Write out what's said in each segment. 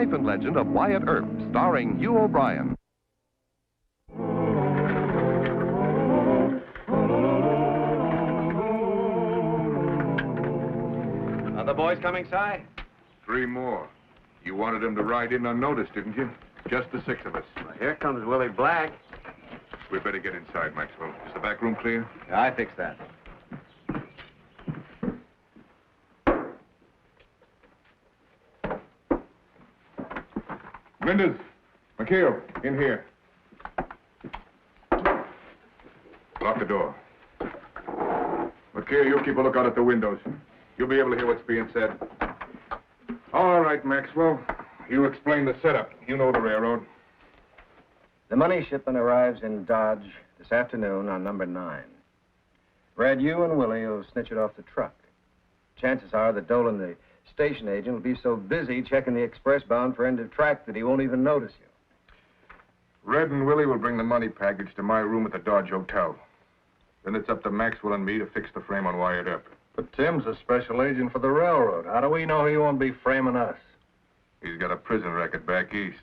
life and legend of Wyatt Earp, starring Hugh O'Brien. Are the boys coming, Si? 3 more. You wanted them to ride in unnoticed, didn't you? Just the 6 of us. Well, here comes Willie Black. We better get inside, Maxwell. Is the back room clear? Yeah, I fixed that. Mendez, McHale, in here. Lock the door. McHale, you keep a lookout at the windows. You'll be able to hear what's being said. All right, Maxwell. You explain the setup. You know the railroad. The money shipment arrives in Dodge this afternoon on number 9. Red, you and Willie will snitch it off the truck. Chances are that Dolan, the station agent, will be so busy checking the express bound for end of track that he won't even notice you. Red and Willie will bring the money package to my room at the Dodge Hotel. Then it's up to Maxwell and me to fix the frame on Wyatt Earp. But Tim's a special agent for the railroad. How do we know he won't be framing us? He's got a prison record back east.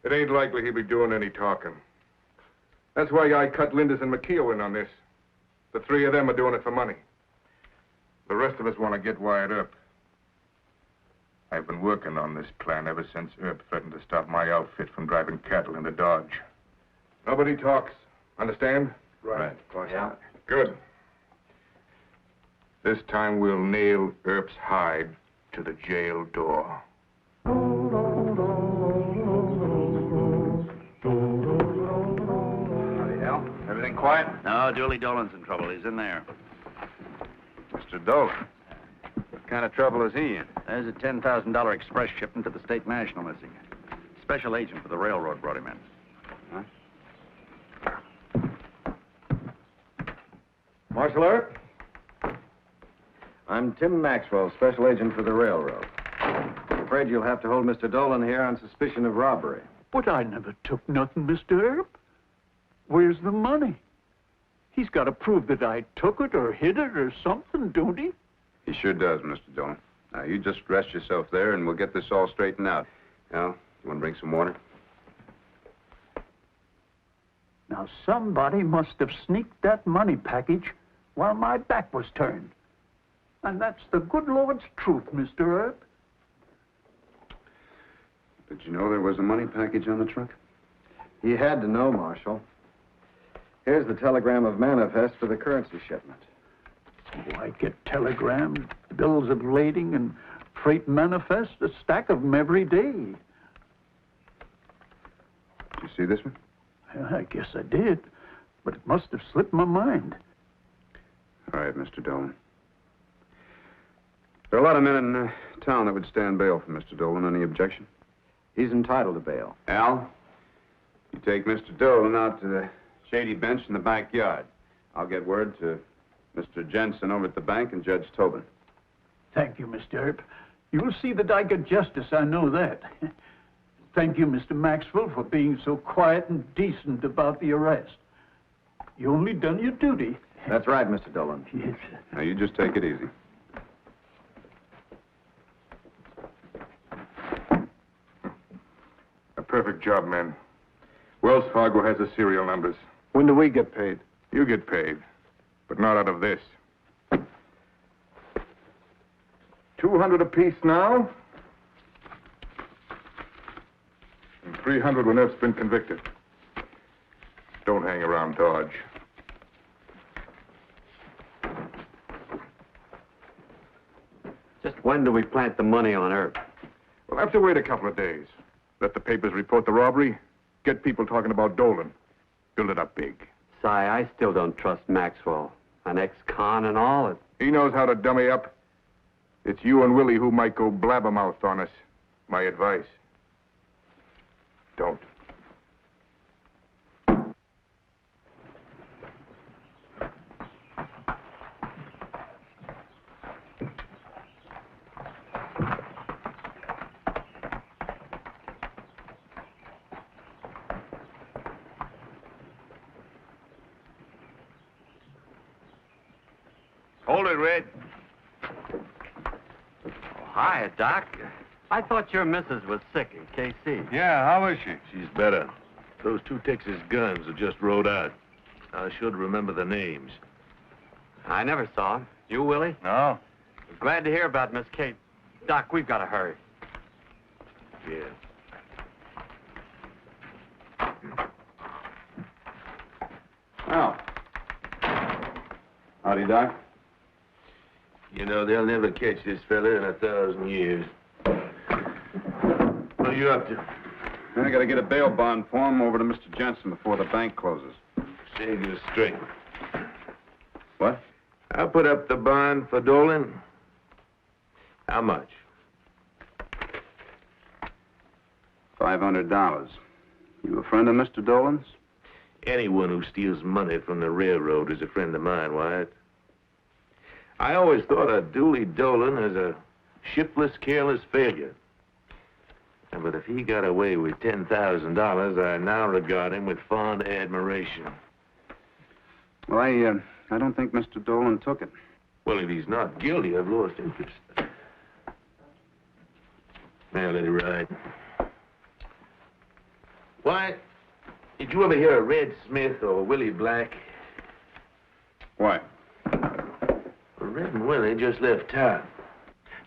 It ain't likely he'll be doing any talking. That's why I cut Linders and McKeel in on this. The 3 of them are doing it for money. The rest of us want to get Wyatt Earp. I've been working on this plan ever since Earp threatened to stop my outfit from driving cattle into Dodge. Nobody talks. Understand? Right. Of course. Yeah. Good. This time we'll nail Earp's hide to the jail door. Howdy, Al. Everything quiet? No, Julie Dolan's in trouble. He's in there. Mr. Dolan. What kind of trouble is he in? There's a $10,000 express shipment to the State National missing. Special agent for the railroad brought him in. Marshal Earp? I'm Tim Maxwell, special agent for the railroad. I'm afraid you'll have to hold Mr. Dolan here on suspicion of robbery. But I never took nothing, Mr. Earp. Where's the money? He's got to prove that I took it or hid it or something, don't he? He sure does, Mr. Dolan. Now, you just rest yourself there, and we'll get this all straightened out. Al, you want to bring some water? Now, somebody must have sneaked that money package while my back was turned. And that's the good Lord's truth, Mr. Earp. Did you know there was a money package on the truck? He had to know, Marshal. Here's the telegram of manifest for the currency shipment. Oh, I get telegrams, bills of lading, and freight manifest, a stack of them every day. Did you see this one? I guess I did, but it must have slipped my mind. All right, Mr. Dolan. There are a lot of men in town that would stand bail for Mr. Dolan. Any objection? He's entitled to bail. Al, you take Mr. Dolan out to the shady bench in the backyard. I'll get word to Mr. Jensen over at the bank and Judge Tobin. Thank you, Mr. Earp. You'll see that I get justice, I know that. Thank you, Mr. Maxwell, for being so quiet and decent about the arrest. You only done your duty. That's right, Mr. Dolan. Yes. Now, you just take it easy. A perfect job, men. Wells Fargo has the serial numbers. When do we get paid? You get paid, but not out of this. 200 apiece now, and 300 when Earp's been convicted. Don't hang around Dodge. Just when do we plant the money on Earp? We'll have to wait a couple of days. Let the papers report the robbery. Get people talking about Dolan. Build it up big. Si, I still don't trust Maxwell. An ex-con and all. He knows how to dummy up. It's you and Willie who might go blabbermouth on us. My advice. Don't. Hold it, Red. Oh, hi, Doc. I thought your missus was sick in KC. Yeah, how is she? She's better. Those 2 Texas guns are just rode out. I should remember the names. I never saw him. You, Willie? No. Glad to hear about Miss Kate. Doc, we've got to hurry. Yeah. Well. Howdy, Doc. You know, they'll never catch this fella in 1,000 years. What are you up to? I got to get a bail bond form over to Mr. Jensen before the bank closes. Say you straight. What? I'll put up the bond for Dolan. How much? $500. You a friend of Mr. Dolan's? Anyone who steals money from the railroad is a friend of mine, Wyatt. I always thought of Dooley Dolan as a shiftless, careless failure. But if he got away with $10,000, I now regard him with fond admiration. Well, I don't think Mr. Dolan took it. Well, if he's not guilty, I've lost interest. Now let it ride. Why, did you ever hear of Red Smith or Willie Black? Why? Red and Willie just left town.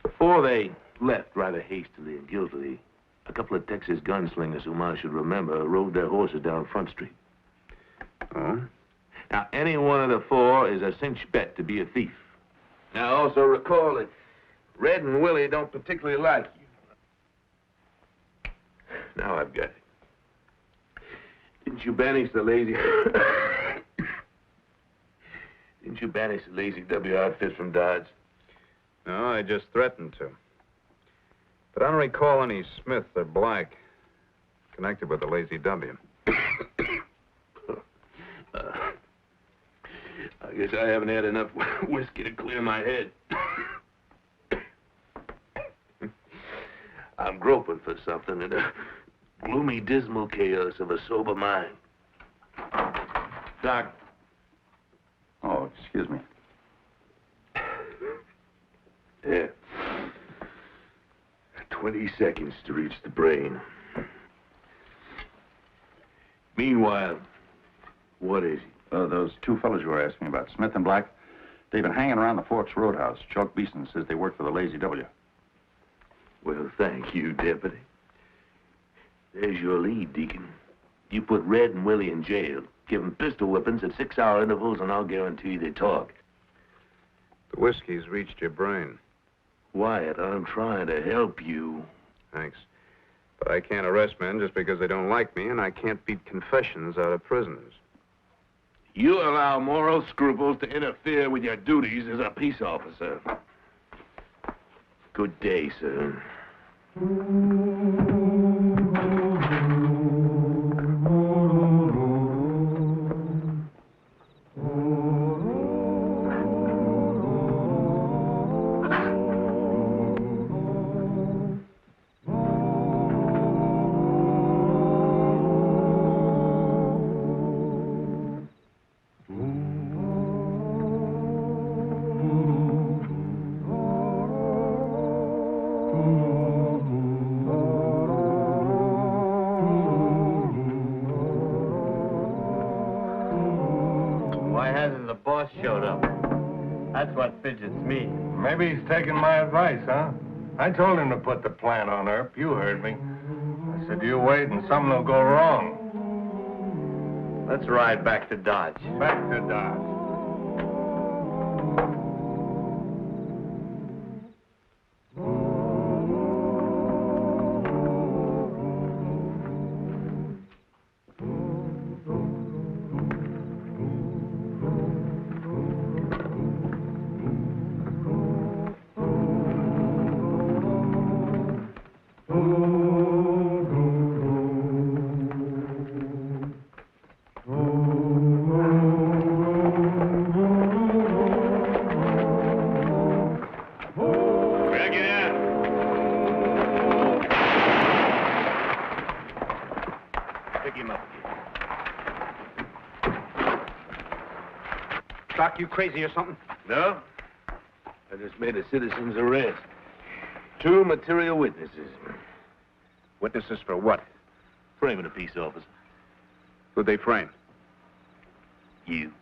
Before they left rather hastily and guiltily, a couple of Texas gunslingers whom I should remember rode their horses down Front Street. Oh? Now, any one of the 4 is a cinch bet to be a thief. Now, also recall that Red and Willie don't particularly like you. Now I've got it. Didn't you banish the lazy... Didn't you banish the lazy W outfit from Dodge? No, I just threatened to. But I don't recall any Smith or Black connected with the Lazy W. I guess I haven't had enough whiskey to clear my head. I'm groping for something in the gloomy, dismal chaos of a sober mind. Doc. Oh, excuse me. Yeah. 20 seconds to reach the brain. Meanwhile, what is he? Those 2 fellows you were asking about, Smith and Black, they've been hanging around the Forks Roadhouse. Chuck Beeson says they work for the Lazy W. Well, thank you, Deputy. There's your lead, Deacon. You put Red and Willie in jail, give them pistol whippings at 6-hour intervals, and I'll guarantee they talk. The whiskey's reached your brain. Wyatt, I'm trying to help you. Thanks. But I can't arrest men just because they don't like me, and I can't beat confessions out of prisoners. You allow moral scruples to interfere with your duties as a peace officer. Good day, sir. Showed up. That's what fidgets me. Maybe he's taking my advice, huh? I told him to put the plant on Earp. You heard me. I said, you wait and something will go wrong. Let's ride back to Dodge. Back to Dodge. Doc, you crazy or something? No. I just made a citizen's arrest. 2 material witnesses. Witnesses for what? Framing a peace officer. Who'd they frame? You.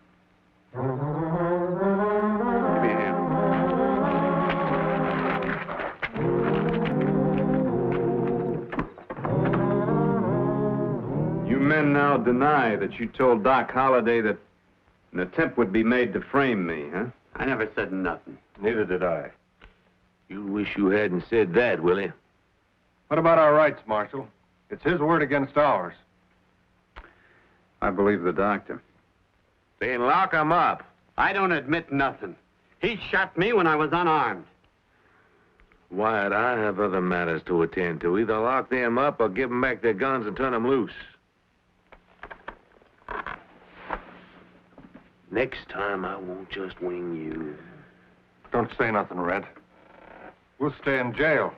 Give me a hand. You men now deny that you told Doc Holliday that an attempt would be made to frame me, huh? I never said nothing. Neither did I. You wish you hadn't said that, Willie. What about our rights, Marshal? It's his word against ours. I believe the doctor. Then lock him up. I don't admit nothing. He shot me when I was unarmed. Wyatt, I have other matters to attend to. Either lock them up or give them back their guns and turn them loose. Next time, I won't just wing you. Don't say nothing, Red. We'll stay in jail.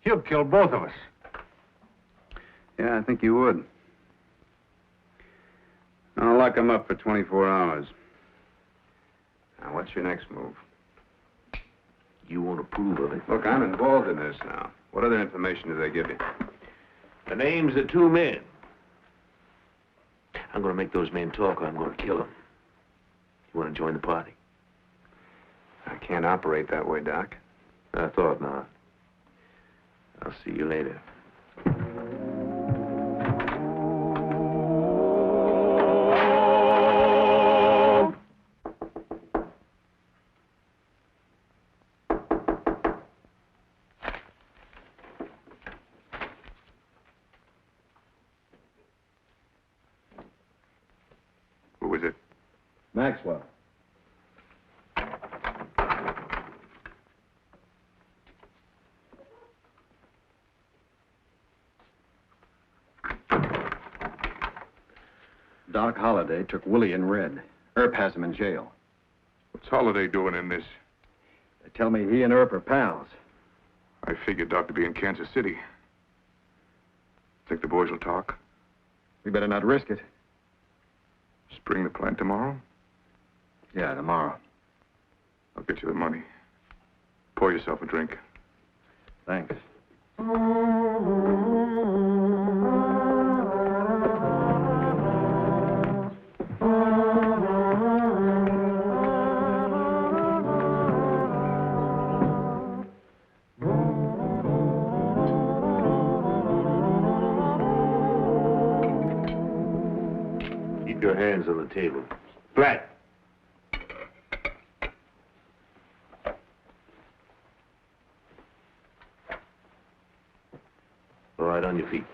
He'll kill both of us. Yeah, I think you would. I'll lock him up for 24 hours. Now, what's your next move? You won't approve of it. Look, I'm involved in this now. What other information do they give you? The names of 2 men. I'm going to make those men talk or I'm going to kill them. You want to join the party? I can't operate that way, Doc. I thought not. I'll see you later. Who was it? Maxwell. Doc Holliday took Willie and Red. Earp has him in jail. What's Holliday doing in this? They tell me he and Earp are pals. I figured Doc to be in Kansas City. Think the boys will talk? We better not risk it. Spring the plant tomorrow? Yeah, tomorrow. I'll get you the money. Pour yourself a drink. Thanks. Keep your hands on the table. Flat. All right, on your feet.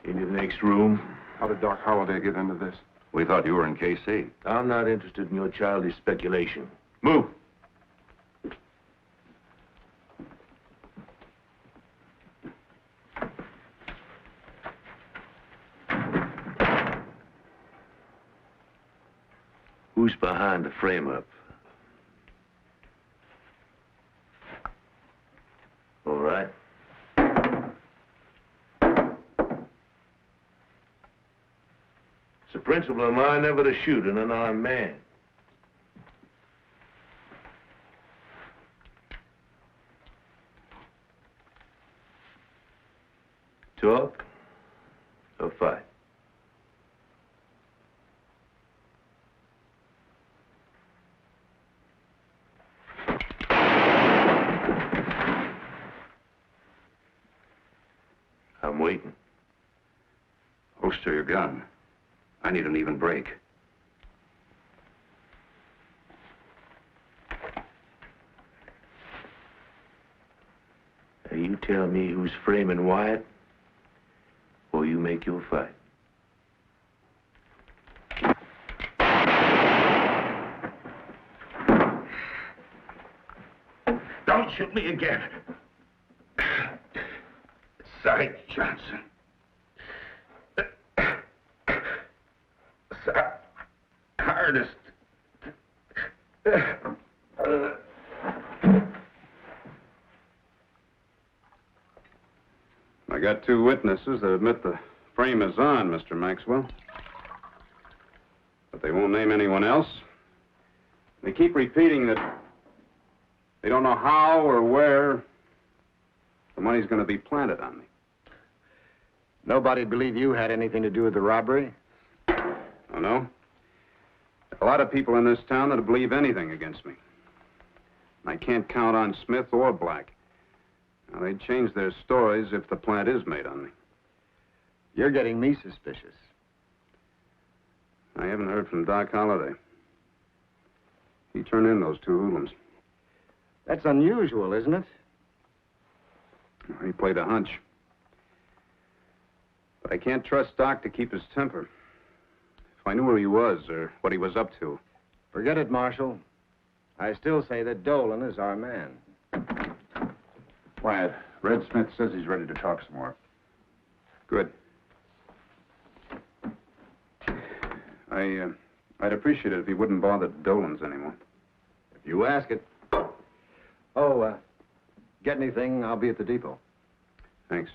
Into the next room. How did Doc Holliday get into this? We thought you were in KC. I'm not interested in your childish speculation. Move. Who's behind the frame-up? All right. It's a principle of mine never to shoot an unarmed man. Talk or fight? I'm waiting. Holster your gun. I need an even break. Now you tell me who's framing Wyatt, or you make your fight. Don't shoot me again. Sorry, Johnson. Hardest. I got 2 witnesses that admit the frame is on, Mr. Maxwell. But they won't name anyone else. They keep repeating that they don't know how or where the The money's going to be planted on me. Nobody'd believe you had anything to do with the robbery? Oh, no? A lot of people in this town that'll believe anything against me. I can't count on Smith or Black. Now, they'd change their stories if the plant is made on me. You're getting me suspicious. I haven't heard from Doc Holliday. He turned in those two hoodlums. That's unusual, isn't it? He played a hunch. But I can't trust Doc to keep his temper. If I knew where he was or what he was up to. Forget it, Marshal. I still say that Dolan is our man. Wyatt, Red Smith says he's ready to talk some more. Good. I'd appreciate it if he wouldn't bother Dolan's anymore. If you ask it. Oh, get anything, I'll be at the depot. Thanks.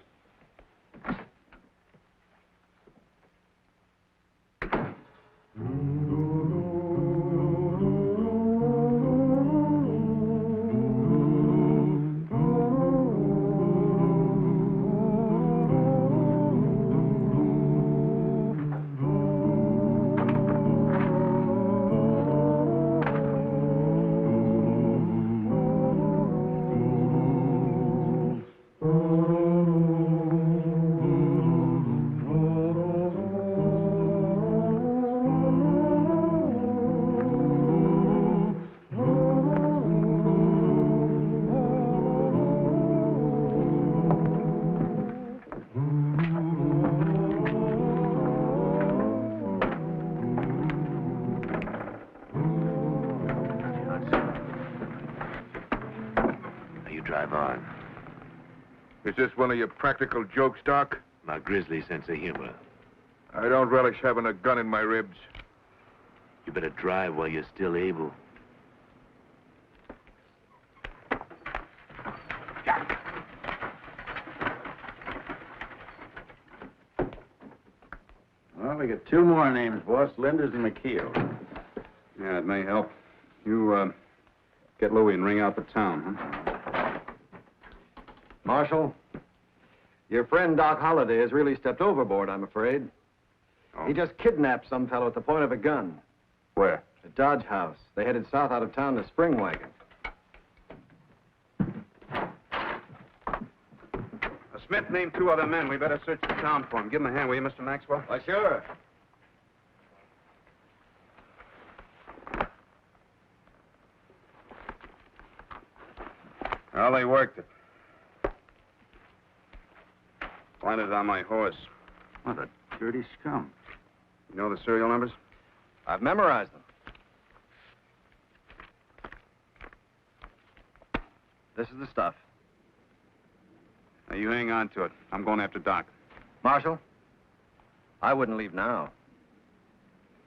Drive on. Is this one of your practical jokes, Doc? My grisly sense of humor. I don't relish having a gun in my ribs. You better drive while you're still able. Well, we got two more names, boss. Linders and McKeel. Yeah, it may help. You, get Louie and ring out the town, huh? Marshal, your friend Doc Holliday has really stepped overboard, I'm afraid. Oh. He just kidnapped some fellow at the point of a gun. Where? At Dodge House. They headed south out of town in a spring wagon. Smith named two other men. We better search the town for them. Give them a hand, will you, Mr. Maxwell? Why, sure. Well, they worked it. Planted on my horse. What a dirty scum. You know the serial numbers? I've memorized them. This is the stuff. Now, you hang on to it. I'm going after Doc. Marshal, I wouldn't leave now.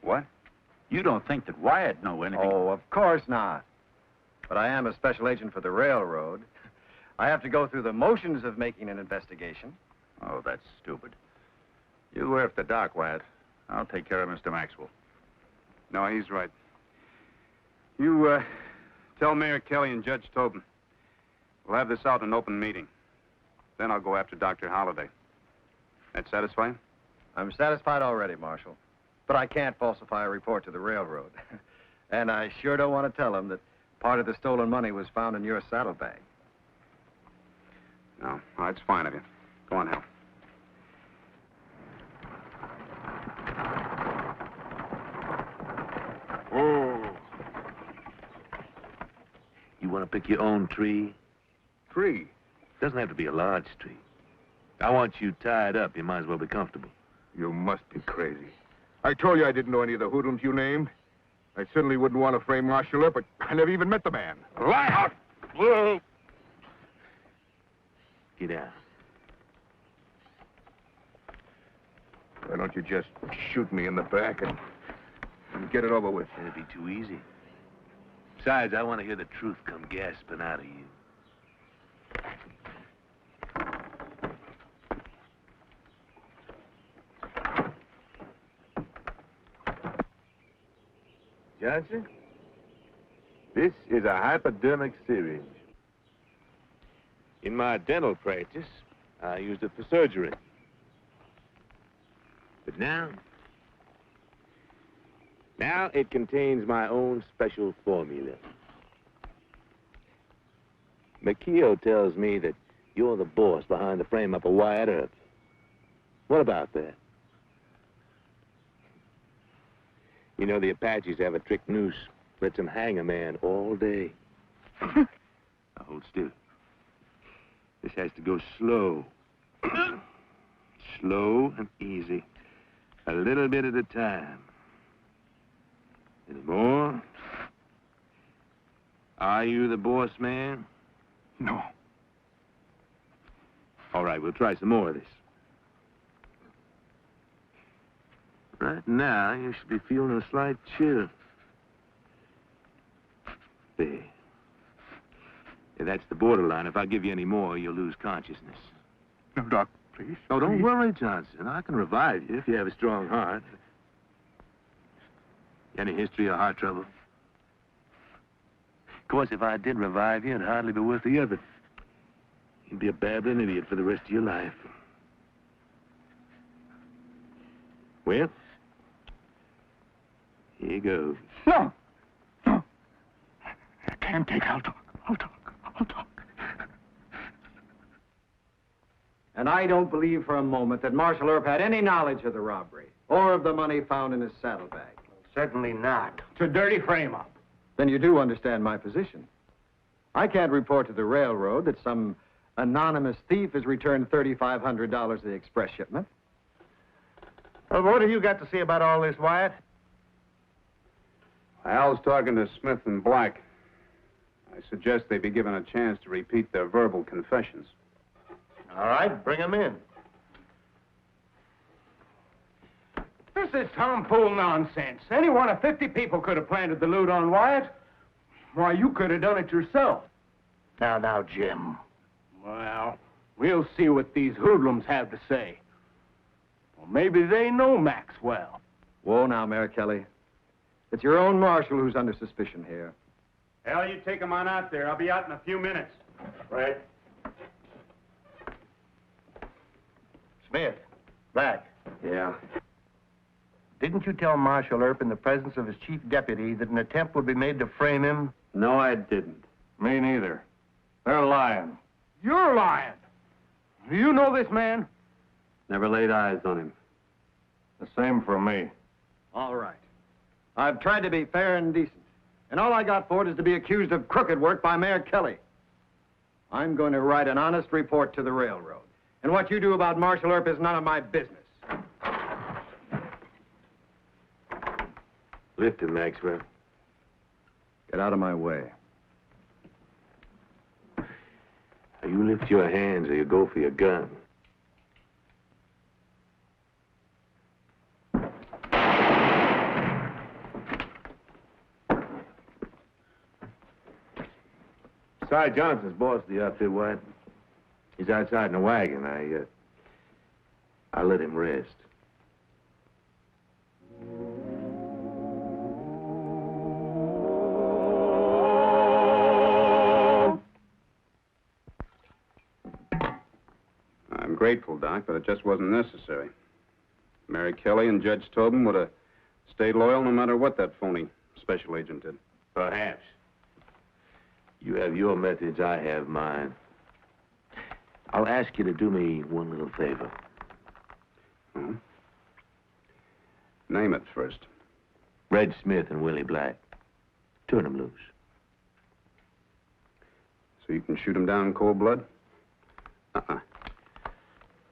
What? You don't think that Wyatt know anything? Oh, of course not. But I am a special agent for the railroad. I have to go through the motions of making an investigation. Oh, that's stupid. You go after Doc, Wyatt. I'll take care of Mr. Maxwell. No, he's right. You, tell Mayor Kelly and Judge Tobin. We'll have this out in an open meeting. Then I'll go after Dr. Holliday. That satisfy you? I'm satisfied already, Marshal. But I can't falsify a report to the railroad. And I sure don't want to tell them that part of the stolen money was found in your saddlebag. No, oh, it's fine of you. Go on, Hal. Oh. You want to pick your own tree? Tree? Doesn't have to be a large tree. I want you tied up. You might as well be comfortable. You must be crazy. I told you I didn't know any of the hoodlums you named. I certainly wouldn't want to frame Marshal up, but I never even met the man. Lie out! Whoa! Get down. Why don't you just shoot me in the back and get it over with? It'd be too easy. Besides, I want to hear the truth come gasping out of you. Johnson, this is a hypodermic syringe. In my dental practice, I used it for surgery. But now it contains my own special formula. McKeel tells me that you're the boss behind the frame-up of Wyatt Earp. What about that? You know, the Apaches have a trick noose. Lets them hang a man all day. Now, hold still. This has to go slow. Slow and easy. A little bit at a time. Any more? Are you the boss man? No. All right, we'll try some more of this. Right now, you should be feeling a slight chill. There. Yeah, that's the borderline. If I give you any more, you'll lose consciousness. No, Doc, please. Oh, don't worry, Johnson. I can revive you if you have a strong heart. Any history of heart trouble? Of course, if I did revive you, it'd hardly be worth the effort. You'd be a babbling idiot for the rest of your life. Well, here you go. No. No. I can't take. I'll talk. And I don't believe for a moment that Marshal Earp had any knowledge of the robbery or of the money found in his saddlebag. Certainly not. It's a dirty frame-up. Then you do understand my position. I can't report to the railroad that some anonymous thief has returned $3,500 of the express shipment. Well, what have you got to say about all this, Wyatt? Al's talking to Smith and Black. I suggest they be given a chance to repeat their verbal confessions. All right, bring him in. This is tomfool nonsense. Any one of 50 people could have planted the loot on Wyatt. Why, you could have done it yourself. Now, Jim. Well, we'll see what these hoodlums have to say. Well, maybe they know Maxwell. Whoa now, Mayor Kelly. It's your own marshal who's under suspicion here. Al, you take him on out there. I'll be out in a few minutes. Right. Smith, Black. Yeah. Didn't you tell Marshal Earp in the presence of his chief deputy that an attempt would be made to frame him? No, I didn't. Me neither. They're lying. You're lying. Do you know this man? Never laid eyes on him. The same for me. All right. I've tried to be fair and decent. And all I got for it is to be accused of crooked work by Mayor Kelly. I'm going to write an honest report to the railroad. And what you do about Marshal Earp is none of my business. Lift him, Maxwell. Get out of my way. You lift your hands or you go for your gun. Cy Johnson's boss of the outfit, White. He's outside in a wagon. I let him rest. I'm grateful, Doc, but it just wasn't necessary. Mary Kelly and Judge Tobin would have stayed loyal no matter what that phony special agent did. Perhaps. You have your methods, I have mine. I'll ask you to do me one little favor. Hmm? Name it first. Red Smith and Willie Black. Turn them loose. So you can shoot him down in cold blood? Uh-uh.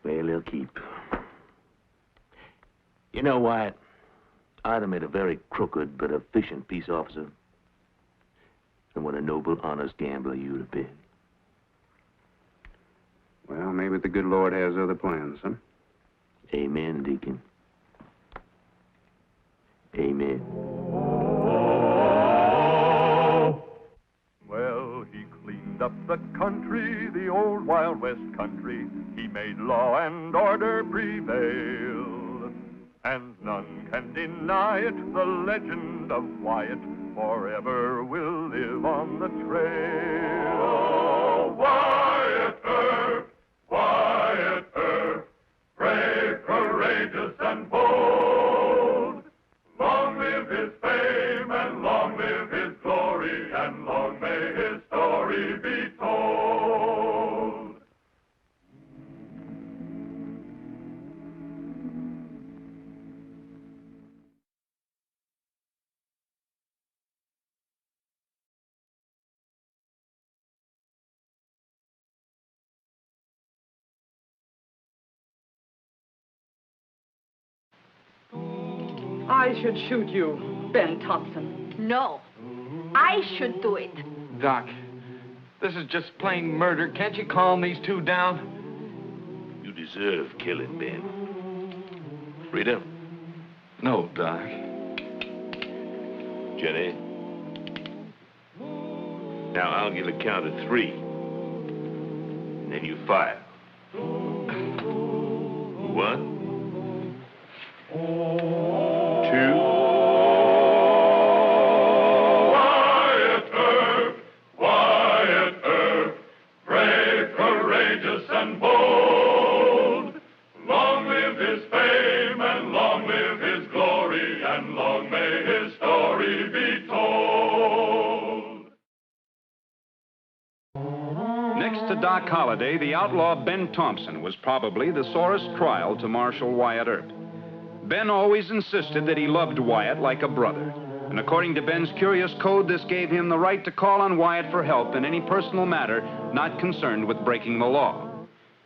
Well, they'll keep. You know, Wyatt, I'd have made a very crooked but efficient peace officer. And what a noble, honest gambler you'd have been. Well, maybe the good Lord has other plans, huh? Amen, Deacon. Amen. Well, he cleaned up the country, the old Wild West country. He made law and order prevail. And none can deny it, the legend of Wyatt forever will live on the trail. Oh, Wyatt! I should shoot you, Ben Thompson. No. I should do it. Doc, this is just plain murder. Can't you calm these two down? You deserve killing, Ben. Rita? No, Doc. Jenny? Now I'll give a count of 3. And then you fire. 1, 2. Wyatt Earp, brave, courageous, and bold. Long live his fame, and long live his glory, and long may his story be told. Next to Doc Holliday, the outlaw Ben Thompson was probably the sorest trial to Marshal Wyatt Earp. Ben always insisted that he loved Wyatt like a brother. And according to Ben's curious code, this gave him the right to call on Wyatt for help in any personal matter not concerned with breaking the law.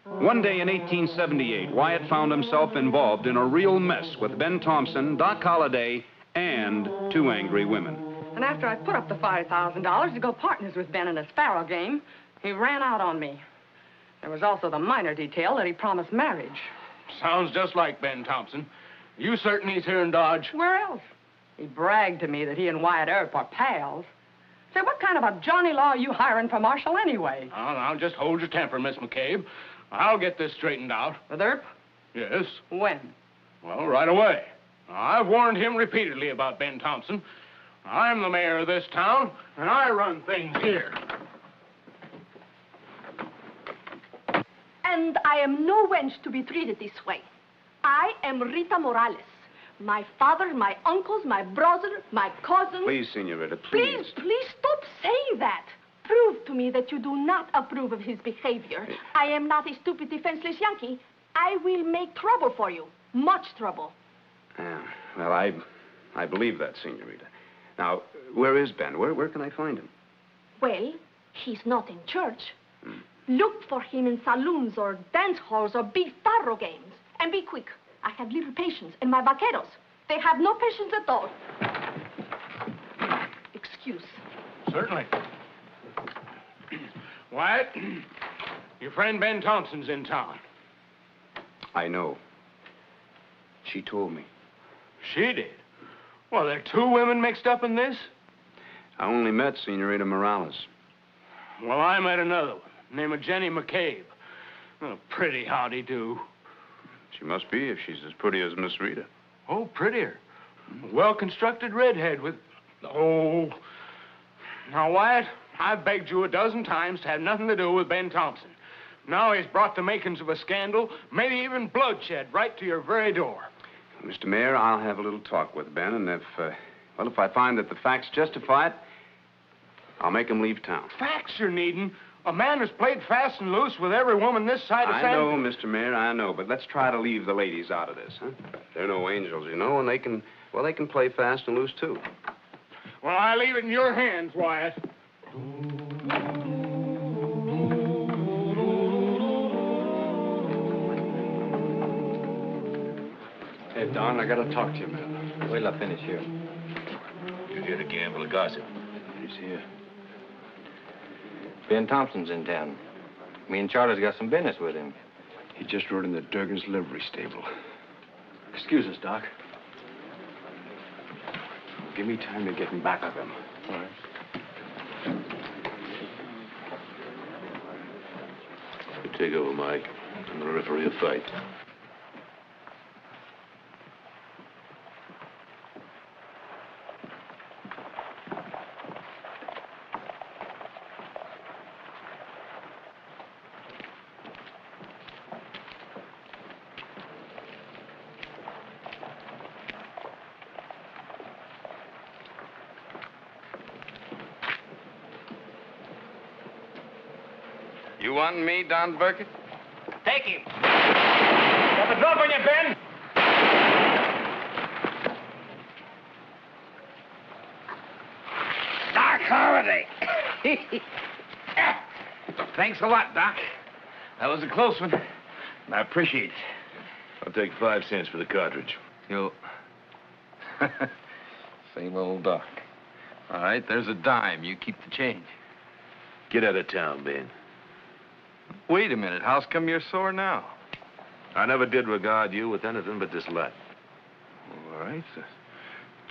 One day in 1878, Wyatt found himself involved in a real mess with Ben Thompson, Doc Holliday, and 2 angry women. And after I put up the $5,000 to go partners with Ben in a sparrow game, he ran out on me. There was also the minor detail that he promised marriage. Sounds just like Ben Thompson. You certain he's here in Dodge? Where else? He bragged to me that he and Wyatt Earp are pals. Say, what kind of a Johnny Law are you hiring for Marshal anyway? Now, just hold your temper, Miss McCabe. I'll get this straightened out. With Earp? Yes. When? Well, right away. I've warned him repeatedly about Ben Thompson. I'm the mayor of this town, and I run things here. And I am no wench to be treated this way. I am Rita Morales. My father, my uncles, my brother, my cousin... Please, Senorita, please. Please stop saying that. Prove to me that you do not approve of his behavior. I am not a stupid, defenseless Yankee. I will make trouble for you. Much trouble. Well, I believe that, Senorita. Now, where is Ben? Where can I find him? Well, he's not in church. Look for him in saloons or dance halls or big faro games. And be quick. I have little patience. And my vaqueros, they have no patience at all. Excuse. Certainly. Wyatt, your friend Ben Thompson's in town. I know. She told me. She did? Well, there are 2 women mixed up in this? I only met Senorita Morales. Well, I met another one, named Jenny McCabe. A pretty howdy-do. She must be if she's as pretty as Miss Rita. Oh, prettier. Well-constructed redhead with... Oh. Now, Wyatt, I've begged you a dozen times to have nothing to do with Ben Thompson. Now he's brought the makings of a scandal, maybe even bloodshed, right to your very door. Mr. Mayor, I'll have a little talk with Ben, and if I find that the facts justify it, I'll make him leave town. Facts you're needing? A man who's played fast and loose with every woman this side of San... I know, Mr. Mayor, I know, but let's try to leave the ladies out of this, huh? They're no angels, you know, and they can play fast and loose, too. Well, I leave it in your hands, Wyatt. Hey, Don, I gotta talk to you, man. Wait till I finish here. You're here to gamble or gossip? He's here. Ben Thompson's in town. Me and Charlie's got some business with him. He just rode in the Durgan's livery stable. Excuse us, Doc. Give me time to get in back of him. All right. You take over, Mike. I'm gonna referee a fight. You wanting me, Don Burkett? Take him. Got the drop on you, Ben. Doc Holliday. Thanks a lot, Doc. That was a close one. I appreciate it. I'll take 5 cents for the cartridge. You Same old Doc. All right, there's a dime. You keep the change. Get out of town, Ben. Wait a minute. How's come you're sore now? I never did regard you with anything but dislike. All right.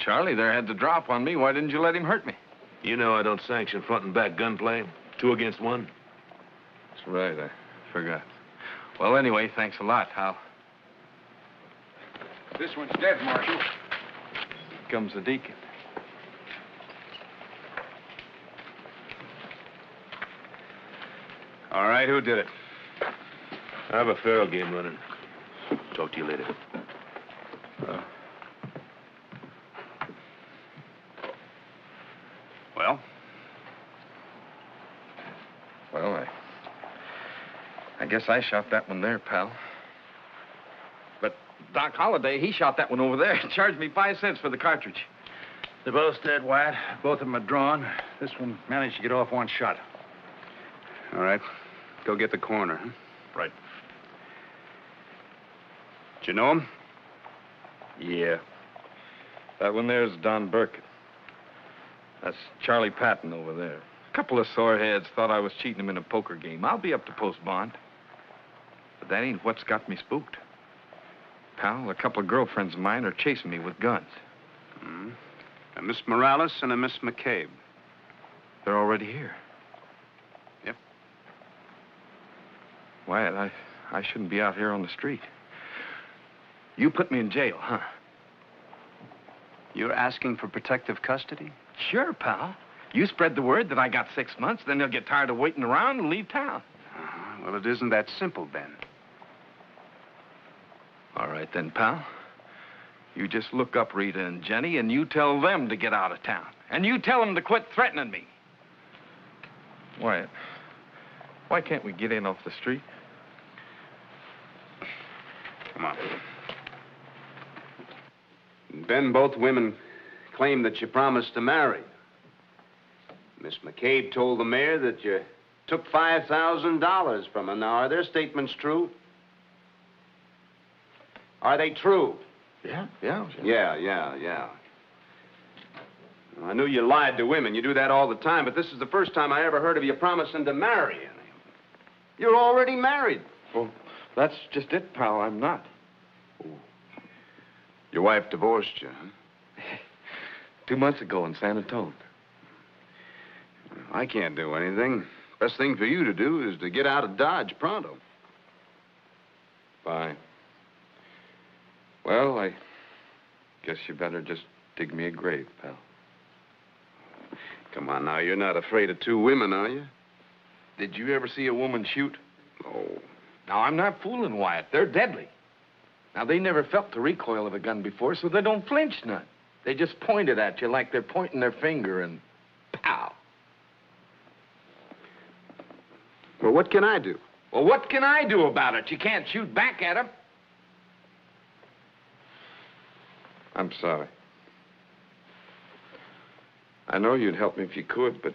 Charlie there had the drop on me. Why didn't you let him hurt me? You know I don't sanction front and back gunplay. 2 against 1. That's right. I forgot. Well, anyway, thanks a lot, Hal. This one's dead, Marshal. Here comes the deacon. All right, who did it? I have a faro game running. Talk to you later. Well? Well, I guess I shot that one there, pal. But Doc Holliday, he shot that one over there and charged me 5 cents for the cartridge. They're both dead, Wyatt. Both of them are drawn. This one managed to get off 1 shot. All right. Go get the coroner, huh? Right. Did you know him? Yeah. That one there's Don Burkett. That's Charlie Patton over there. A couple of soreheads thought I was cheating him in a poker game. I'll be up to post bond. But that ain't what's got me spooked. Pal, a couple of girlfriends of mine are chasing me with guns. A Miss Morales and a Miss McCabe. They're already here. Yep. Wyatt, I shouldn't be out here on the street. You put me in jail, huh? You're asking for protective custody? Sure, pal. You spread the word that I got 6 months, then they'll get tired of waiting around and leave town. Well, it isn't that simple, Ben. All right, then, pal. You just look up Rita and Jenny, and you tell them to get out of town. And you tell them to quit threatening me. Wyatt, why can't we get in off the street? Come on. Ben, both women claim that you promised to marry. Miss McCabe told the mayor that you took $5,000 from her. Now, are their statements true? Are they true? Yeah. Yeah. Well, I knew you lied to women. You do that all the time, but this is the first time I ever heard of you promising to marry any. You're already married. Well, that's just it, pal. I'm not. Your wife divorced you, huh? 2 months ago in San Antonio. I can't do anything. Best thing for you to do is to get out of Dodge pronto. Fine. Well, I guess you better just dig me a grave, pal. Come on now, you're not afraid of 2 women, are you? Did you ever see a woman shoot? Oh. Now, I'm not fooling, Wyatt. They're deadly. Now, they never felt the recoil of a gun before, so they don't flinch none. They just point it at you like they're pointing their finger and pow. Well, what can I do? Well, what can I do about it? You can't shoot back at them. I'm sorry. I know you'd help me if you could, but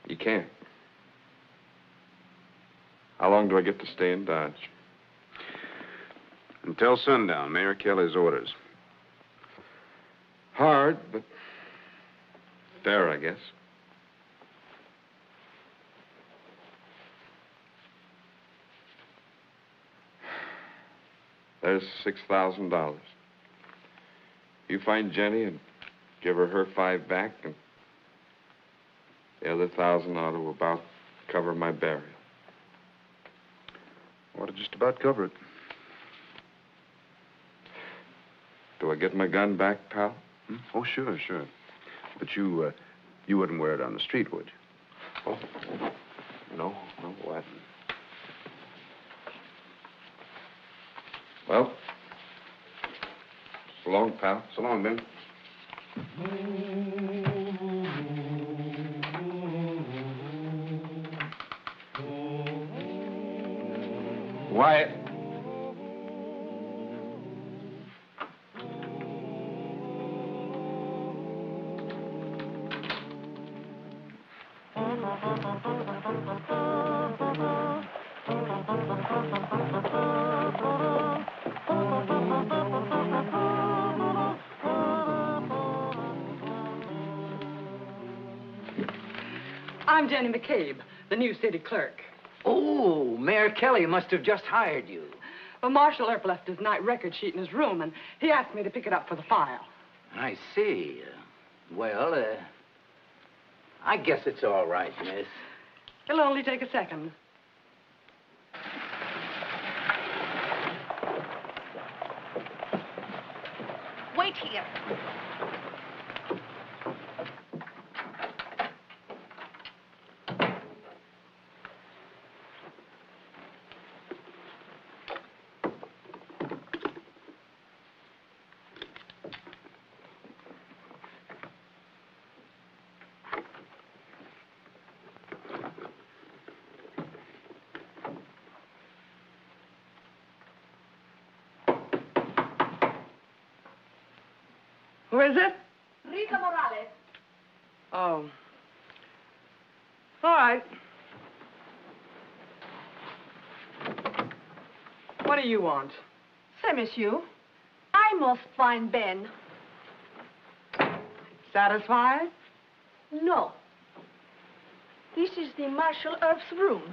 you can't. How long do I get to stay in Dodge? Until sundown, Mayor Kelly's orders. Hard, but fair, I guess. There's $6,000. You find Jenny and give her 5 back, and the other 1,000 ought to about cover my burial. Ought to just about cover it. Do I get my gun back, pal? Oh, sure. But you wouldn't wear it on the street, would you? Oh, no, what? Well, so long, pal. So long, Ben. Wyatt. I'm Jenny McCabe, the new city clerk. Oh, Mayor Kelly must have just hired you. Well, Marshal Earp left his night record sheet in his room, and he asked me to pick it up for the file. I see. Well, I guess it's all right, miss. It'll only take a second. Wait here. Who is it? Rita Morales. Oh. All right. What do you want? Same as you. I must find Ben. Satisfied? No. This is the Marshal Earp's room.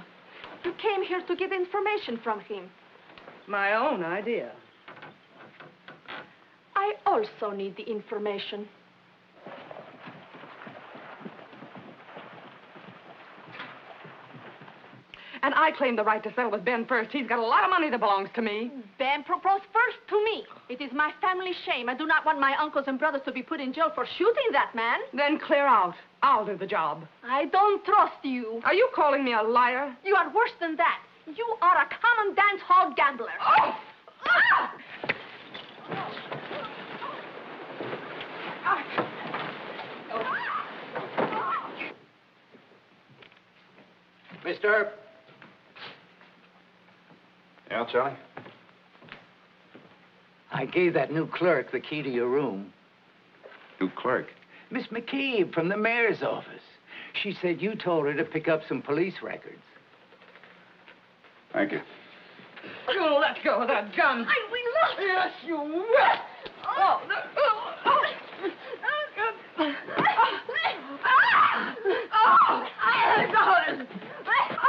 You came here to get information from him. My own idea. I also need the information. And I claim the right to settle with Ben first. He's got a lot of money that belongs to me. Ben proposed first to me. It is my family shame. I do not want my uncles and brothers to be put in jail for shooting that man. Then clear out. I'll do the job. I don't trust you. Are you calling me a liar? You are worse than that. You are a common dance hall gambler. Oh! Ah! Mr. Earp. Yeah, Charlie? I gave that new clerk the key to your room. New clerk? Miss McCabe from the mayor's office. She said you told her to pick up some police records. Thank you. Oh, let go of that gun. I will not. Yes, you will. Oh.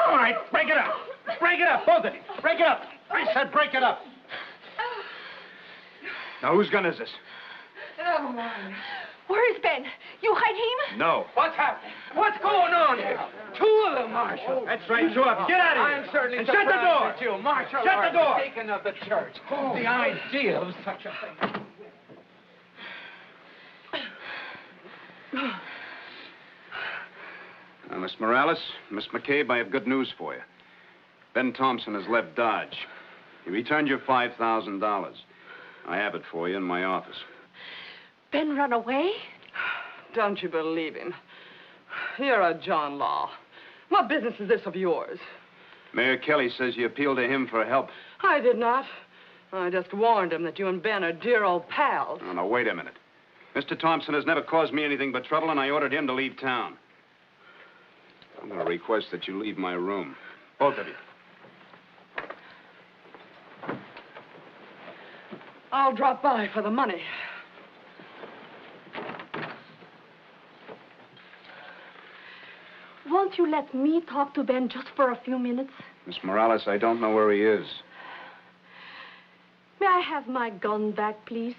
All right, break it up. Break it up, both of you. Break it up. I said break it up. Now, whose gun is this? Never mind. Where is Ben? You hide him? No. What's happening? What's going on here? Two of them, Marshal. That's right, two of them. Get out of here. I'm certainly And shut the surprised door. at you, Marshal. Shut the door. Deacon of the church. The idea of such a thing. Miss Morales, Miss McCabe, I have good news for you. Ben Thompson has left Dodge. He returned your $5,000. I have it for you in my office. Ben run away? Don't you believe him? You're a John Law. What business is this of yours? Mayor Kelly says you appealed to him for help. I did not. I just warned him that you and Ben are dear old pals. Oh, now, wait a minute. Mr. Thompson has never caused me anything but trouble, and I ordered him to leave town. I'm going to request that you leave my room. Both of you. I'll drop by for the money. Won't you let me talk to Ben just for a few minutes? Miss Morales, I don't know where he is. May I have my gun back, please?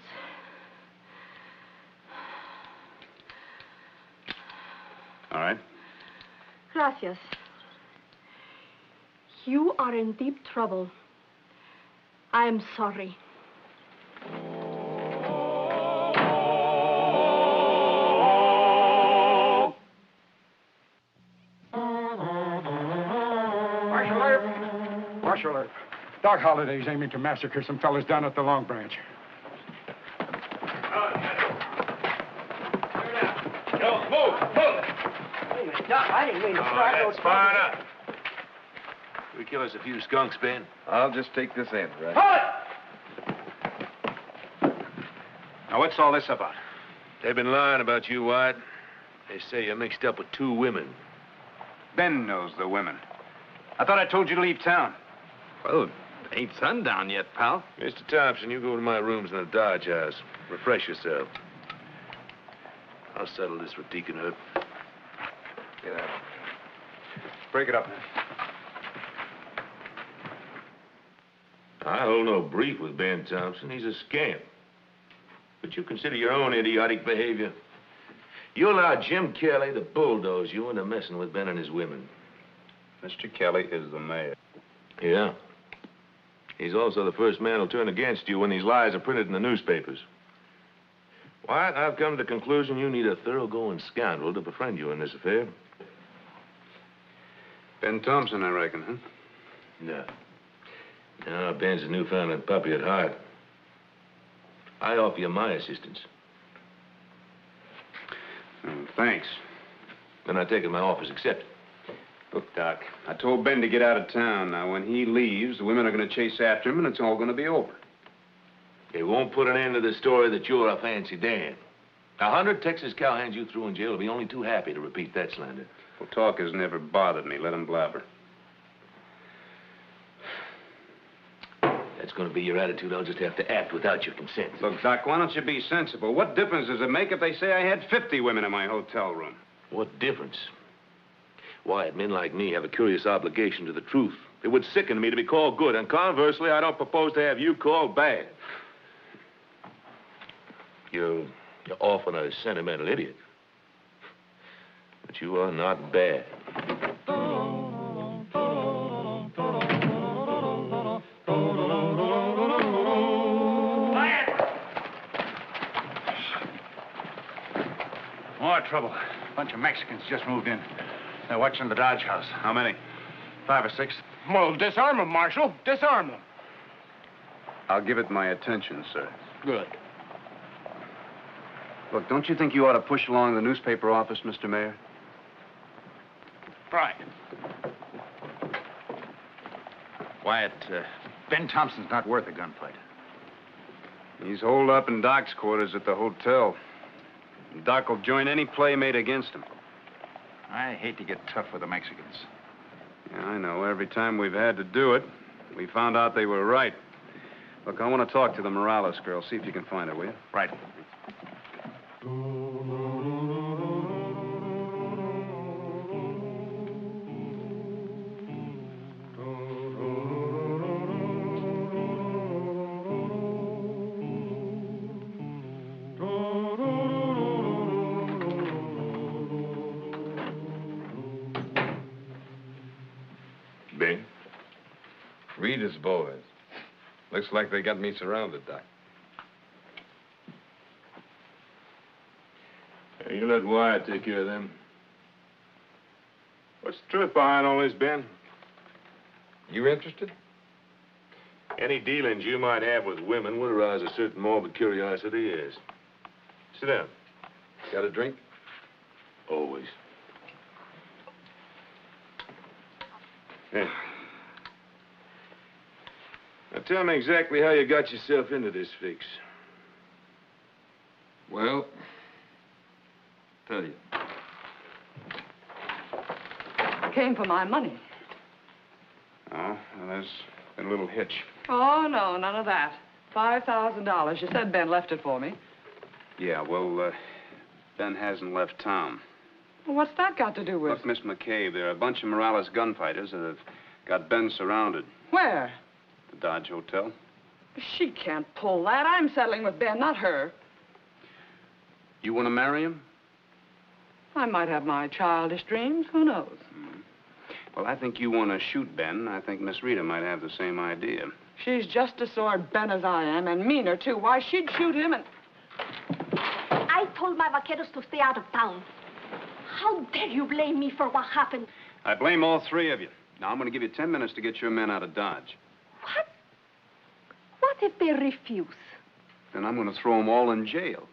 All right. Gracias. You are in deep trouble. I am sorry. Marshal Earp. Marshal Earp. Doc Holliday's aiming to massacre some fellas down at the Long Branch. Joe, move! Doc, I didn't mean to start no That's far enough. We kill us a few skunks, Ben. I'll just take this end, right? Now, what's all this about? They've been lying about you, Wyatt. They say you're mixed up with two women. Ben knows the women. I thought I told you to leave town. Well, it ain't sundown yet, pal. Mr. Thompson, you go to my rooms in the Dodge House. Refresh yourself. I'll settle this with Deacon Earp. Get out. Break it up. I hold no brief with Ben Thompson. He's a scamp. But you consider your own idiotic behavior. You allow Jim Kelly to bulldoze you into messing with Ben and his women. Mr. Kelly is the mayor. Yeah. He's also the first man who'll turn against you when these lies are printed in the newspapers. Wyatt, I've come to the conclusion you need a thoroughgoing scoundrel to befriend you in this affair. Ben Thompson, I reckon, huh? No. No, Ben's a Newfoundland puppy at heart. I offer you my assistance. Thanks. Then I take it my offer's accepted. Look, Doc, I told Ben to get out of town. Now, when he leaves, the women are going to chase after him, and it's all going to be over. It won't put an end to the story that you're a fancy Dan. 100 Texas cowhands you threw in jail will be only too happy to repeat that slander. Well, talk has never bothered me. Let him blabber. That's going to be your attitude. I'll just have to act without your consent. Look, Doc, why don't you be sensible? What difference does it make if they say I had 50 women in my hotel room? What difference? Wyatt, men like me have a curious obligation to the truth. It would sicken me to be called good, and conversely, I don't propose to have you called bad. You're often a sentimental idiot. But you are not bad. More trouble. A bunch of Mexicans just moved in. They're watching the Dodge house. How many? 5 or 6. Well, disarm them, Marshal. Disarm them. I'll give it my attention, sir. Good. Look, don't you think you ought to push along the newspaper office, Mr. Mayor? Right. Wyatt, Ben Thompson's not worth a gunfight. He's holed up in Doc's quarters at the hotel. Doc will join any play made against him. I hate to get tough with the Mexicans. Yeah, I know. Every time we've had to do it, we found out they were right. Look, I want to talk to the Morales girl. See if you can find her, will you? Right. Ben? Rita's boys. Looks like they got me surrounded, Doc. You let Wyatt take care of them. What's the truth behind all this, Ben? You interested? Any dealings you might have with women would arouse a certain morbid curiosity, yes. Sit down. Got a drink? Always. Yeah. Now tell me exactly how you got yourself into this fix. Well, tell you. I came for my money. Oh, well, there's been a little hitch. Oh, no, none of that. $5,000. You said Ben left it for me. Yeah, well, Ben hasn't left town. Well, what's that got to do with... Look, Miss McCabe, there are a bunch of Morales gunfighters that have got Ben surrounded. Where? The Dodge Hotel. She can't pull that. I'm settling with Ben, not her. You want to marry him? I might have my childish dreams. Who knows? Well, I think you want to shoot Ben. I think Miss Rita might have the same idea. She's just as sore at Ben as I am, and meaner, too. Why, she'd shoot him and... I told my vaqueros to stay out of town. How dare you blame me for what happened? I blame all three of you. Now, I'm going to give you 10 minutes to get your men out of Dodge. What? What if they refuse? Then I'm going to throw them all in jail.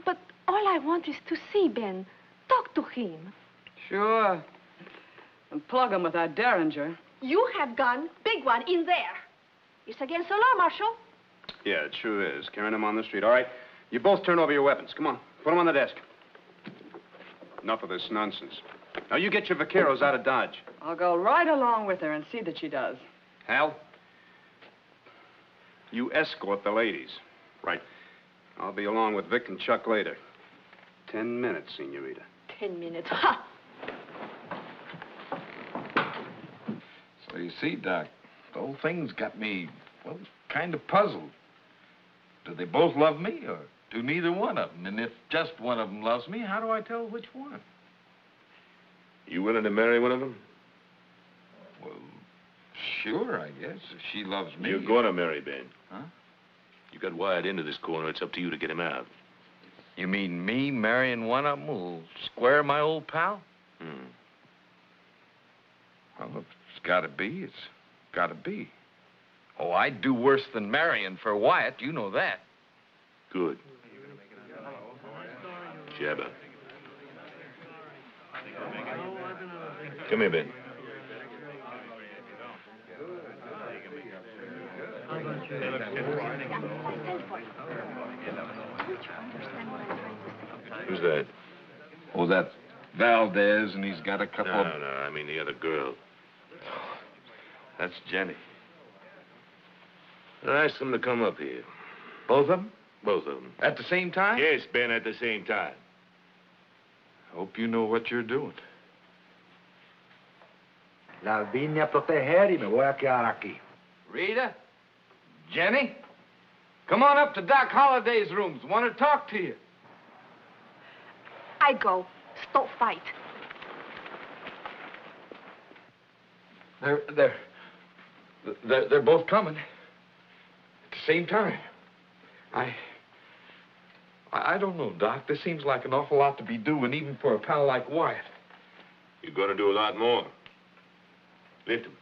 But all I want is to see Ben. Talk to him. Sure. And plug him with that Derringer. You have gun, big one, in there. It's against the law, Marshal. Yeah, it sure is. Carrying them on the street. All right. You both turn over your weapons. Come on. Put them on the desk. Enough of this nonsense. Now, you get your vaqueros out of Dodge. I'll go right along with her and see that she does. Hal, you escort the ladies. Right. I'll be along with Vic and Chuck later. 10 minutes, Senorita. 10 minutes. Ha! Well, you see, Doc, the whole thing's got me, well, kind of puzzled. Do they both love me, or do neither one of them? And if just one of them loves me, how do I tell which one? You willing to marry one of them? Well, sure, I guess, if she loves me. You're going to marry Ben. Huh? You got wired into this corner. It's up to you to get him out. You mean me marrying one of them will square my old pal? Well, if it's got to be, it's got to be. Oh, I'd do worse than marrying for Wyatt. You know that. Good. Jabba. Come here, Ben. Who's that? Oh, that's Valdez, and he's got a couple of... No, I mean the other girl. That's Jenny. Ask them to come up here. Both of them? Both of them. At the same time? Yes, Ben, at the same time. Hope you know what you're doing. La vine a proteger y me voy a quedar aquí. Rita? Jenny? Come on up to Doc Holliday's rooms. Want to talk to you. I go. Stop fight. They're both coming. At the same time. I don't know, Doc. This seems like an awful lot to be doing, even for a pal like Wyatt. You're going to do a lot more. Lift him.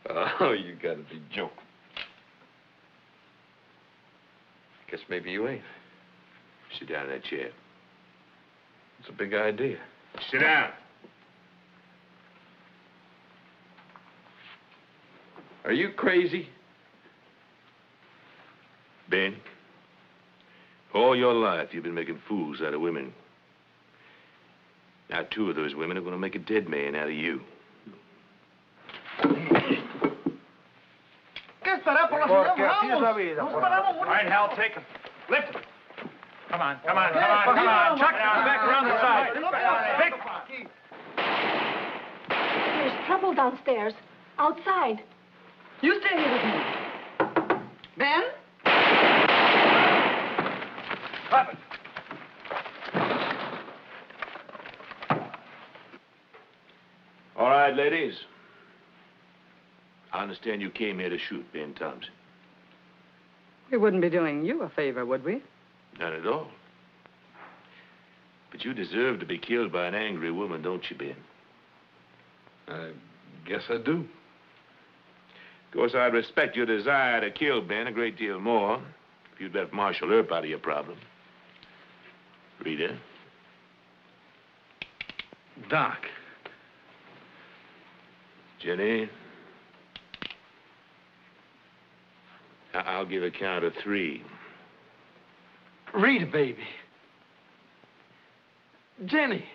Oh, you gotta be joking. Guess maybe you ain't. Sit down in that chair. It's a big idea. Sit down. Are you crazy? Ben, all your life you've been making fools out of women. Now 2 of those women are going to make a dead man out of you. Porque así es la vida. All right, Hal, take him. Lift him. Come on. Chuck down, back around the side. There's trouble downstairs. Outside. You stay here with me. Ben? Clap it. All right, ladies. I understand you came here to shoot Ben Thompson. We wouldn't be doing you a favor, would we? Not at all. But you deserve to be killed by an angry woman, don't you, Ben? I guess I do. Of course, I'd respect your desire to kill Ben a great deal more if you'd left Marshal Earp out of your problem. Rita? Doc. Jenny? I'll give a count of 3. Rita, baby. Jenny.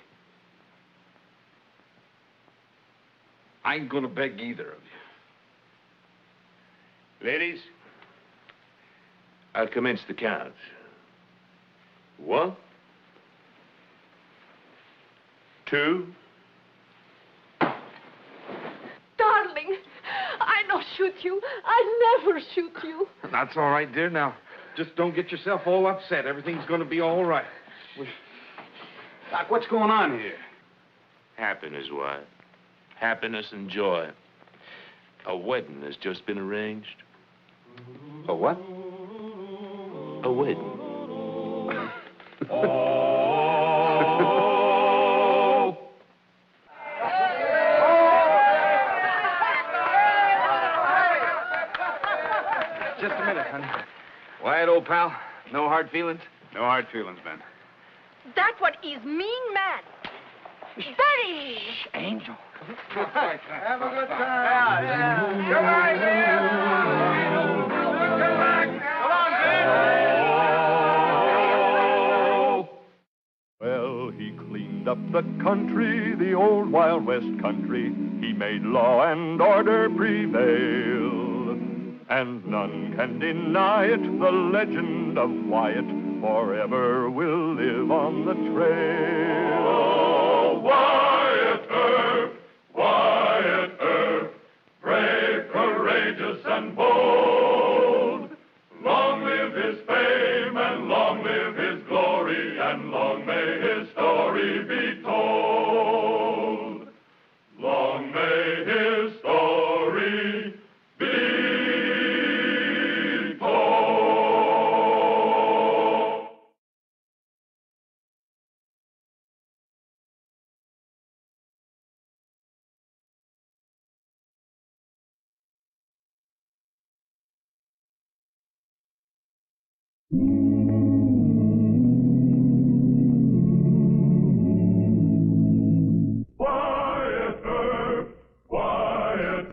I ain't gonna beg either of you. Ladies, I'll commence the count. 1, 2. Darling, I no shoot you. I never shoot you. That's all right, dear. Now, just don't get yourself all upset. Everything's gonna be all right. Doc, what's going on here? Happiness, Wyatt. Happiness and joy. A wedding has just been arranged. A what? A wedding. Just a minute, honey. Wyatt, old pal, no hard feelings? No hard feelings, Ben. That what is mean man. Very mean. Angel. Have a good time. Well, he cleaned up the country, the old Wild West country. He made law and order prevail. And none can deny it, the legend of Wyatt forever will live on the trail. Oh, Wyatt Earp, Wyatt Earp. Quiet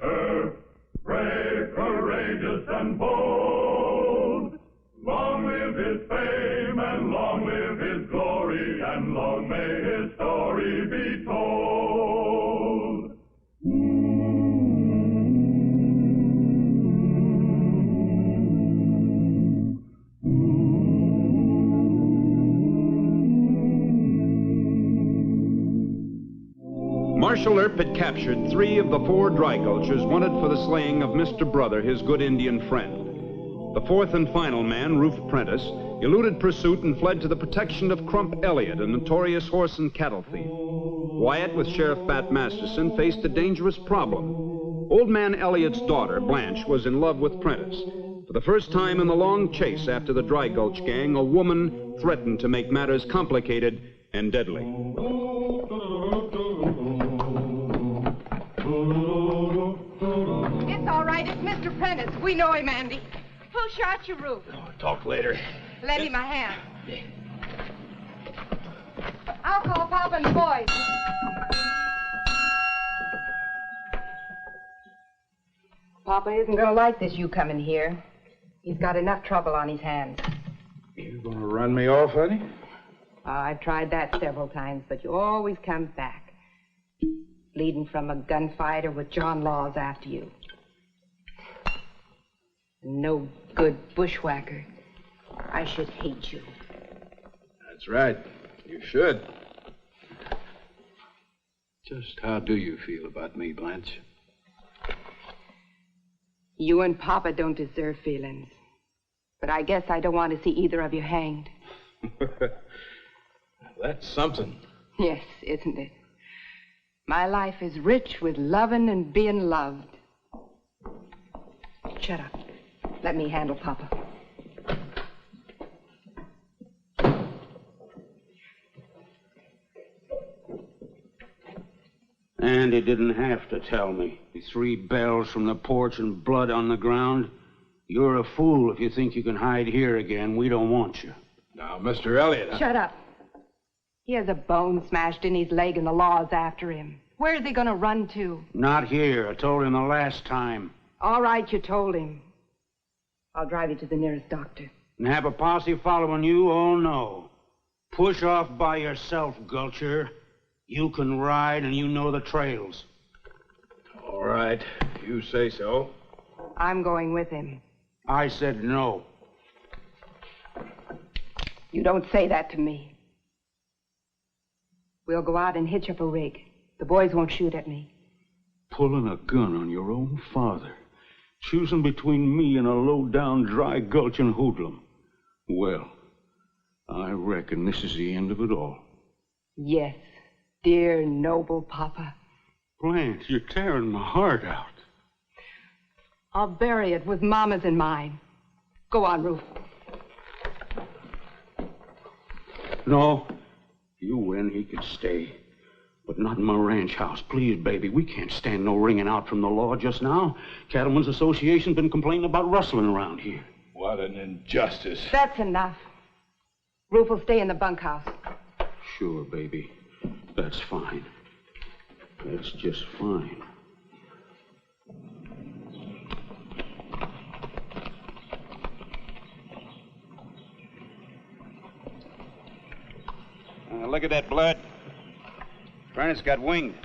Earp, brave, courageous, and bold. Long live his fame, and long live his glory, and long may his story be told. Marshal Earp had captured 3 of the 4 dry gulchers wanted for the slaying of Mr. Brother, his good Indian friend. The 4th and final man, Roof Prentice, eluded pursuit and fled to the protection of Crump Elliott, a notorious horse and cattle thief. Wyatt, with Sheriff Bat Masterson, faced a dangerous problem. Old man Elliott's daughter, Blanche, was in love with Prentice. For the first time in the long chase after the Dry Gulch gang, a woman threatened to make matters complicated and deadly. It's all right. It's Mr. Prentice. We know him, Andy. Who shot you, Roof? Talk later. Lend him a hand. I'll call Papa and the boys. Papa isn't going to like this, you coming here. He's got enough trouble on his hands. You gonna run me off, honey? I've tried that several times, but you always come back. Bleeding from a gunfight or with John Laws after you. No good bushwhacker. I should hate you. That's right. You should. Just how do you feel about me, Blanche? You and Papa don't deserve feelings. But I guess I don't want to see either of you hanged. That's something. Yes, isn't it? My life is rich with loving and being loved. Shut up. Let me handle Papa. And he didn't have to tell me. The 3 bells from the porch and blood on the ground. You're a fool if you think you can hide here again. We don't want you. Now, Mr. Elliott... Shut up. He has a bone smashed in his leg and the law's after him. Where's he going to run to? Not here. I told him the last time. All right, you told him. I'll drive you to the nearest doctor. And have a posse following you? Oh, no. Push off by yourself, Gulcher. You can ride and you know the trails. All right. You say so. I'm going with him. I said no. You don't say that to me. We'll go out and hitch up a rig. The boys won't shoot at me. Pulling a gun on your own father. Choosing between me and a low-down, dry gulching hoodlum. Well, I reckon this is the end of it all. Yes, dear, noble Papa. Blanche, you're tearing my heart out. I'll bury it with Mama's and mine. Go on, Ruth. No. You win, he could stay. But not in my ranch house. Please, baby, we can't stand no ringing out from the law just now. Cattlemen's Association's been complaining about rustling around here. What an injustice. That's enough. Ruth will stay in the bunkhouse. Sure, baby. That's fine. That's just fine. Look at that blood. Prentice got winged.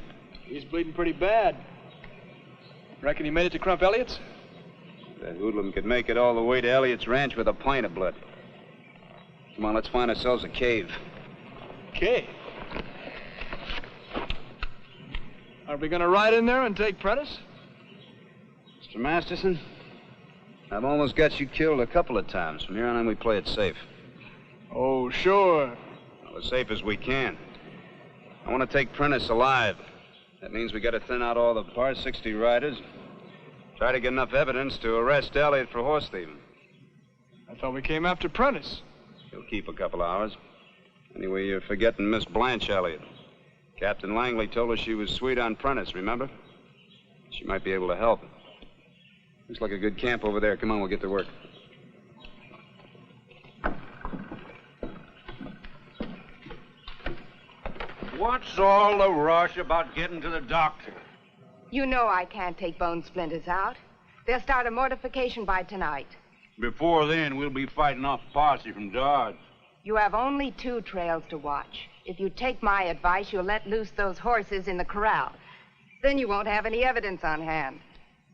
He's bleeding pretty bad. Reckon he made it to Crump Elliott's? That hoodlum could make it all the way to Elliott's ranch with a pint of blood. Come on, let's find ourselves a cave. Cave? Are we going to ride in there and take Prentice? Mr. Masterson, I've almost got you killed a couple of times. From here on in, we play it safe. Oh, sure. Well, as safe as we can. I want to take Prentice alive. That means we got to thin out all the Par 60 riders. Try to get enough evidence to arrest Elliott for horse thieving. I thought we came after Prentice. He'll keep a couple hours. Anyway, you're forgetting Miss Blanche Elliott. Captain Langley told us she was sweet on Prentice, remember? She might be able to help. Looks like a good camp over there. Come on, we'll get to work. What's all the rush about getting to the doctor? You know I can't take bone splinters out. They'll start a mortification by tonight. Before then, we'll be fighting off posse from Dodge. You have only 2 trails to watch. If you take my advice, you'll let loose those horses in the corral. Then you won't have any evidence on hand.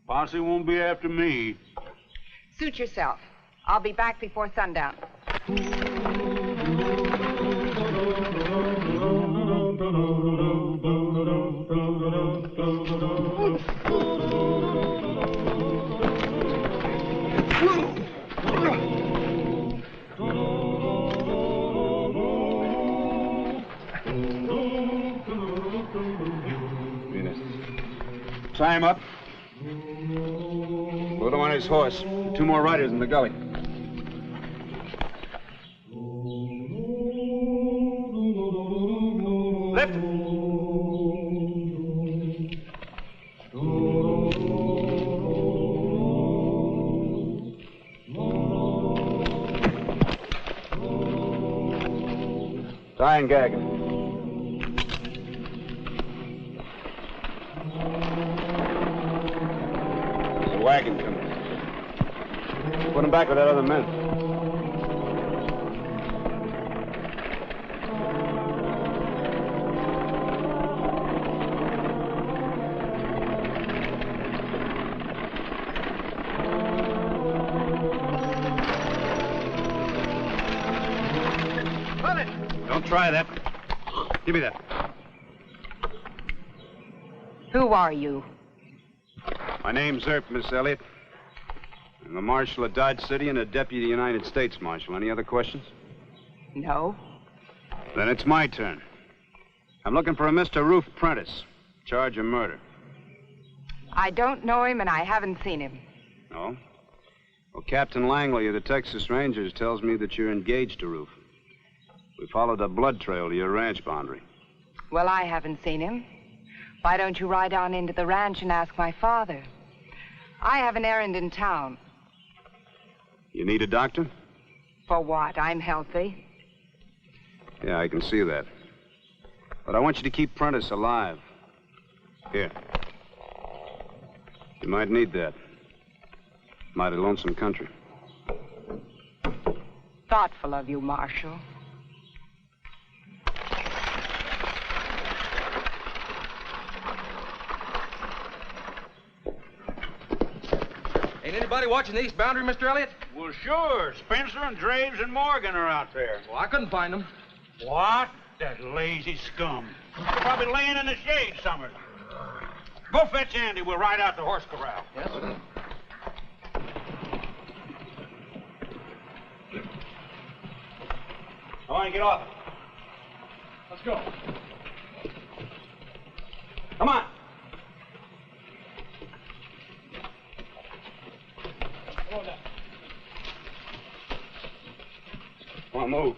Posse won't be after me. Suit yourself. I'll be back before sundown. Tie him up. Put him on his horse. 2 more riders in the gully. Lift! Tie and gag him. There's a wagon coming. Put him back with that other man. Don't try that. Give me that. Who are you? My name's Earp, Miss Elliott. I'm the Marshal of Dodge City and a Deputy United States Marshal. Any other questions? No. Then it's my turn. I'm looking for a Mr. Roof Prentice. Charge of murder. I don't know him, and I haven't seen him. No? Well, Captain Langley of the Texas Rangers tells me that you're engaged to Roof. We followed a blood trail to your ranch boundary. Well, I haven't seen him. Why don't you ride on into the ranch and ask my father? I have an errand in town. You need a doctor? For what? I'm healthy. Yeah, I can see that. But I want you to keep Prentice alive. Here. You might need that. Mighty lonesome country. Thoughtful of you, Marshal. Ain't anybody watching the east boundary, Mr. Elliott? Well, sure. Spencer and Draves and Morgan are out there. Well, I couldn't find them. What? That lazy scum. They're probably laying in the shade somewhere. Go fetch Andy. We'll ride out to Horse Corral. Yes, sir. I want to get off. Let's go. Come on. Come on, move.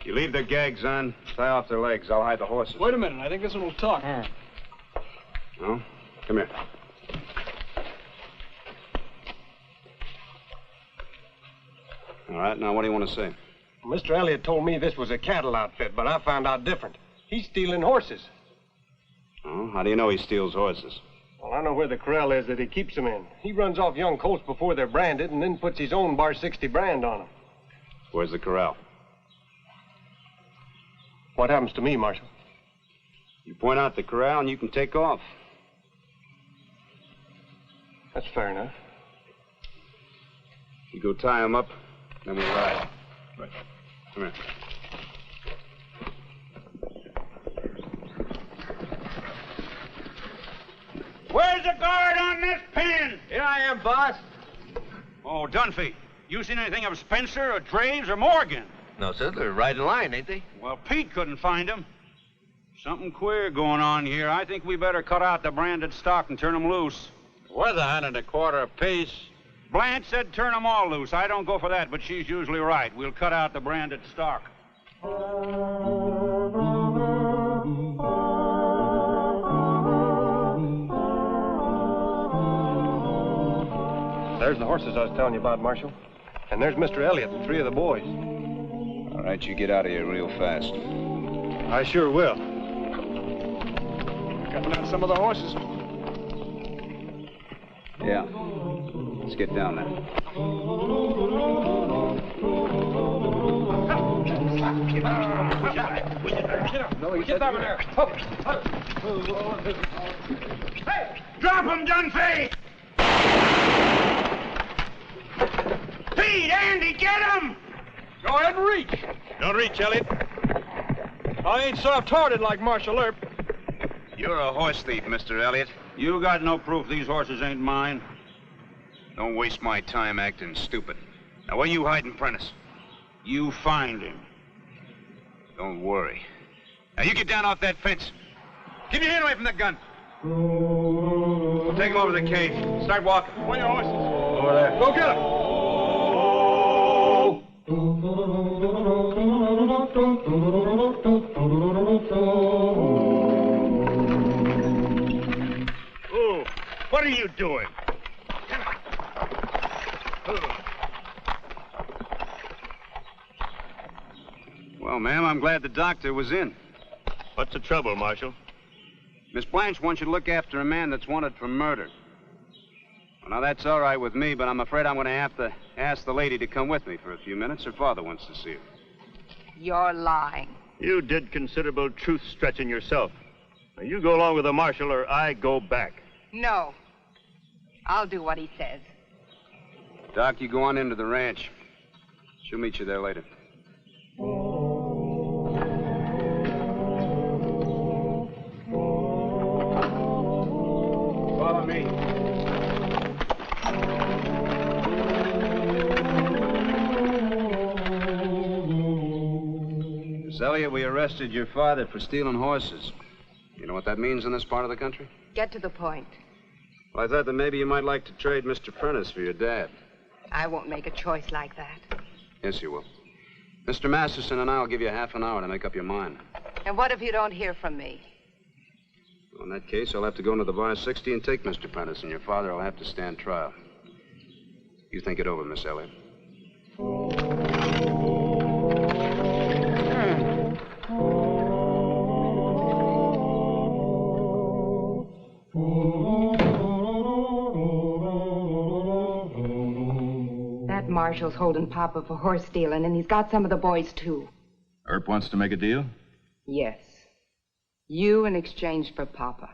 You leave their gags on, tie off their legs. I'll hide the horses. Wait a minute. I think this one will talk. No? Come here. All right, now what do you want to say? Mr. Elliott told me this was a cattle outfit, but I found out different. He's stealing horses. Oh, how do you know he steals horses? Well, I know where the corral is that he keeps them in. He runs off young colts before they're branded and then puts his own Bar 60 brand on them. Where's the corral? What happens to me, Marshal? You point out the corral and you can take off. That's fair enough. You go tie him up, then we ride. Right. Come here. Where's the guard on this pen? Here I am, boss. Oh, Dunphy, you seen anything of Spencer or Draves or Morgan? No, sir. They're right in line, ain't they? Well, Pete couldn't find them. Something queer going on here. I think we better cut out the branded stock and turn them loose. We're the 125 apiece. Blanche said turn them all loose. I don't go for that, but she's usually right. We'll cut out the branded stock. There's the horses I was telling you about, Marshal. And there's Mr. Elliott and 3 of the boys. All right, you get out of here real fast. I sure will. Cutting out some of the horses. Yeah. Let's get down there. No, get down there. Hey, drop him, Dunphy! Pete, Andy, get him! Go ahead and reach. Don't reach, Elliott. I ain't soft-hearted like Marshal Earp. You're a horse thief, Mr. Elliott. You got no proof these horses ain't mine. Don't waste my time acting stupid. Now, where you hiding, Prentice? You find him. Don't worry. Now, you get down off that fence. Keep your hand away from that gun. We'll take him over to the cage. Start walking. Where your horses? Over there. Go get him. Oh, what are you doing? Well, ma'am, I'm glad the doctor was in. What's the trouble, Marshal? Miss Blanche wants you to look after a man that's wanted for murder. Well, now, that's all right with me, but I'm afraid I'm going to have to ask the lady to come with me for a few minutes. Her father wants to see her. You're lying. You did considerable truth-stretching yourself. Now, you go along with the Marshal or I go back. No. I'll do what he says. Doc, you go on into the ranch. She'll meet you there later. Follow me. Miss Elliott, we arrested your father for stealing horses. You know what that means in this part of the country? Get to the point. Well, I thought that maybe you might like to trade Mr. Prentice for your dad. I won't make a choice like that. Yes, you will. Mr. Masterson and I will give you half an hour to make up your mind. And what if you don't hear from me? Well, in that case, I'll have to go into the bar 60 and take Mr. Prentice, and your father will have to stand trial. You think it over, Miss Elliott. That Marshal's holding Papa for horse stealing, and he's got some of the boys, too. Earp wants to make a deal? Yes. You in exchange for Papa.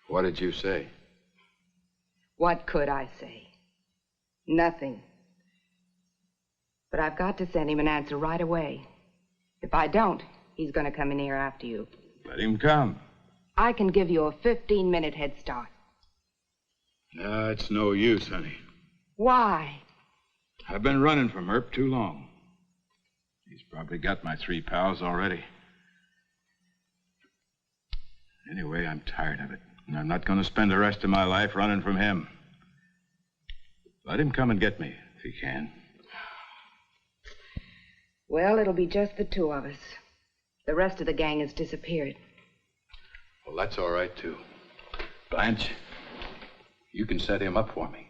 What did you say? What could I say? Nothing. But I've got to send him an answer right away. If I don't, he's going to come in here after you. Let him come. I can give you a 15-minute head start. No, it's no use, honey. Why? I've been running from Earp too long. He's probably got my 3 pals already. Anyway, I'm tired of it. And I'm not going to spend the rest of my life running from him. Let him come and get me, if he can. Well, it'll be just the 2 of us. The rest of the gang has disappeared. Well, that's all right, too. Blanche, you can set him up for me.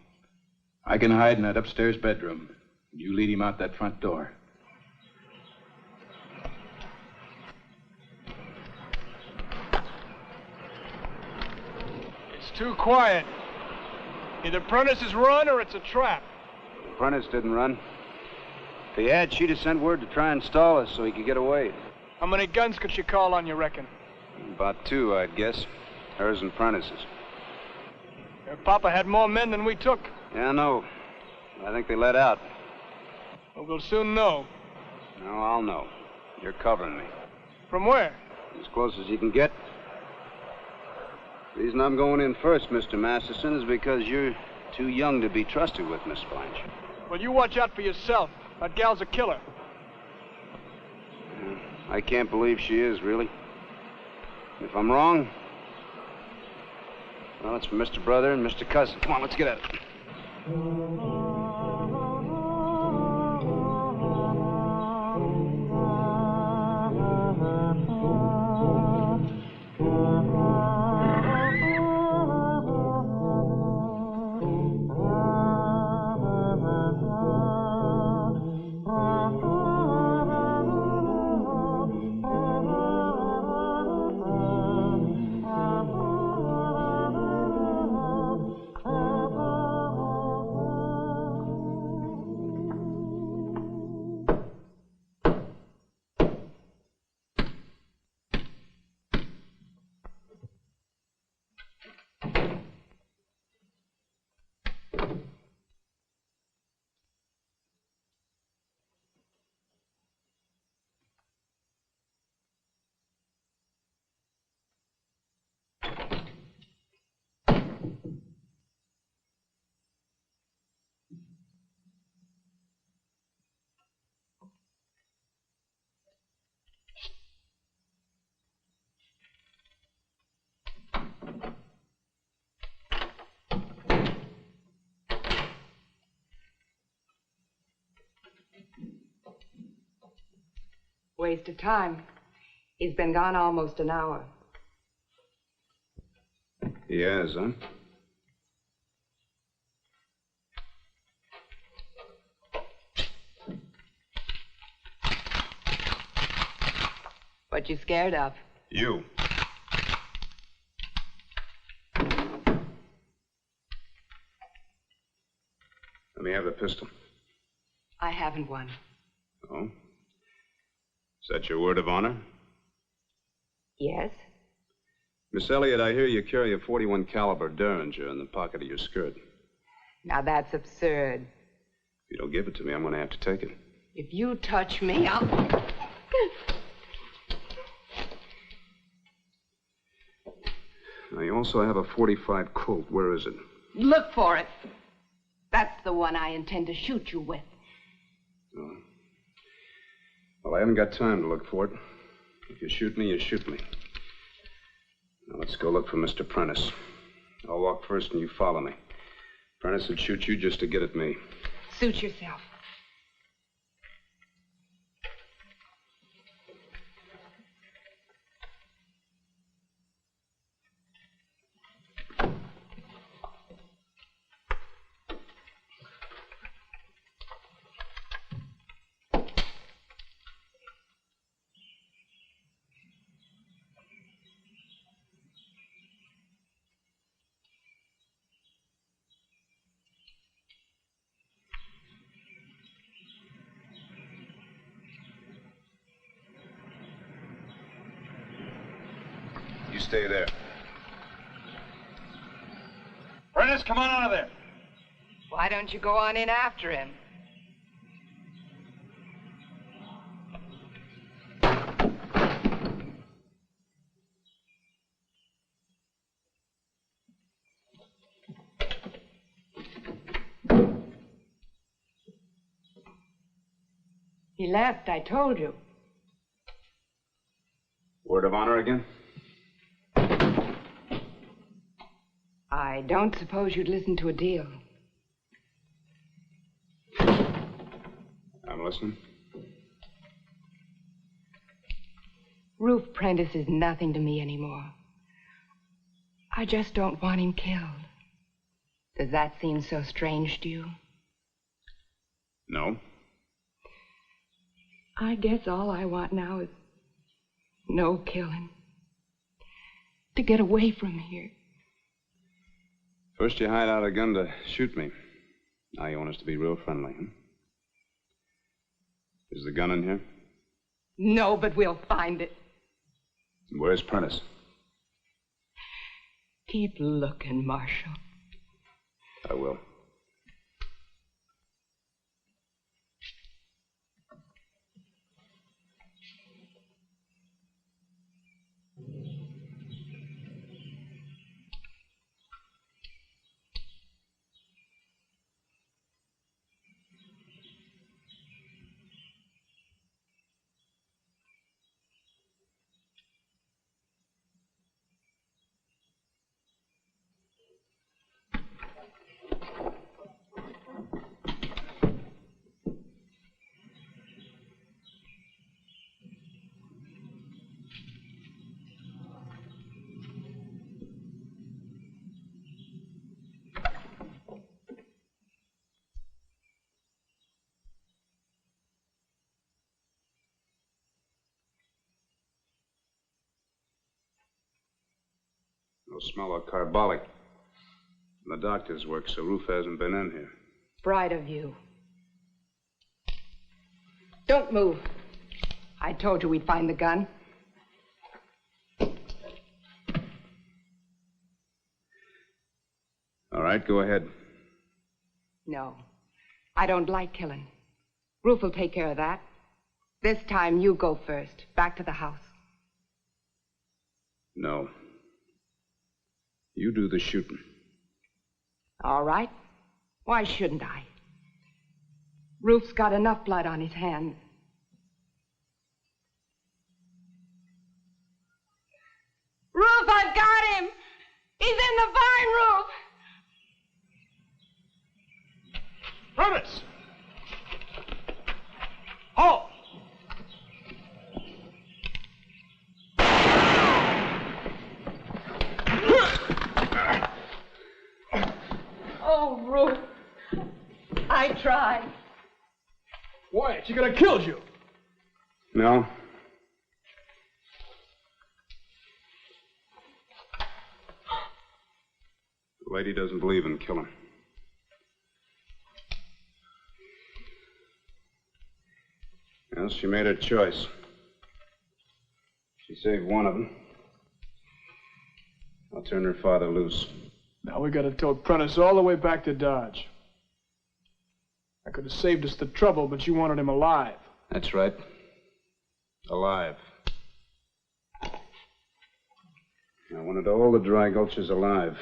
I can hide in that upstairs bedroom. You lead him out that front door. It's too quiet. Either Prentice has run or it's a trap. Prentice didn't run. If he had, she'd have sent word to try and stall us so he could get away. How many guns could she call on, you reckon? About 2, I'd guess. Hers and Prentice's. Her Papa had more men than we took. Yeah, I know. I think they let out. Well, we'll soon know. No, I'll know. You're covering me. From where? As close as you can get. The reason I'm going in first, Mr. Masterson, is because you're too young to be trusted with, Miss Blanche. Well, you watch out for yourself. That gal's a killer. I can't believe she is, really. If I'm wrong, well, it's for Mr. Brother and Mr. Cousin. Come on, let's get at it. Waste of time. He's been gone almost an hour. He has, huh? What you scared of? You. Let me have the pistol. I haven't one. Oh? Is that your word of honor? Yes? Miss Elliott, I hear you carry a .41 caliber Derringer in the pocket of your skirt. Now that's absurd. If you don't give it to me, I'm going to have to take it. If you touch me, I'll... Now, you also have a .45 Colt. Where is it? Look for it. That's the one I intend to shoot you with. Oh. Well, I haven't got time to look for it. If you shoot me, you shoot me. Now, let's go look for Mr. Prentice. I'll walk first and you follow me. Prentice would shoot you just to get at me. Suit yourself. You stay there. Prentice, come on out of there. Why don't you go on in after him? He left, I told you. Word of honor again? I don't suppose you'd listen to a deal. I'm listening. Roof Prentice is nothing to me anymore. I just don't want him killed. Does that seem so strange to you? No. I guess all I want now is no killing. To get away from here. First you hide out a gun to shoot me. Now you want us to be real friendly, huh? Is the gun in here? No, but we'll find it. Where's Prentice? Keep looking, Marshal. I will. No smell of carbolic. The doctor's work, so Roof hasn't been in here. Bright of you. Don't move. I told you we'd find the gun. All right, go ahead. No. I don't like killing. Roof will take care of that. This time you go first. Back to the house. No. You do the shooting. All right. Why shouldn't I? Roof's got enough blood on his hands. Roof, I've got him! He's in the barn, Roof! Prentice! Halt! Oh, Ruth. I tried. Why? She could have killed you. No. The lady doesn't believe in killing. Well, she made her choice. She saved one of them. I'll turn her father loose. Now we gotta tow Prentice all the way back to Dodge. I could have saved us the trouble, but you wanted him alive. That's right. Alive. I wanted all the Dry Gulchers alive.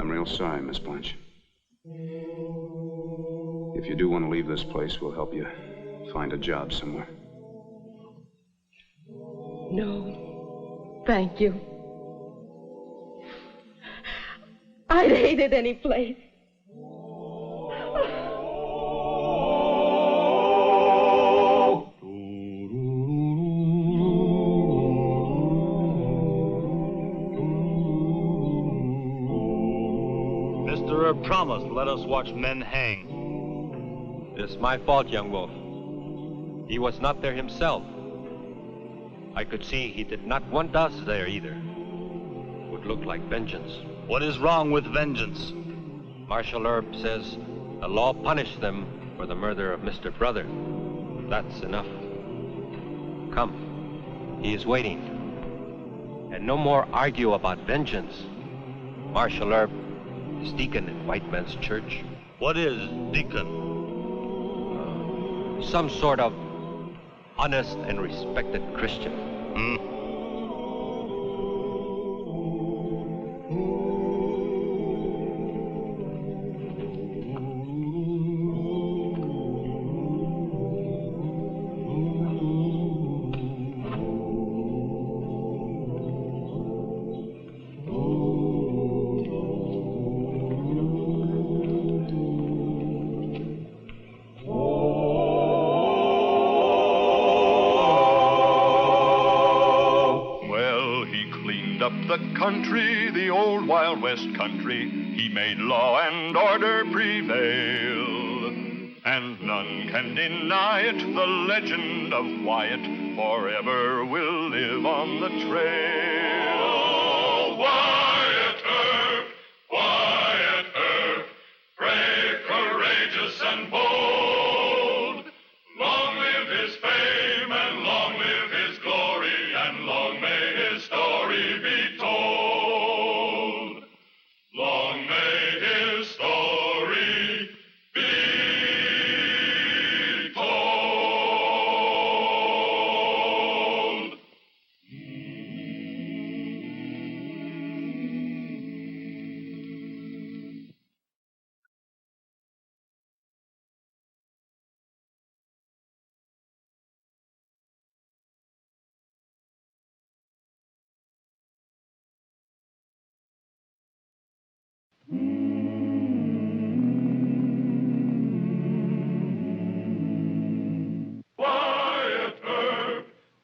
I'm real sorry, Miss Blanche. If you do want to leave this place, we'll help you find a job somewhere. No, thank you. I'd hate it any place. Mr. Promised, let us watch men hang. It's my fault, young wolf. He was not there himself. I could see he did not want us there either. Would look like vengeance. What is wrong with vengeance? Marshal Erb says the law punished them for the murder of Mr. Brother. That's enough. Come, he is waiting. And no more argue about vengeance. Marshal Erb is deacon in White Man's Church. What is deacon? Some sort of honest and respected Christian. Country, the old Wild West country, he made law and order prevail. And none can deny it, the legend of Wyatt forever will live on the trail. Oh, Wyatt Earp, brave, courageous, and bold. Long live his fame, and long live his glory, and long may his story be told. Long may his story be told.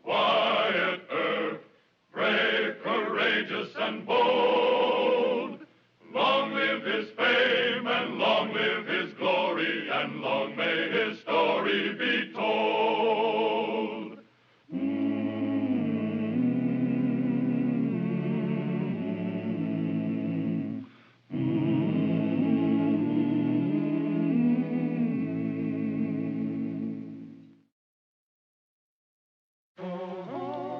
Wyatt Earp, brave, courageous, and bold. Long live his fame, and long live his glory, and long may his story be told.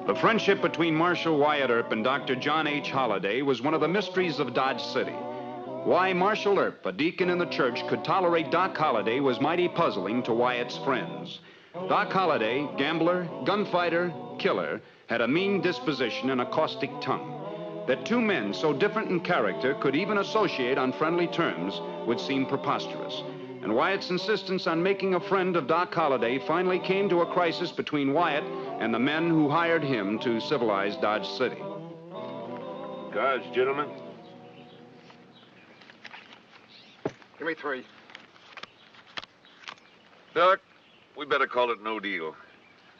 The friendship between Marshal Wyatt Earp and Dr. John H. Holliday was one of the mysteries of Dodge City. Why Marshal Earp, a deacon in the church, could tolerate Doc Holliday was mighty puzzling to Wyatt's friends. Doc Holliday, gambler, gunfighter, killer, had a mean disposition and a caustic tongue. That two men so different in character could even associate on friendly terms would seem preposterous. And Wyatt's insistence on making a friend of Doc Holliday finally came to a crisis between Wyatt and the men who hired him to civilize Dodge City. Cards, gentlemen. Give me 3. Doc, we better call it no deal.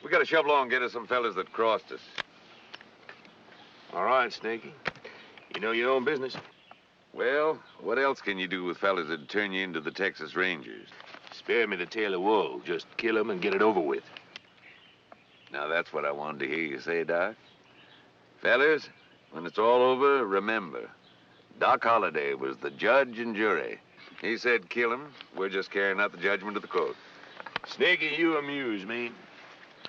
We gotta shove along and get us some fellas that crossed us. All right, Snaky. You know your own business. Well, what else can you do with fellas that turn you into the Texas Rangers? Spare me the tale of woe. Just kill them and get it over with. Now, that's what I wanted to hear you say, Doc. Fellas, when it's all over, remember, Doc Holliday was the judge and jury. He said kill him. We're just carrying out the judgment of the court. Snaky, you amuse me.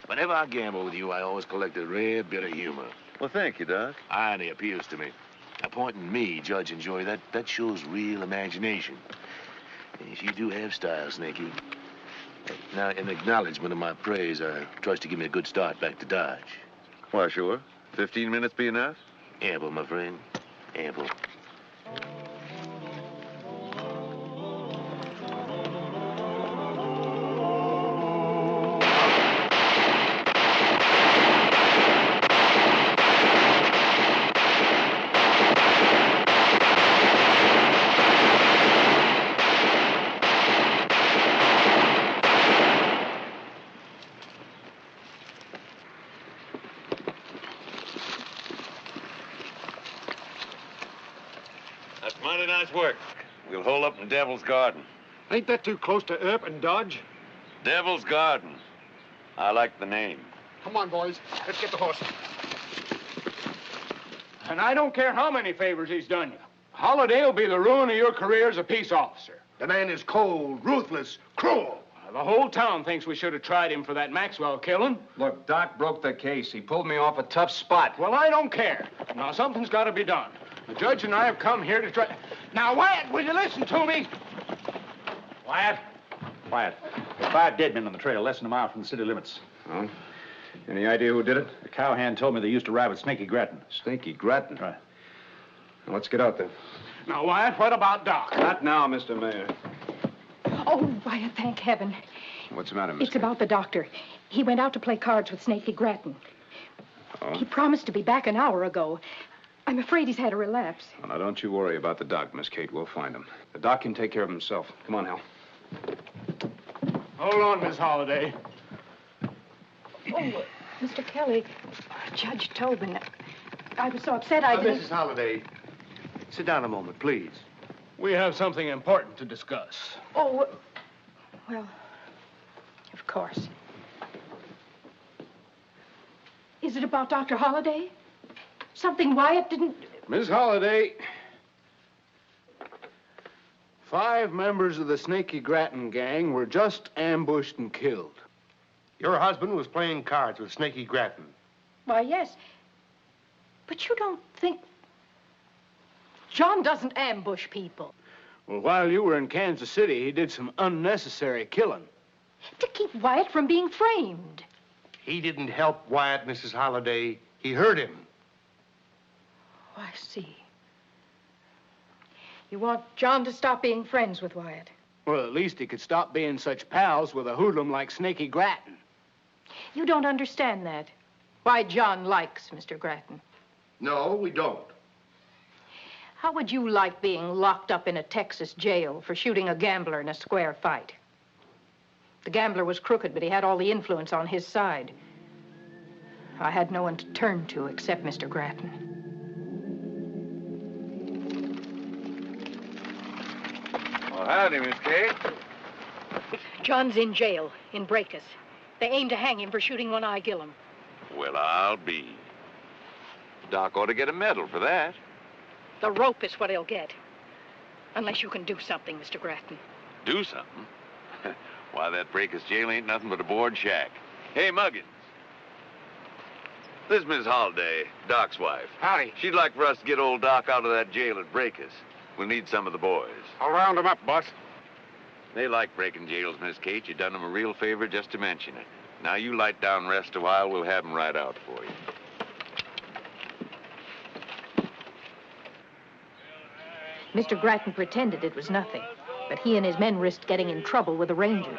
Whenever I gamble with you, I always collect a rare bit of humor. Well, thank you, Doc. Irony appeals to me. Appointing me judge and jury, that shows real imagination. Yes, you do have style, Snaky. Now, in acknowledgement of my praise, I trust you give me a good start back to Dodge. Why, sure. 15 minutes be enough? Ample, my friend. Ample. That's mighty nice work. We'll hole up in Devil's Garden. Ain't that too close to Earp and Dodge? Devil's Garden. I like the name. Come on, boys. Let's get the horse. And I don't care how many favors he's done you. Holiday will be the ruin of your career as a peace officer. The man is cold, ruthless, cruel. The whole town thinks we should have tried him for that Maxwell killing. Look, Doc broke the case. He pulled me off a tough spot. Well, I don't care. Now, something's got to be done. The judge and I have come here to try... Now, Wyatt, will you listen to me? Wyatt? Wyatt, there's 5 dead men on the trail, less than a mile from the city limits. Oh? Any idea who did it? The cowhand told me they used to ride with Snaky Grattan. Snaky Grattan? Right. Well, let's get out there. Now, Wyatt, what about Doc? Not now, Mr. Mayor. Oh, Wyatt, thank heaven. What's the matter, Miss? It's about the doctor. He went out to play cards with Snaky Grattan. Oh? He promised to be back an hour ago. I'm afraid he's had a relapse. Well, now, don't you worry about the doc, Miss Kate. We'll find him. The doc can take care of himself. Come on, Hal. Hold on, Miss Holliday. Oh, Mr. Kelly, Judge Tobin, I was so upset I didn't... Mrs. Holliday, sit down a moment, please. We have something important to discuss. Oh, well, of course. Is it about Dr. Holliday? Something Wyatt didn't... Miss Holliday, 5 members of the Snaky Grattan gang were just ambushed and killed. Your husband was playing cards with Snaky Grattan. Why, yes. But you don't think... John doesn't ambush people. Well, while you were in Kansas City, he did some unnecessary killing. To keep Wyatt from being framed. He didn't help Wyatt, Mrs. Holliday. He hurt him. Oh, I see. You want John to stop being friends with Wyatt? Well, at least he could stop being such pals with a hoodlum like Snaky Grattan. You don't understand that. Why John likes Mr. Grattan. No, we don't. How would you like being locked up in a Texas jail for shooting a gambler in a square fight? The gambler was crooked, but he had all the influence on his side. I had no one to turn to except Mr. Grattan. Well, howdy, Miss Kate. John's in jail, in Breakus. They aim to hang him for shooting One-Eye Gillum. Well, I'll be. Doc ought to get a medal for that. The rope is what he'll get. Unless you can do something, Mr. Grattan. Do something? Why, that Breakus jail ain't nothing but a board shack. Hey, Muggins. This is Miss Holliday, Doc's wife. Howdy. She'd like for us to get old Doc out of that jail at Breakus. We'll need some of the boys. I'll round them up, boss. They like breaking jails, Miss Kate. You done them a real favor just to mention it. Now, you light down and rest a while. We'll have them right out for you. Mr. Grattan pretended it was nothing, but he and his men risked getting in trouble with the Rangers.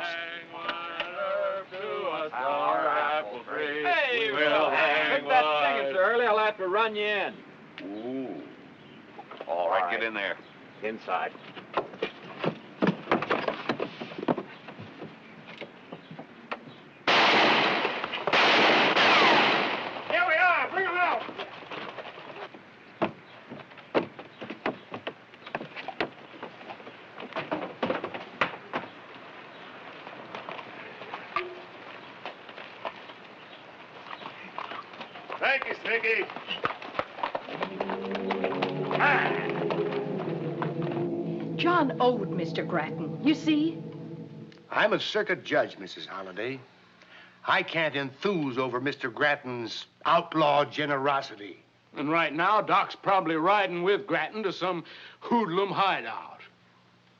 Hey, quit that singing so early. I'll have to run you in. Ooh. All right, get in there. Thank you, Sneaky. John owed Mr. Grattan, you see? I'm a circuit judge, Mrs. Holliday. I can't enthuse over Mr. Grattan's outlaw generosity. And right now, Doc's probably riding with Grattan to some hoodlum hideout.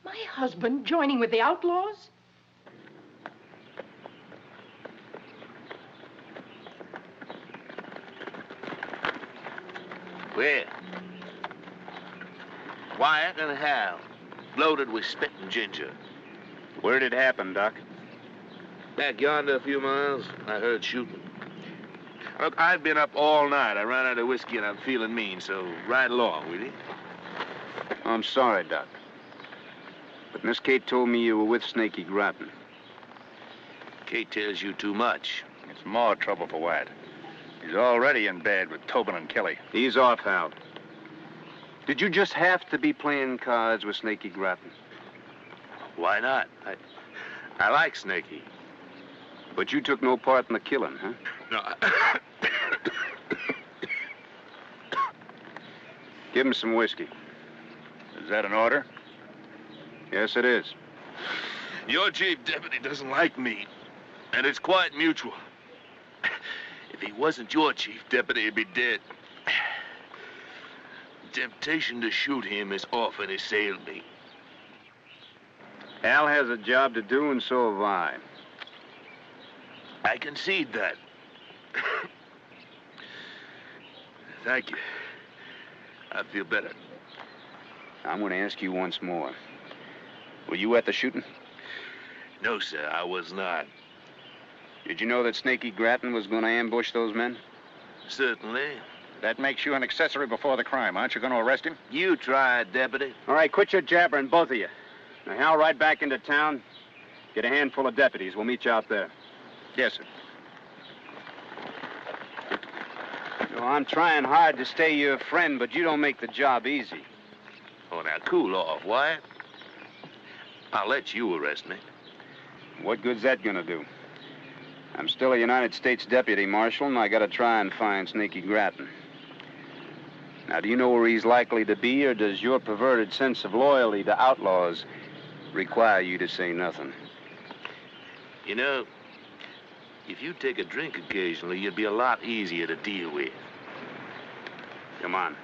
My husband joining with the outlaws? Where? Wyatt and Hal, loaded with spit and ginger. Where'd it happen, Doc? Back yonder a few miles, I heard shooting. Look, I've been up all night. I ran out of whiskey and I'm feeling mean, so ride along, will you? Oh, I'm sorry, Doc. But Miss Kate told me you were with Snaky Grattan. Kate tells you too much. It's more trouble for Wyatt. He's already in bed with Tobin and Kelly. Ease off, Hal. Did you just have to be playing cards with Snaky Grattan? Why not? I like Snaky. But you took no part in the killing, huh? No. Give him some whiskey. Is that an order? Yes, it is. Your chief deputy doesn't like me, and it's quite mutual. If he wasn't your chief deputy, he'd be dead. Temptation to shoot him has often assailed me. Al has a job to do, and so have I. I concede that. Thank you. I feel better. I'm going to ask you once more. Were you at the shooting? No, sir, I was not. Did you know that Snaky Grattan was going to ambush those men? Certainly. That makes you an accessory before the crime. Aren't you going to arrest him? You try it, deputy. All right, quit your jabbering, both of you. Now, Hal, ride back into town. Get a handful of deputies. We'll meet you out there. Yes, sir. No, I'm trying hard to stay your friend, but you don't make the job easy. Oh, now, cool off, Wyatt. I'll let you arrest me. What good's that gonna do? I'm still a United States deputy marshal, and I gotta try and find Snaky Grattan. Now, do you know where he's likely to be, or does your perverted sense of loyalty to outlaws require you to say nothing? You know, if you take a drink occasionally, you'd be a lot easier to deal with. Come on.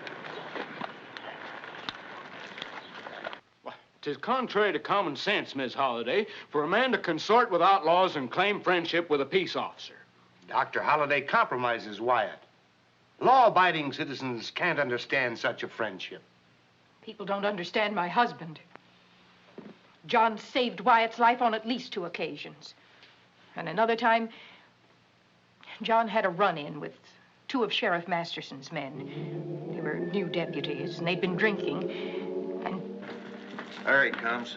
Tis contrary to common sense, Miss Holliday, for a man to consort with outlaws and claim friendship with a peace officer. Dr. Holliday compromises Wyatt. Law-abiding citizens can't understand such a friendship. People don't understand my husband. John saved Wyatt's life on at least 2 occasions. And another time, John had a run-in with 2 of Sheriff Masterson's men. They were new deputies, and they'd been drinking, and... There he comes.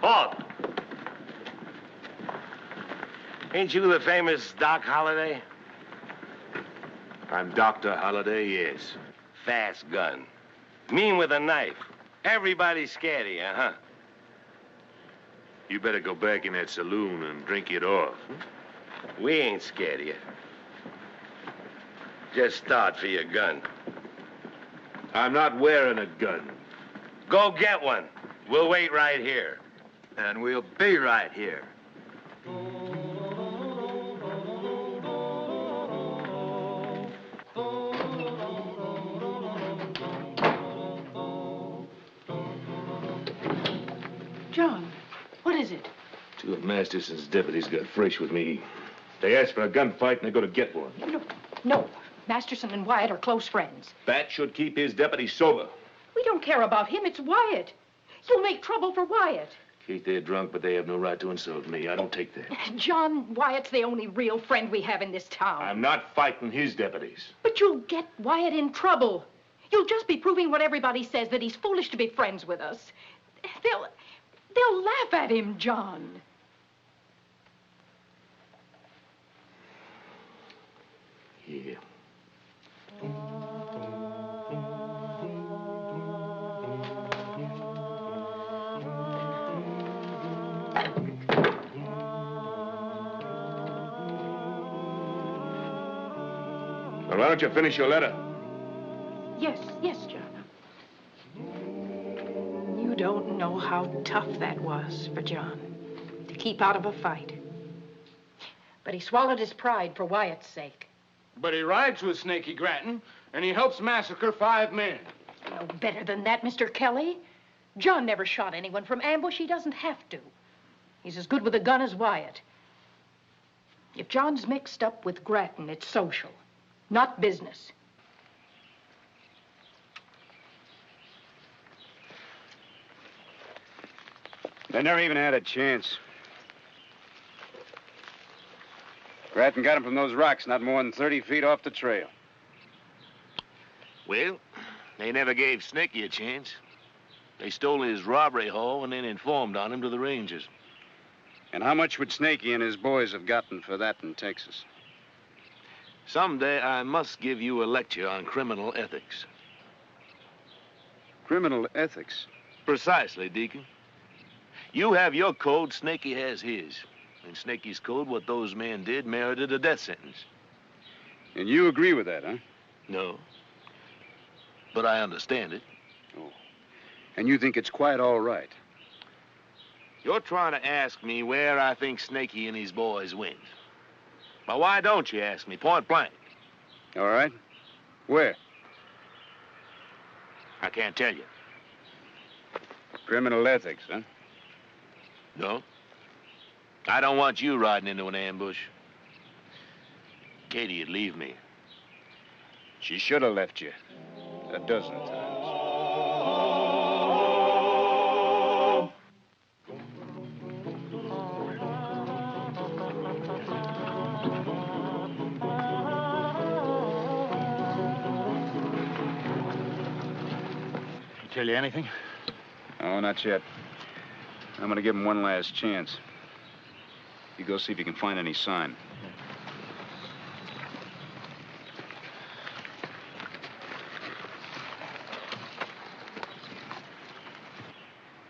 Halt! Ain't you the famous Doc Holliday? I'm Dr. Holliday, yes. Fast gun. Mean with a knife. Everybody's scared of you, huh? You better go back in that saloon and drink it off. We ain't scared of you. Just start for your gun. I'm not wearing a gun. Go get one. We'll wait right here. And we'll be right here. John, what is it? 2 of Masterson's deputies got fresh with me. They asked for a gunfight, and they're going to get one. No. Masterson and Wyatt are close friends. That should keep his deputy sober. We don't care about him. It's Wyatt. You'll make trouble for Wyatt. Kate, they're drunk, but they have no right to insult me. I don't take that. John, Wyatt's the only real friend we have in this town. I'm not fighting his deputies. But you'll get Wyatt in trouble. You'll just be proving what everybody says, that he's foolish to be friends with us. They'll laugh at him, John. Yeah. Well, why don't you finish your letter? Yes, John. You don't know how tough that was for John, to keep out of a fight. But he swallowed his pride for Wyatt's sake. But he rides with Snaky Grattan, and he helps massacre 5 men. No better than that, Mr. Kelly. John never shot anyone from ambush. He doesn't have to. He's as good with a gun as Wyatt. If John's mixed up with Grattan, it's social, not business. They never even had a chance. Grattan got him from those rocks not more than 30 feet off the trail. Well, they never gave Snaky a chance. They stole his robbery haul and then informed on him to the Rangers. And how much would Snaky and his boys have gotten for that in Texas? Someday I must give you a lecture on criminal ethics. Criminal ethics? Precisely, Deacon. You have your code, Snaky has his. In Snaky's code, what those men did merited a death sentence. And you agree with that, huh? No. But I understand it. Oh. And you think it's quite all right? You're trying to ask me where I think Snaky and his boys went. But why don't you ask me point blank? All right. Where? I can't tell you. Criminal ethics, huh? No. I don't want you riding into an ambush. Katie'd leave me. She should have left you 12 times. Tell you anything? Oh, not yet. I'm gonna give him one last chance. You go see if you can find any sign.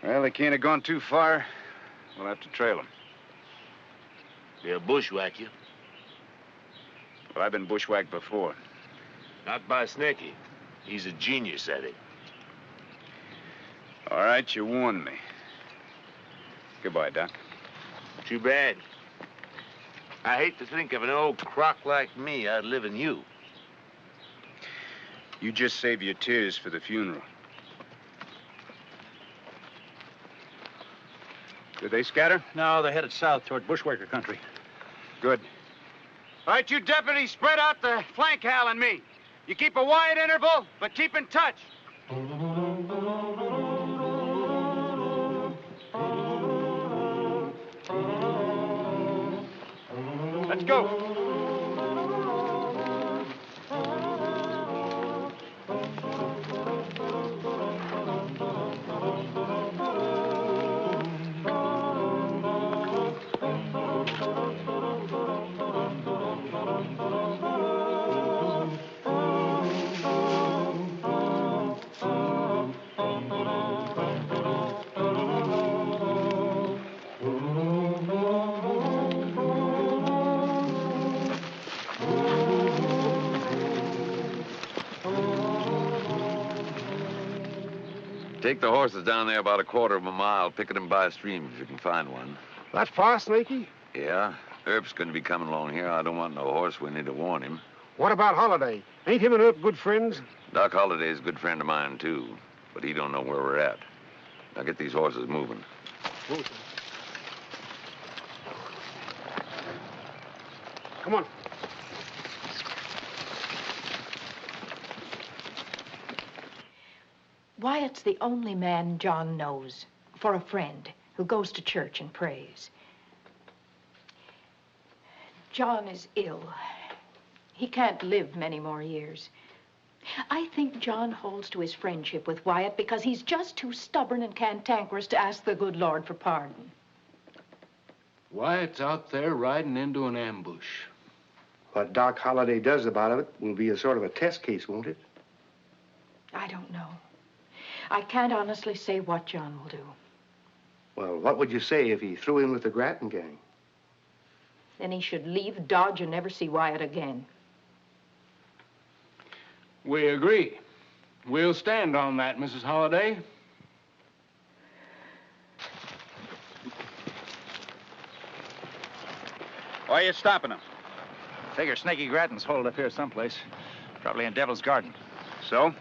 Well, they can't have gone too far. We'll have to trail them. They'll bushwhack you. Well, I've been bushwhacked before. Not by Snaky. He's a genius at it. All right, you warned me. Goodbye, Doc. Too bad. I hate to think of an old crock like me outliving you. You just save your tears for the funeral. Did they scatter? No, they're headed south toward bushwhacker country. Good. All right, you deputies, spread out the flank, Hal and me. You keep a wide interval, but keep in touch. Let's go. Take the horses down there about a quarter of a mile, picking them by a stream if you can find one. That far, Snaky? Yeah. Earp's going to be coming along here. I don't want no horse winnie to warn him. What about Holiday? Ain't him and Earp good friends? Doc Holliday's a good friend of mine, too. But he don't know where we're at. Now get these horses moving. Come on. Wyatt's the only man John knows for a friend who goes to church and prays. John is ill. He can't live many more years. I think John holds to his friendship with Wyatt because he's just too stubborn and cantankerous to ask the good Lord for pardon. Wyatt's out there riding into an ambush. What Doc Holliday does about it will be a sort of a test case, won't it? I don't know. I can't honestly say what John will do. Well, what would you say if he threw in with the Grattan gang? Then he should leave Dodge and never see Wyatt again. We agree. We'll stand on that, Mrs. Holliday. Why are you stopping him? Figure Snaky Grattan's holed up here someplace. Probably in Devil's Garden. So?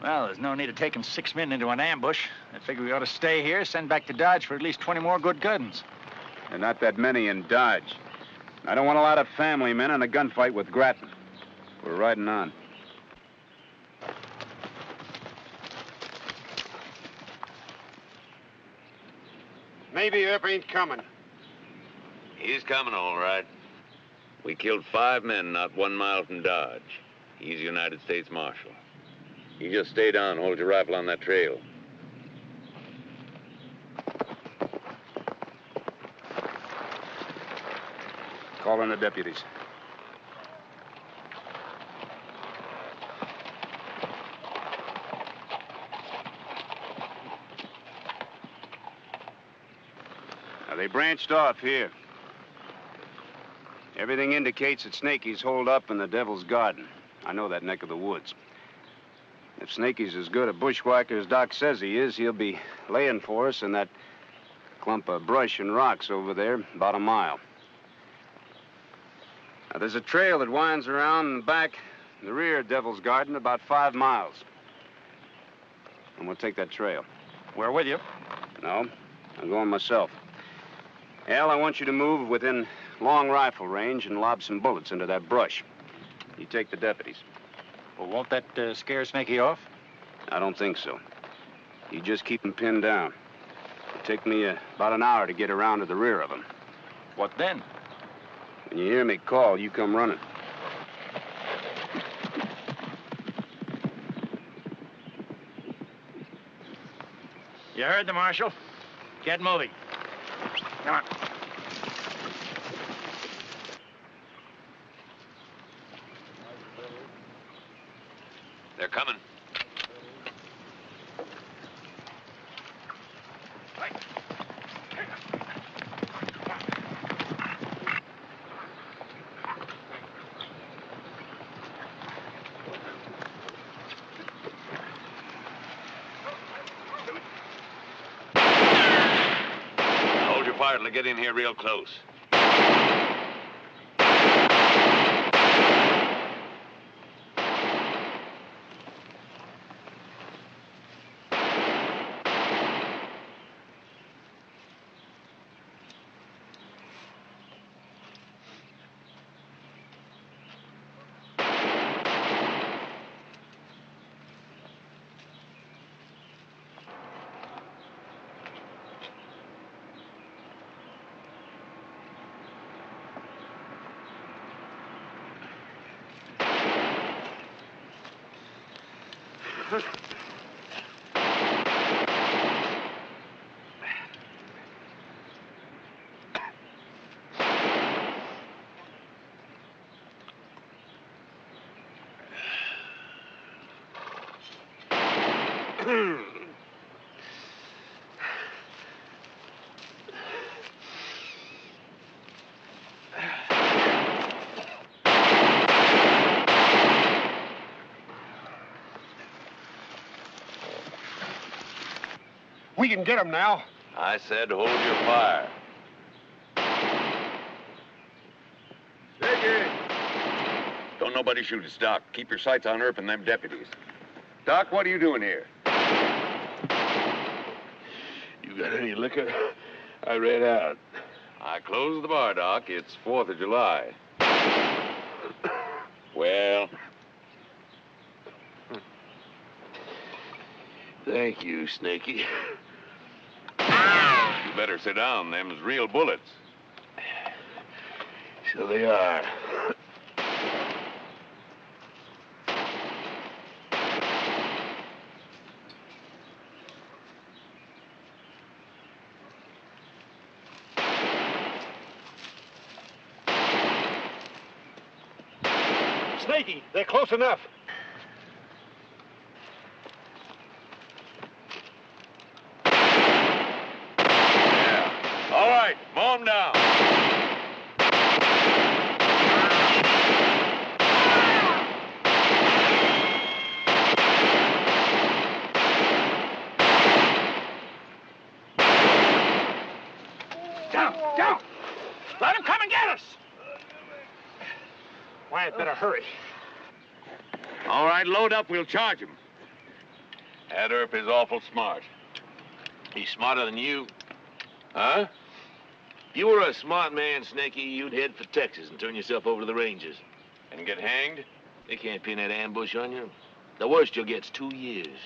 Well, there's no need of taking 6 men into an ambush. I figure we ought to stay here, send back to Dodge for at least 20 more good guns. There are not that many in Dodge. I don't want a lot of family men in a gunfight with Grattan. We're riding on. Maybe Earp ain't coming. He's coming, all right. We killed 5 men not 1 mile from Dodge. He's United States Marshal. You just stay down, hold your rifle on that trail. Call in the deputies. Now, they branched off here. Everything indicates that Snaky's holed up in the Devil's Garden. I know that neck of the woods. If Snaky's as good a bushwhacker as Doc says he is, he'll be laying for us in that clump of brush and rocks over there, about a mile. Now, there's a trail that winds around and back in the rear of Devil's Garden about 5 miles. And we'll take that trail. We're with you. No, I'm going myself. Al, I want you to move within long rifle range and lob some bullets into that brush. You take the deputies. Well, won't that scare Snaky off? I don't think so. You just keep him pinned down. It'll take me about an hour to get around to the rear of him. What then? When you hear me call, you come running. You heard the Marshal. Get moving. Come on. They're coming. Hold your fire till I get in here real close. We can get him now. I said hold your fire. Snaky! Don't nobody shoot us, Doc. Keep your sights on Earp and them deputies. Doc, what are you doing here? You got any liquor? I ran out. I closed the bar, Doc. It's 4th of July. Well? Thank you, Snaky. You better sit down. Them's real bullets. So they are. Snaky, they're close enough. All right, mow 'em down. Down! Let him come and get us! Wyatt, better hurry. All right, load up. We'll charge him. That Earp is awful smart. He's smarter than you. Huh? If you were a smart man, Snaky, you'd head for Texas and turn yourself over to the Rangers. And get hanged? They can't pin that ambush on you. The worst you'll get's 2 years.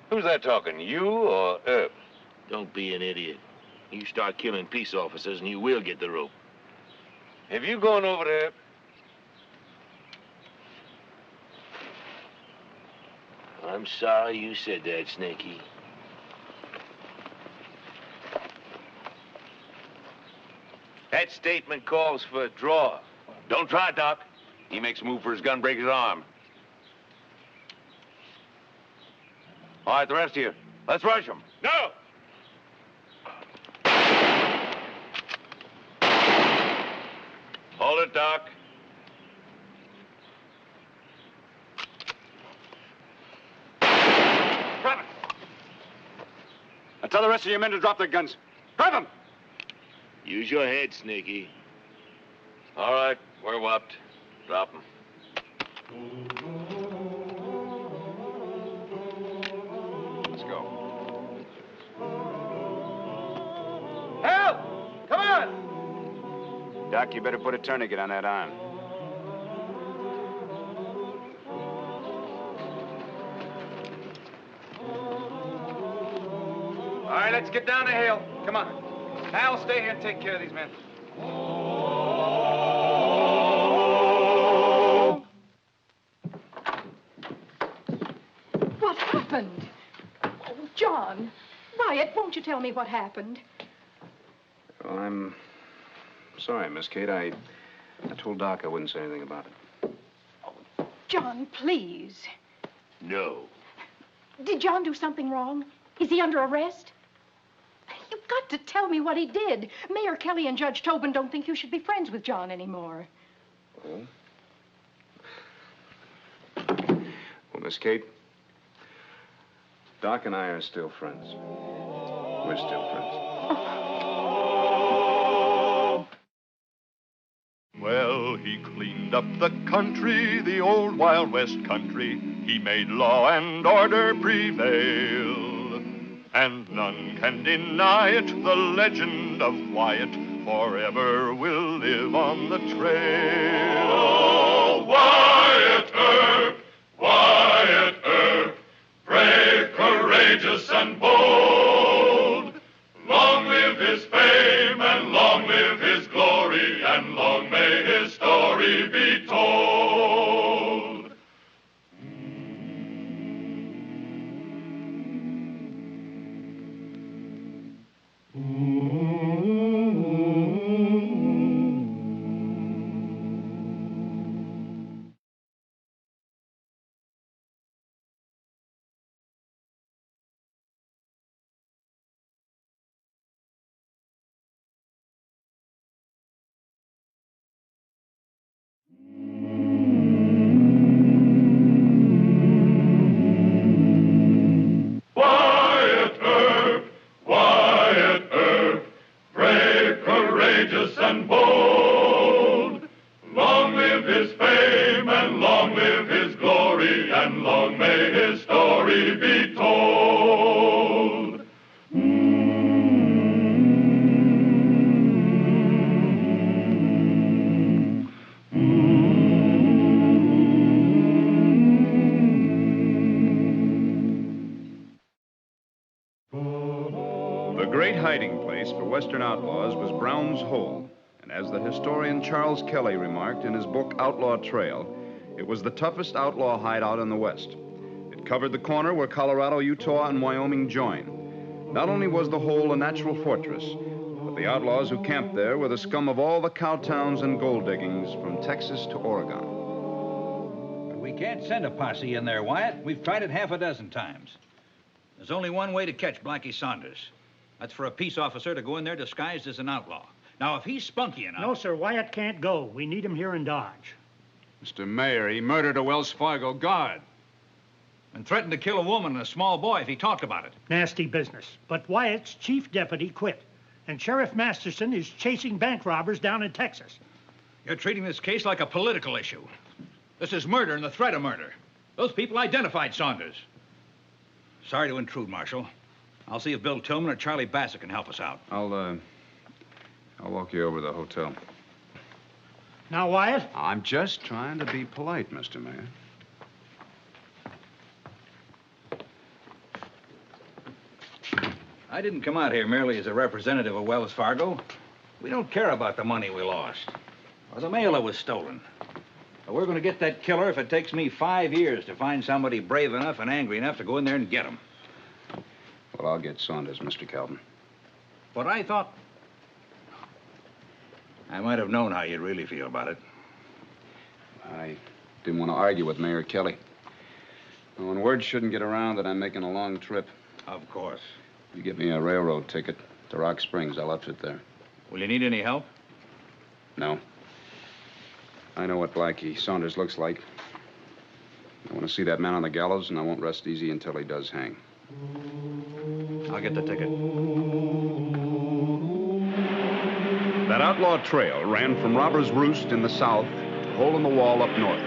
Who's that talking, you or Earp? Don't be an idiot. You start killing peace officers and you will get the rope. Have you gone over to Earp? I'm sorry you said that, Snaky. That statement calls for a draw. Don't try, Doc. He makes a move for his gun, break his arm. All right, the rest of you, let's rush him. No! Hold it, Doc. Grab him! Now tell the rest of your men to drop their guns. Grab him! Use your head, Snaky. All right, we're whopped. Drop him. Let's go. Help! Come on! Doc, you better put a tourniquet on that arm. All right, let's get down the hill. Come on. Al, stay here and take care of these men. What happened? Oh, John. Wyatt, won't you tell me what happened? Well, I'm sorry, Miss Kate. I told Doc I wouldn't say anything about it. John, please. No. Did John do something wrong? Is he under arrest? You've got to tell me what he did. Mayor Kelly and Judge Tobin don't think you should be friends with John anymore. Oh? Well, Miss Kate, Doc and I are still friends. We're still friends. Well, he cleaned up the country, the old Wild West country. He made law and order prevail. And none can deny it, the legend of Wyatt forever will live on the trail. Oh, Wyatt Earp, Wyatt Earp, brave, courageous, and bold. Long live his fame, and long live his glory, and long may his story be told. Wyatt Earp, Wyatt Earp, brave, courageous, and bold. Long live his fame, and long live his glory, and long may his story be told. The great hiding place for Western outlaws was Brown's Hole, and as the historian Charles Kelly remarked in his book Outlaw Trail, it was the toughest outlaw hideout in the West. It covered the corner where Colorado, Utah, and Wyoming join. Not only was the hole a natural fortress, but the outlaws who camped there were the scum of all the cow towns and gold diggings from Texas to Oregon. We can't send a posse in there, Wyatt. We've tried it half a dozen times. There's only one way to catch Blackie Saunders. That's for a peace officer to go in there disguised as an outlaw. Now, if he's spunky enough... No, sir, Wyatt can't go. We need him here in Dodge. Mr. Mayor, he murdered a Wells Fargo guard. And threatened to kill a woman and a small boy if he talked about it. Nasty business. But Wyatt's chief deputy quit. And Sheriff Masterson is chasing bank robbers down in Texas. You're treating this case like a political issue. This is murder and the threat of murder. Those people identified Saunders. Sorry to intrude, Marshal. I'll see if Bill Tillman or Charlie Bassett can help us out. I'll walk you over to the hotel. Now, Wyatt? I'm just trying to be polite, Mr. Mayor. I didn't come out here merely as a representative of Wells Fargo. We don't care about the money we lost or the mail that was stolen. But we're going to get that killer if it takes me 5 years to find somebody brave enough and angry enough to go in there and get him. Well, I'll get Saunders, Mr. Calvin. But I thought... I might have known how you'd really feel about it. I didn't want to argue with Mayor Kelly. When word shouldn't get around that I'm making a long trip. Of course. You get me a railroad ticket to Rock Springs. I'll outfit there. Will you need any help? No. I know what Blackie Saunders looks like. I want to see that man on the gallows, and I won't rest easy until he does hang. I'll get the ticket. That outlaw trail ran from Robber's Roost in the south to Hole in the Wall up north.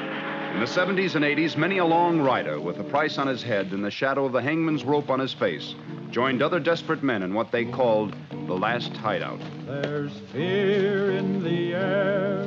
In the 70s and 80s, many a long rider with a price on his head and the shadow of the hangman's rope on his face joined other desperate men in what they called the last hideout. There's fear in the air.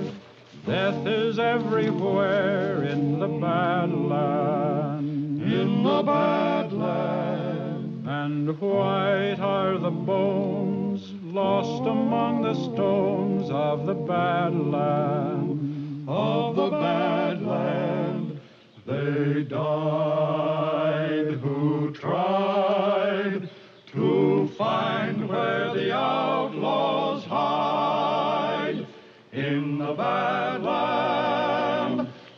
Death is everywhere in the Badland. In the Badland. And white are the bones lost among the stones of the Badland. Of the Badland. They died who tried to find where the outlaws hide. In the Badland,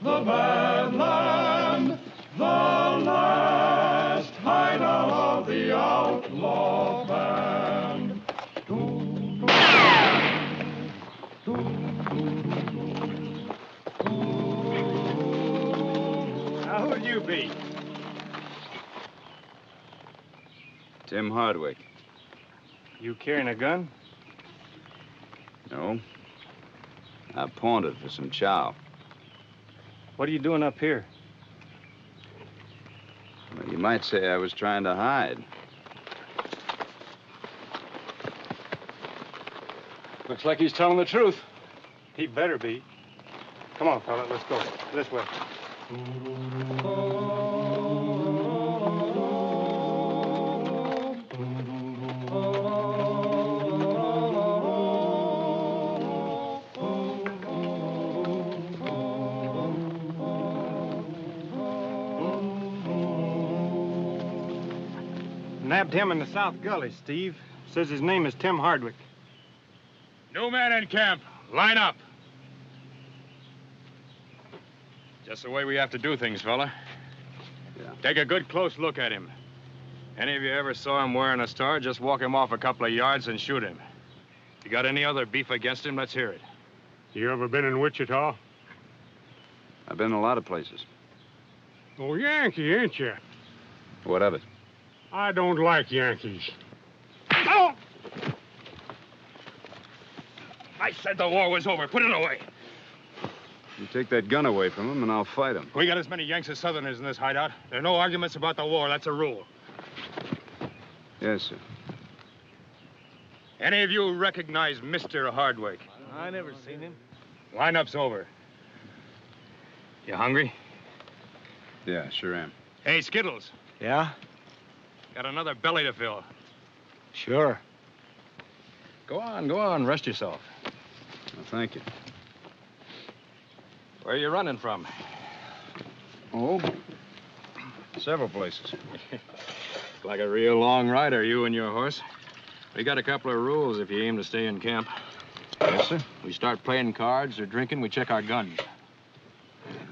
the Badland, the last hideout of the outlaw band. Now, who'd you be? Tim Hardwick. You carrying a gun? No. I pawned it for some chow. What are you doing up here? Well, you might say I was trying to hide. Looks like he's telling the truth. He better be. Come on, fella, let's go. This way. Nabbed him in the South Gully, Steve. Says his name is Tim Hardwick. New man in camp. Line up. Just the way we have to do things, fella. Yeah. Take a good close look at him. Any of you ever saw him wearing a star, just walk him off a couple of yards and shoot him. If you got any other beef against him, let's hear it. You ever been in Wichita? I've been in a lot of places. Oh, Yankee, ain't you? What of it? I don't like Yankees. Oh! I said the war was over. Put it away. You take that gun away from him, and I'll fight him. We got as many Yanks as Southerners in this hideout. There are no arguments about the war. That's a rule. Yes, sir. Any of you recognize Mr. Hardwick? I never seen him. Lineup's over. You hungry? Yeah, sure am. Hey, Skittles. Yeah? Got another belly to fill. Sure. Go on. Rest yourself. Well, thank you. Where are you running from? Oh, several places. Like a real long rider, you and your horse. We got a couple of rules if you aim to stay in camp. Yes, sir. We start playing cards or drinking, we check our guns.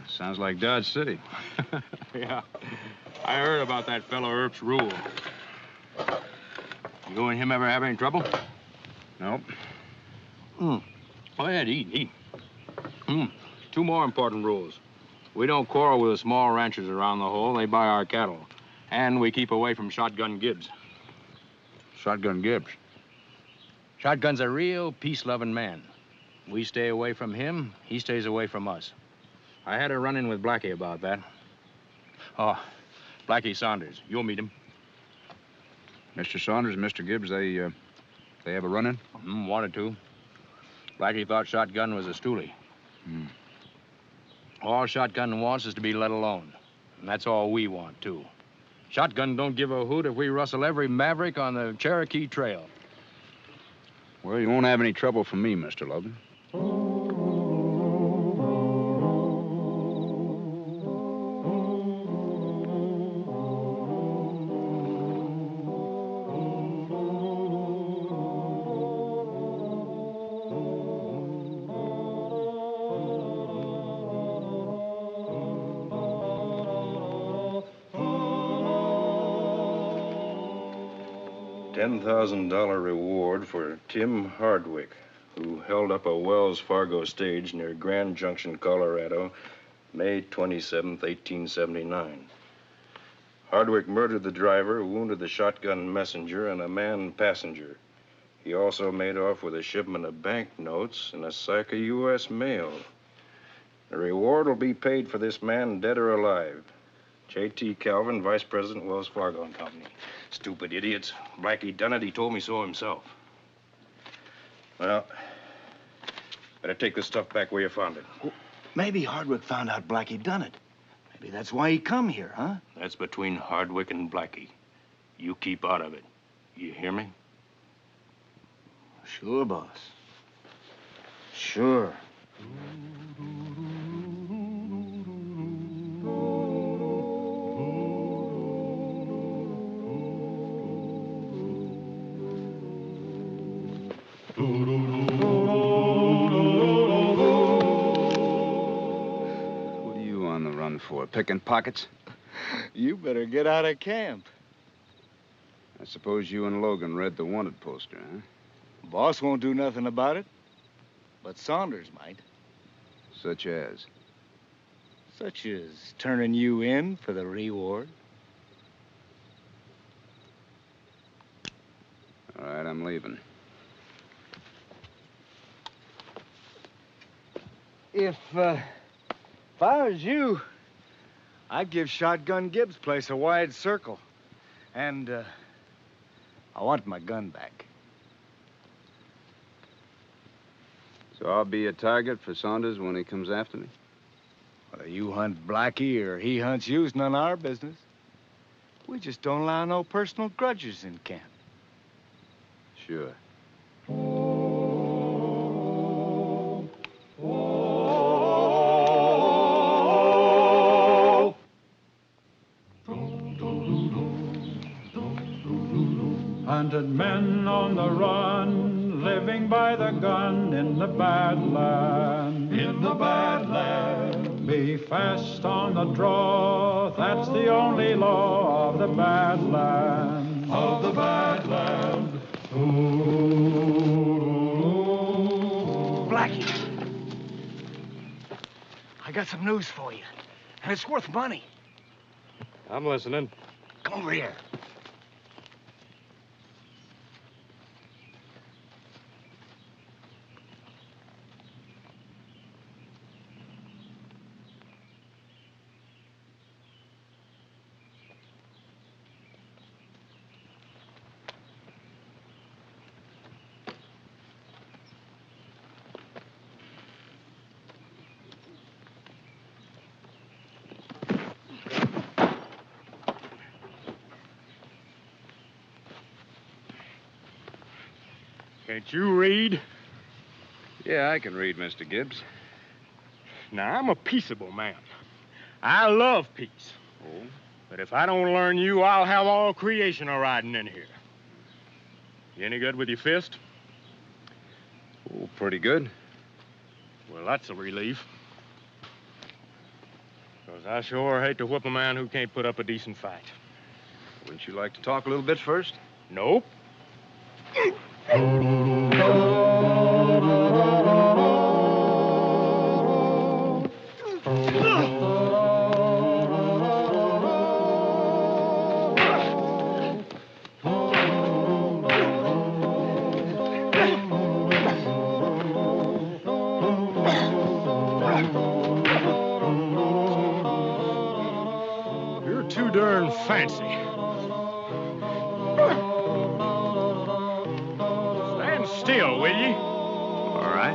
Sounds like Dodge City. Yeah. I heard about that fellow Earp's rule. You and him ever have any trouble? Nope. Go ahead, eat. Two more important rules. We don't quarrel with the small ranchers around the hole. They buy our cattle. And we keep away from shotgun Gibbs. Shotgun Gibbs? Shotgun's a real peace-loving man. We stay away from him, he stays away from us. I had a run-in with Blackie about that. Oh, Blackie Saunders. You'll meet him. Mr. Saunders and Mr. Gibbs, they have a run-in? Wanted to. Blackie thought Shotgun was a stoolie. All Shotgun wants is to be let alone. And that's all we want, too. Shotgun don't give a hoot if we rustle every maverick on the Cherokee Trail. Well, you won't have any trouble from me, Mr. Logan. $10,000 reward for Tim Hardwick, who held up a Wells Fargo stage near Grand Junction, Colorado, May 27, 1879. Hardwick murdered the driver, wounded the shotgun messenger, and a man passenger. He also made off with a shipment of banknotes and a sack of U.S. mail. The reward will be paid for this man, dead or alive. J.T. Calvin, Vice President, Wells Fargo and Company. Stupid idiots. Blackie done it. He told me so himself. Well, better take this stuff back where you found it. Well, maybe Hardwick found out Blackie done it. Maybe that's why he come here, huh? That's between Hardwick and Blackie. You keep out of it. You hear me? Sure, boss. Sure. For picking pockets? You better get out of camp. I suppose you and Logan read the wanted poster, huh? Boss won't do nothing about it, but Saunders might. Such as? Such as turning you in for the reward. All right, I'm leaving. If I was you, I'd give Shotgun Gibbs' place a wide circle. And, I want my gun back. So I'll be a target for Saunders when he comes after me? Whether you hunt Blackie or he hunts you is none of our business. We just don't allow no personal grudges in camp. Sure. Hunted men on the run, living by the gun in the bad land. In the bad land. Be fast on the draw, that's the only law of the bad land. Of the bad land. Blackie, I got some news for you, and it's worth money. I'm listening. Come over here. Can't you read? Yeah, I can read, Mr. Gibbs. Now, I'm a peaceable man. I love peace. Oh? But if I don't learn you, I'll have all creation a-riding in here. You any good with your fist? Oh, pretty good. Well, that's a relief. Because I sure hate to whip a man who can't put up a decent fight. Wouldn't you like to talk a little bit first? Nope. fancy. Stand still, will you? All right.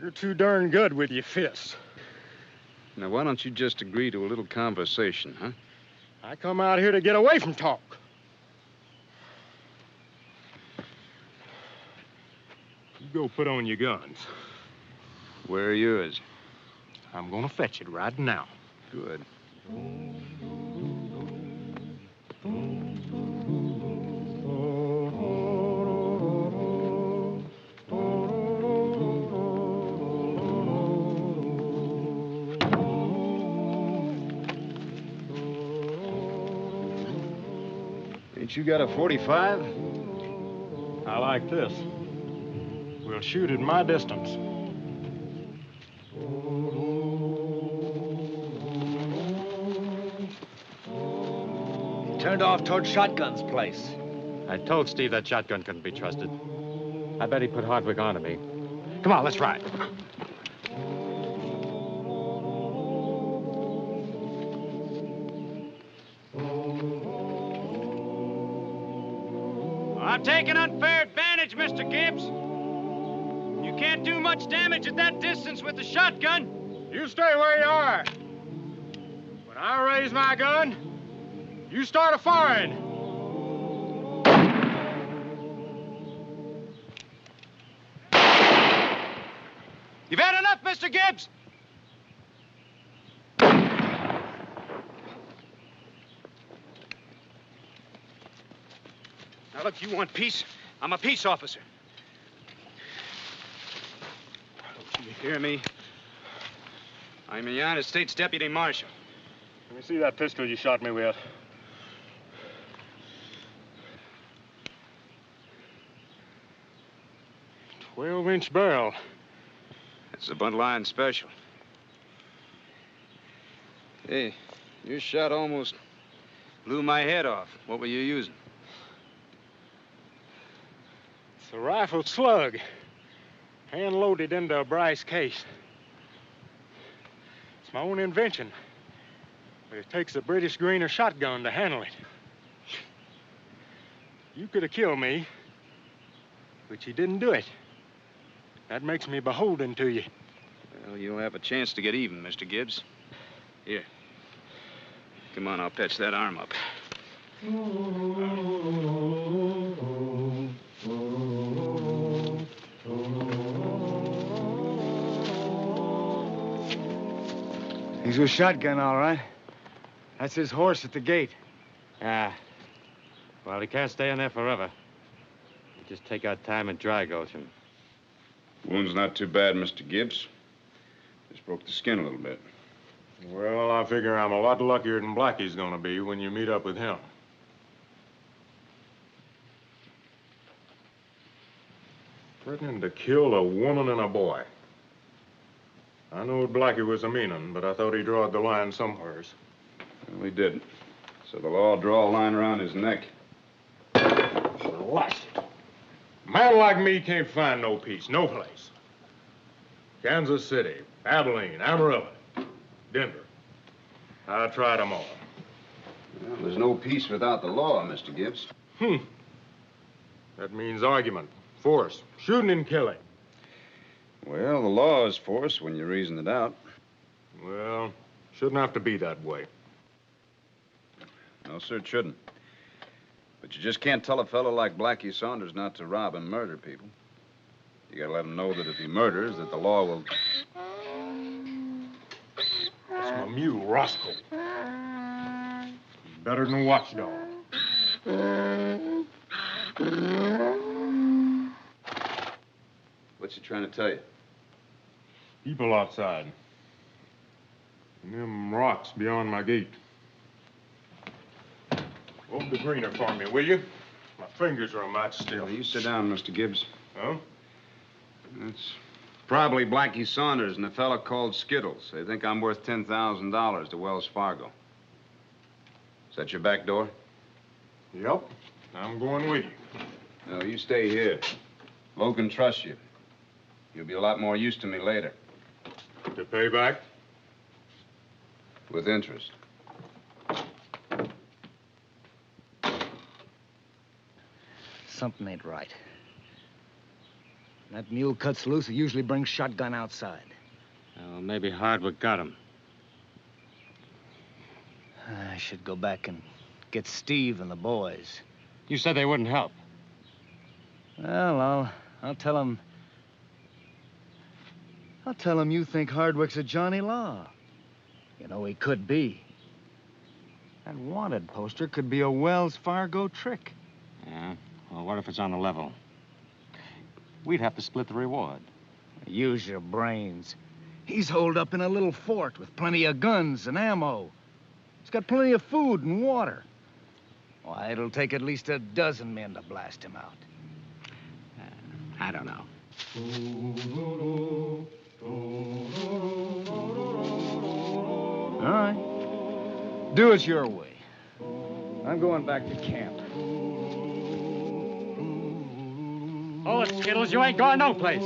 You're too darn good with your fists. Now, why don't you just agree to a little conversation, huh? I come out here to get away from talk. You go put on your guns. Where are yours? I'm gonna fetch it right now. Good. Ain't you got a 45? I like this. We'll shoot at my distance. Turned off toward Shotgun's place. I told Steve that shotgun couldn't be trusted. I bet he put Hardwick onto me. Come on, let's ride. I'm taking unfair advantage, Mr. Gibbs. You can't do much damage at that distance with the shotgun. You stay where you are. When I raise my gun, you start a firing. You've had enough, Mr. Gibbs. Now, look, you want peace? I'm a peace officer. Don't you hear me? I'm a United States Deputy Marshal. Let me see that pistol you shot me with. "12-inch barrel. That's a bundle iron special. Hey, your shot almost blew my head off. What were you using? It's a rifle slug, hand-loaded into a Bryce case. It's my own invention, but it takes a British Greener shotgun to handle it. You could have killed me, but you didn't do it. That makes me beholden to you. Well, you'll have a chance to get even, Mr. Gibbs. Here. Come on, I'll patch that arm up. He's with Shotgun, all right. That's his horse at the gate. Ah. Well, he can't stay in there forever. You just take our time and dry gulch him. Wound's not too bad, Mr. Gibbs. Just broke the skin a little bit. Well, I figure I'm a lot luckier than Blackie's gonna be when you meet up with him. Threatening to kill a woman and a boy. I know Blackie was a mean un, but I thought he drawed the line somewheres. Well, he didn't. So the law draw a line around his neck. Blast it. A man like me can't find no peace, no place. Kansas City, Abilene, Amarillo, Denver. I tried them all. Well, there's no peace without the law, Mr. Gibbs. That means argument, force, shooting and killing. Well, the law is force when you reason it out. Well, shouldn't have to be that way. No, sir, it shouldn't. But you just can't tell a fellow like Blackie Saunders not to rob and murder people. You gotta let him know that if he murders, that the law will... That's my mule, Roscoe. He's better than a watchdog. What's he trying to tell you? People outside. And them rocks beyond my gate. Hold the greener for me, will you? My fingers are a mite still. Well, you sit down, Mr. Gibbs. Oh? That's probably Blackie Saunders and a fella called Skittles. They think I'm worth $10,000 to Wells Fargo. Is that your back door? Yep. I'm going with you. No, you stay here. Logan trusts you. You'll be a lot more use to me later. To pay back? With interest. Something ain't right. That mule cuts loose, he usually brings shotgun outside. Well, maybe Hardwick got him. I should go back and get Steve and the boys. You said they wouldn't help. Well, I'll tell them. I'll tell them you think Hardwick's a Johnny Law. You know, he could be. That wanted poster could be a Wells Fargo trick. Yeah? Well, what if it's on the level? We'd have to split the reward. Use your brains. He's holed up in a little fort with plenty of guns and ammo. He's got plenty of food and water. Why, it'll take at least a dozen men to blast him out. I don't know. All right. Do it your way. I'm going back to camp. Oh, Skittles, you ain't going no place.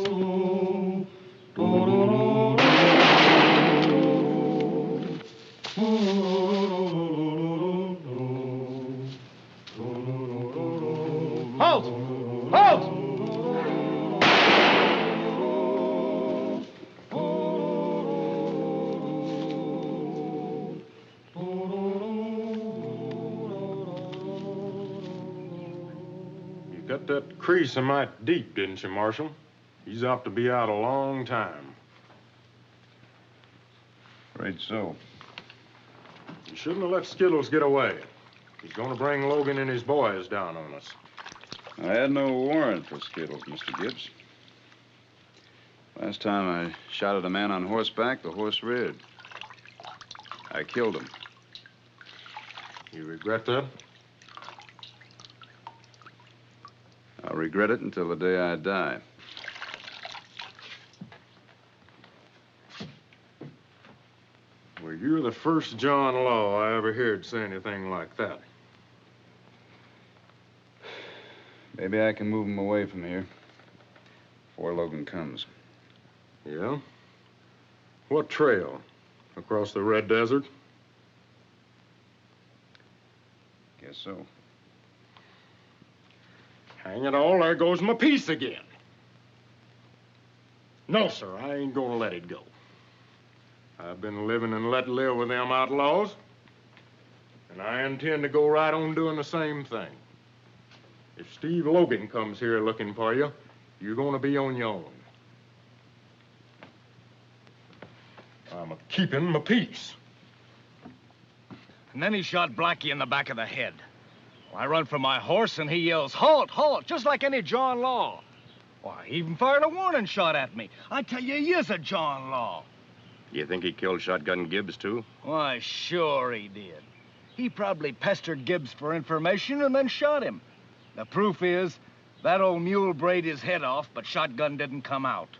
Halt! Halt! You got that crease a mite deep, didn't you, Marshal? He's apt to be out a long time. Afraid so. You shouldn't have let Skittles get away. He's going to bring Logan and his boys down on us. I had no warrant for Skittles, Mr. Gibbs. Last time I shot at a man on horseback, the horse reared. I killed him. You regret that? I'll regret it until the day I die. Well, you're the first John Law I ever heard say anything like that. Maybe I can move him away from here before Logan comes. Yeah? What trail? Across the Red Desert? Guess so. Hang it all, there goes my piece again. No, sir, I ain't gonna let it go. I've been living and let live with them outlaws, and I intend to go right on doing the same thing. If Steve Logan comes here looking for you, you're gonna be on your own. I'm keeping my peace. And then he shot Blackie in the back of the head. Well, I run for my horse, and he yells, "Halt, halt," just like any John Law. Why, he even fired a warning shot at me. I tell you, he is a John Law. You think he killed Shotgun Gibbs, too? Why, sure he did. He probably pestered Gibbs for information and then shot him. The proof is, that old mule brayed his head off, but Shotgun didn't come out.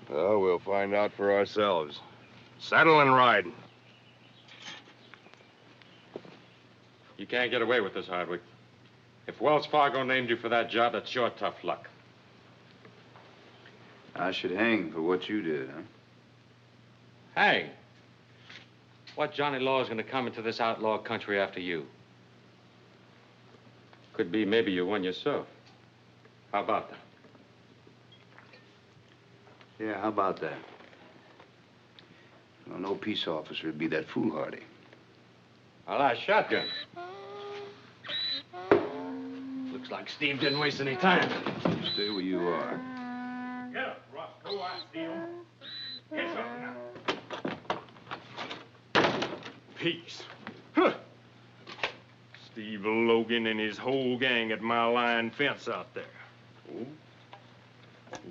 Well, we'll find out for ourselves. Saddle and ride. You can't get away with this, Hardwick. If Wells Fargo named you for that job, that's your tough luck. I should hang for what you did, huh? Hey, what Johnny Law is going to come into this outlaw country after you? Could be maybe you won yourself. How about that? Yeah, how about that? Well, no peace officer would be that foolhardy. Well, that shotgun. Looks like Steve didn't waste any time. Stay where you are. Get up, Roscoe. I see him. Get up now. Peace. Huh. Steve Logan and his whole gang at my line fence out there. Ooh.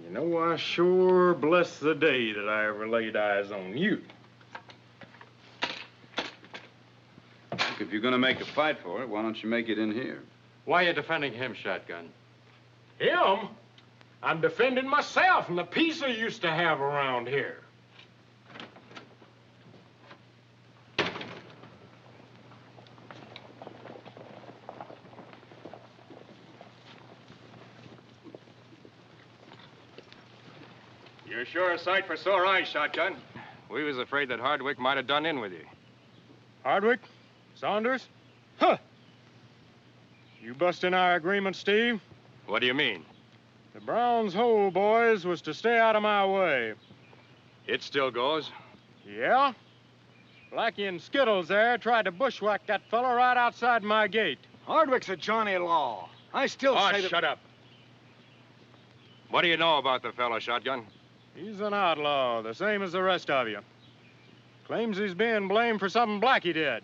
You know, I sure bless the day that I ever laid eyes on you. Look, if you're gonna make a fight for it, why don't you make it in here? Why are you defending him, Shotgun? Him? I'm defending myself and the peace I used to have around here. You're sure a sight for sore eyes, Shotgun. We was afraid that Hardwick might have done in with you. Hardwick? Saunders? Huh! You busting our agreement, Steve? What do you mean? The Brown's Hole boys was to stay out of my way. It still goes? Yeah? Blackie and Skittles there tried to bushwhack that fella right outside my gate. Hardwick's a Johnny Law. I still say that... shut up. What do you know about the fellow, Shotgun? He's an outlaw, the same as the rest of you. Claims he's being blamed for something Blackie did.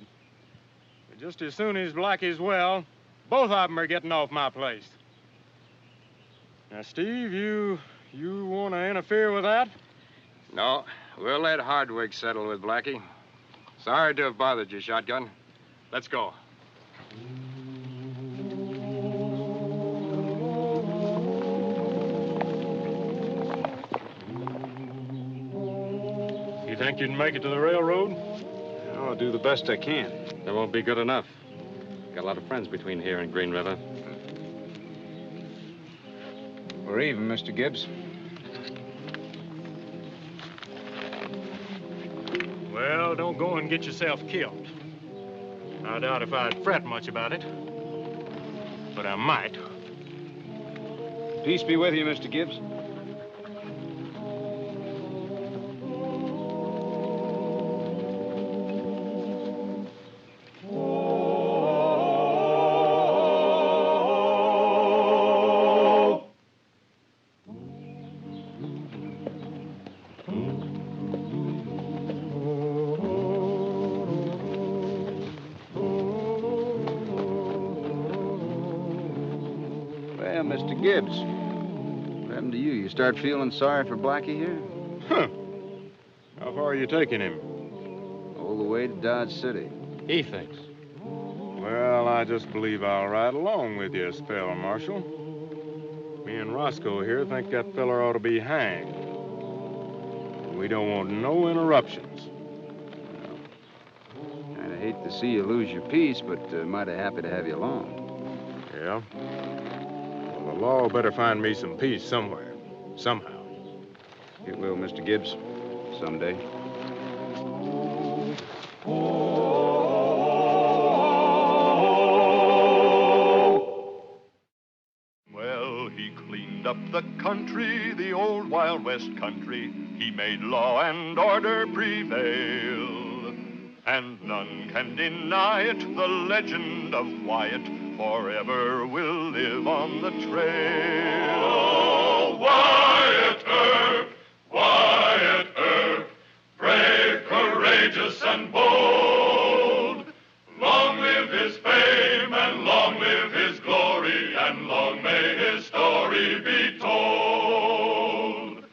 But just as soon as Blackie's well, both of them are getting off my place. Now, Steve, you want to interfere with that? No, we'll let Hardwick settle with Blackie. Sorry to have bothered you, Shotgun. Let's go. You think you can make it to the railroad? I'll do the best I can. That won't be good enough. Got a lot of friends between here and Green River. We're even, Mr. Gibbs. Well, don't go and get yourself killed. I doubt if I'd fret much about it. But I might. Peace be with you, Mr. Gibbs. Mr. Gibbs, what happened to you? You start feeling sorry for Blackie here? Huh. How far are you taking him? All the way to Dodge City. He thinks. Well, I just believe I'll ride along with you a spell, Marshal. Me and Roscoe here think that feller ought to be hanged. We don't want no interruptions. I'd hate to see you lose your peace, but mighty happy to have you along. Yeah? Well, the law better find me some peace somewhere, somehow. It will, Mr. Gibbs, someday. Well, he cleaned up the country, the old Wild West country. He made law and order prevail. And none can deny it, the legend of Wyatt forever will live on the trail. Oh, Wyatt Earp, brave, courageous, and bold. Long live his fame, and long live his glory, and long may his story be told.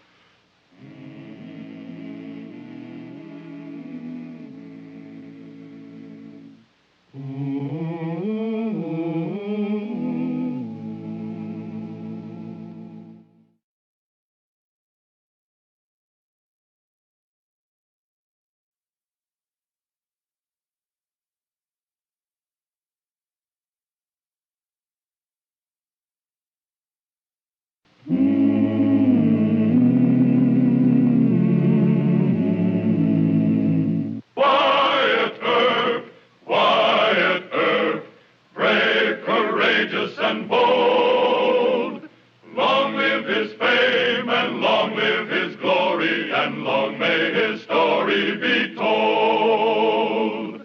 Wyatt Earp, brave, courageous, and bold. Long live his fame, and long live his glory, and long may his story be told.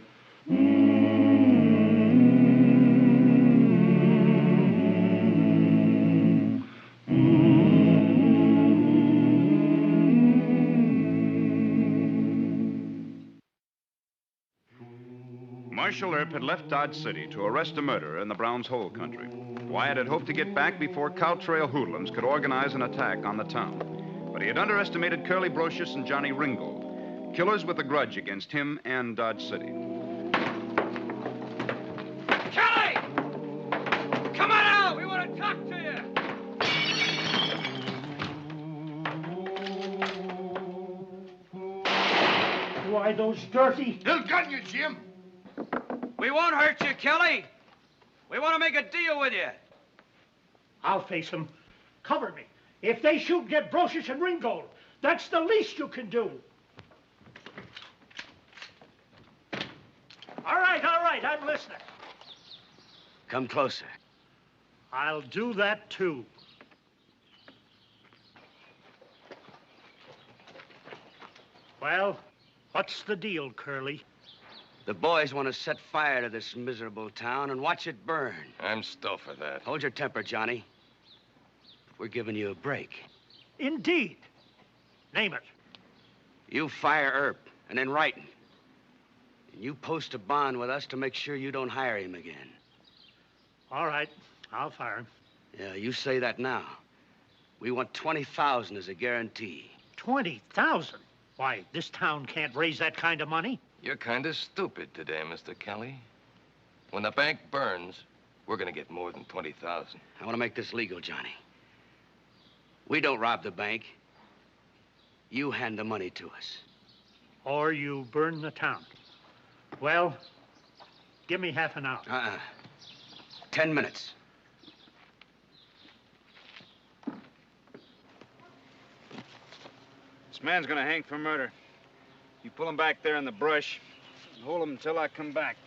Marshal Earp had left Dodge City to arrest a murderer in the Brown's Hole country. Wyatt had hoped to get back before cow trail hoodlums could organize an attack on the town. But he had underestimated Curly Brocious and Johnny Ringgold, killers with a grudge against him and Dodge City. Kelly! Come on out! We want to talk to you! Why, those dirty... They'll gun you, Jim. We won't hurt you, Kelly. We want to make a deal with you. I'll face them. Cover me. If they shoot, get Brocious and Ringgold. That's the least you can do. All right, I'm listening. Come closer. I'll do that, too. Well, what's the deal, Curly? The boys want to set fire to this miserable town and watch it burn. I'm still for that. Hold your temper, Johnny. We're giving you a break. Indeed. Name it. You fire Earp, and in writing. And you post a bond with us to make sure you don't hire him again. All right, I'll fire him. Yeah, you say that now. We want 20,000 as a guarantee. 20,000? Why, this town can't raise that kind of money. You're kind of stupid today, Mr. Kelly. When the bank burns, we're going to get more than 20,000. I want to make this legal, Johnny. We don't rob the bank. You hand the money to us. Or you burn the town. Well, give me half an hour. 10 minutes. This man's gonna hang for murder. You pull him back there in the brush. Hold him until I come back.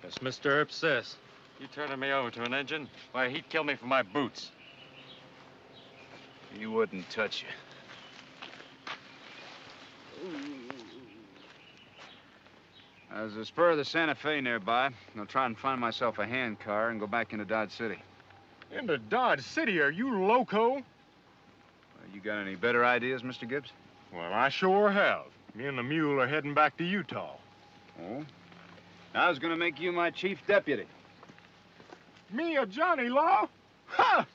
As Mr. Earp says, you turning me over to an engine, why, he'd kill me for my boots. He wouldn't touch you. There's a spur of the Santa Fe nearby. I'll try and find myself a hand car and go back into Dodge City. Into Dodge City? Are you loco? You got any better ideas, Mr. Gibbs? Well, I sure have. Me and the mule are heading back to Utah. Oh? I was gonna make you my chief deputy. Me a Johnny Law? Ha!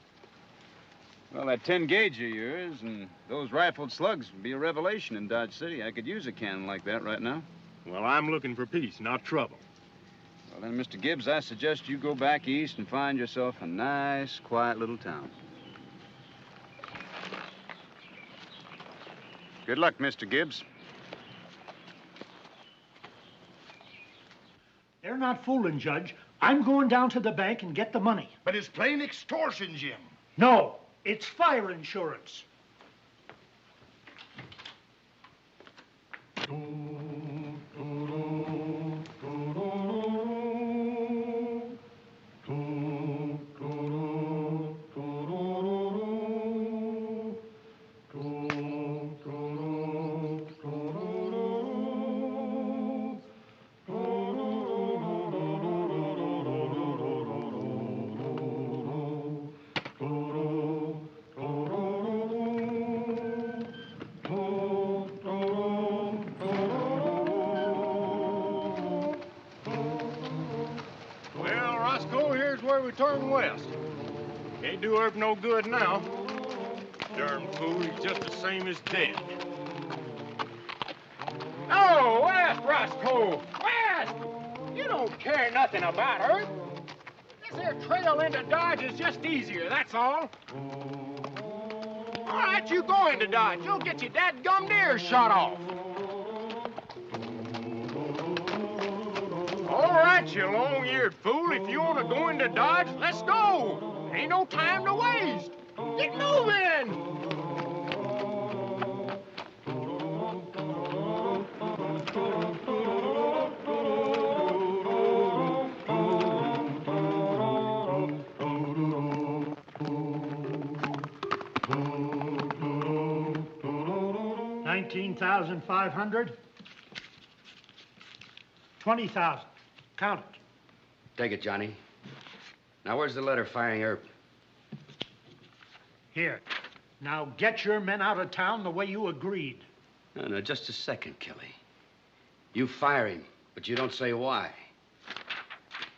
Well, that 10 gauge of yours and those rifled slugs would be a revelation in Dodge City. I could use a cannon like that right now. Well, I'm looking for peace, not trouble. Well, then, Mr. Gibbs, I suggest you go back east and find yourself a nice, quiet little town. Good luck, Mr. Gibbs. They're not fooling, Judge. I'm going down to the bank and get the money. But it's plain extortion, Jim. No, it's fire insurance. Turn west. Can't do Earp no good now. Darn fool, he's just the same as dead. Oh, west, Roscoe! West! You don't care nothing about Earp. This here trail into Dodge is just easier, that's all. All right, you go into Dodge. You'll get your dadgum ears shot off. All right, you long-eared fool. If you want to go into Dodge, let's go. Ain't no time to waste. Get moving. $19,500. 20,000. Count it. Take it, Johnny. Now, where's the letter firing Earp? Here. Now get your men out of town the way you agreed. No, just a second, Kelly. You fire him, but you don't say why.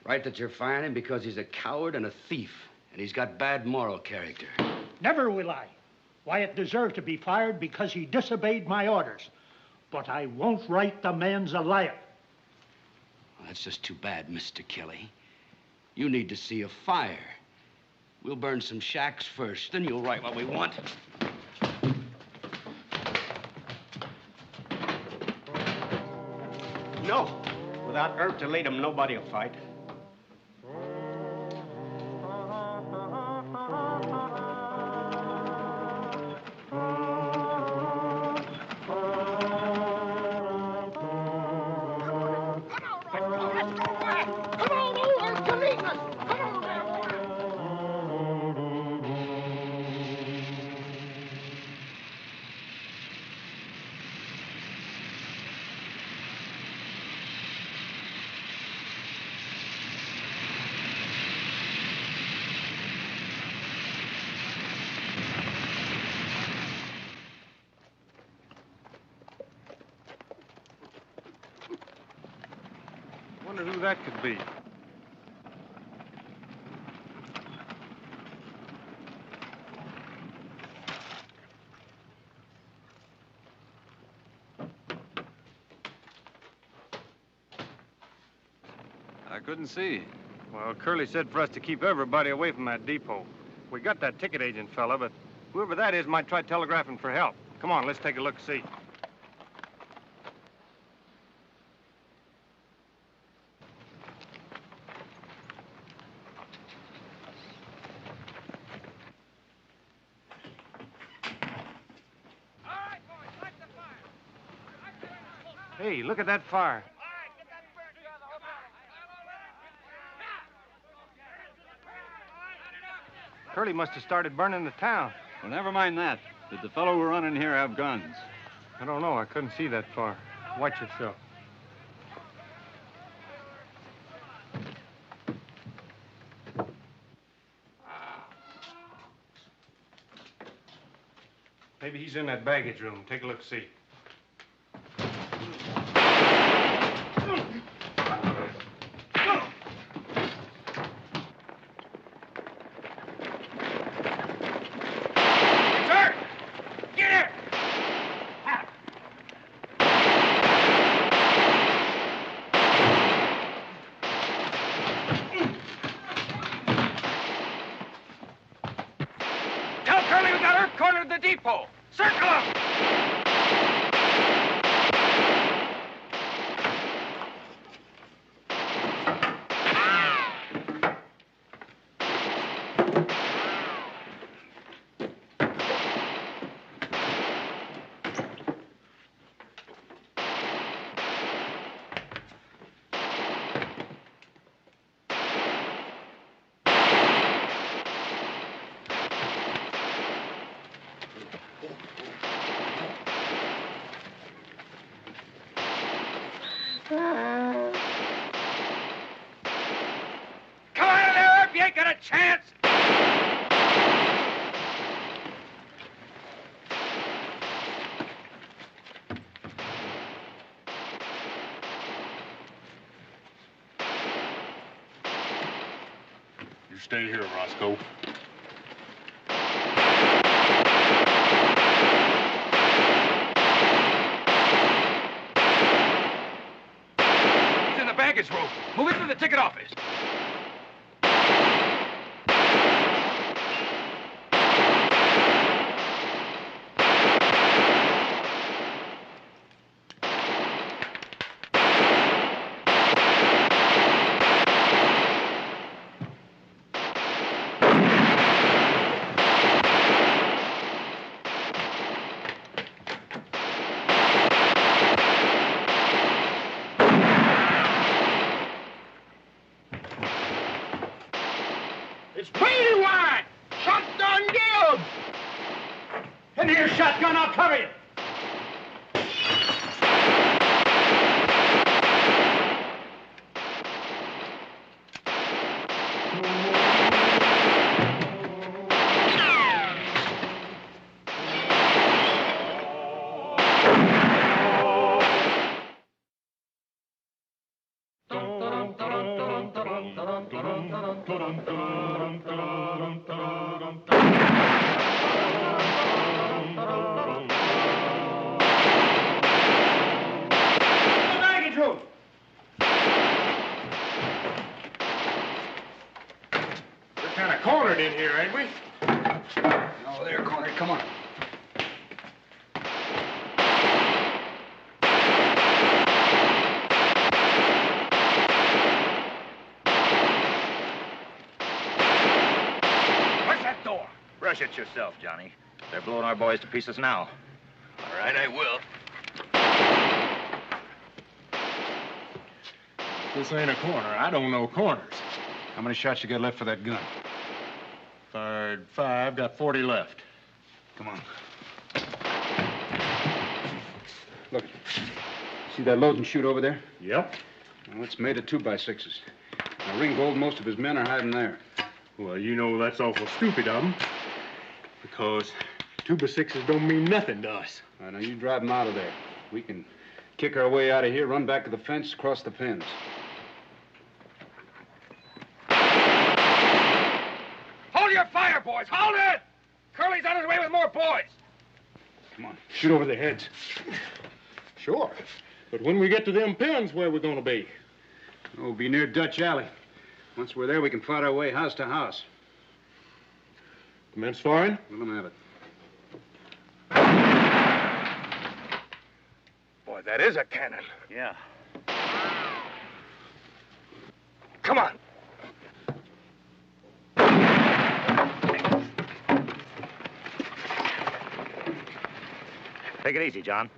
Write that you're firing him because he's a coward and a thief, and he's got bad moral character. Never will I. Wyatt deserved to be fired because he disobeyed my orders. But I won't write the man's a liar. Well, that's just too bad, Mr. Kelly. You need to see a fire. We'll burn some shacks first, then you'll write what we want. No. Without Earp to lead 'em, nobody'll fight. Wonder who that could be. I couldn't see. Well, Curly said for us to keep everybody away from that depot. We got that ticket agent fella, but whoever that is might try telegraphing for help. Come on, let's take a look-see. Hey, look at that fire. Curly must have started burning the town. Well, never mind that. Did the fellow who run in here have guns? I don't know. I couldn't see that far. Watch yourself. Maybe he's in that baggage room. Take a look, see. Depot! Circle him! Come out of there, if you ain't got a chance! You stay here, Roscoe. He's in the baggage room. Move it to the ticket office. It's pretty wide! Shotgun Gibbs! In here, shotgun, I'll cover you! Kind of cornered in here, ain't we? Oh, they're cornered. Come on. What's that door? Brush it yourself, Johnny. They're blowing our boys to pieces now. All right, I will. This ain't a corner. I don't know corners. How many shots you got left for that gun? Fired 5, got 40 left. Come on. Look. See that load and shoot over there? Yep. Well, it's made of 2x6s. Now, Ringgold, most of his men are hiding there. Well, you know that's awful stupid of them. Because 2x6s don't mean nothing to us. All right, now you drive them out of there. We can kick our way out of here, run back to the fence, cross the pens. boys. Hold it! Curly's on his way with more boys. Come on, shoot over their heads. Sure. But when we get to them pens, where we gonna be? We'll be near Dutch Alley. Once we're there, we can fight our way house to house. Commence firing? Let them have it. Boy, that is a cannon. Yeah. Come on. Take it easy, John.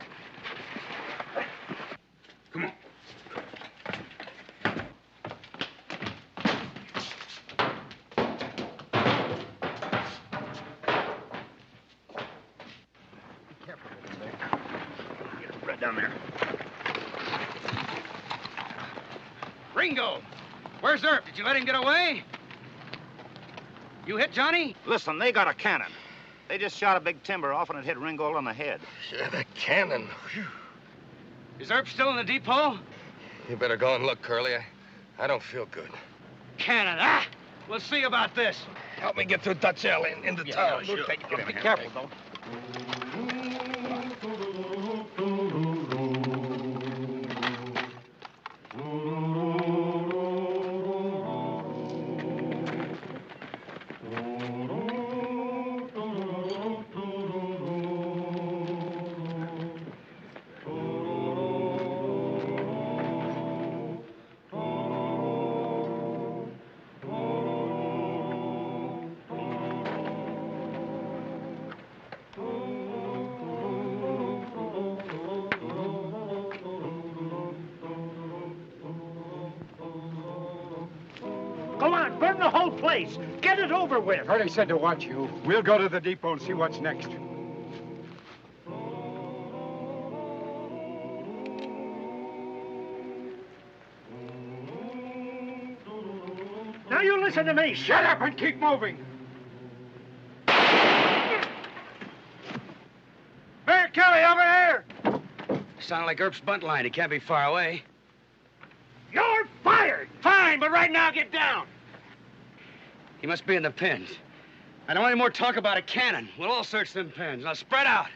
Come on. Right down there. Ringo! Where's Earp? Did you let him get away? You hit Johnny? Listen, they got a cannon. They just shot a big timber off and it hit Ringgold on the head. Yeah, that cannon. Whew. Is Earp still in the depot? You better go and look, Curly. I don't feel good. Cannon, ah! We'll see about this. Help me get through Dutch Alley and into town. Sure. Be careful, though. Go on, burn the whole place. Get it over with. Curly said to watch you. We'll go to the depot and see what's next. Now you listen to me. Shut up and keep moving. There, Kelly, over there. Sounded like Earp's bunt line. He can't be far away. You're fired. Fine, but right now get down. He must be in the pens. I don't want any more talk about a cannon. We'll all search them pens. Now spread out.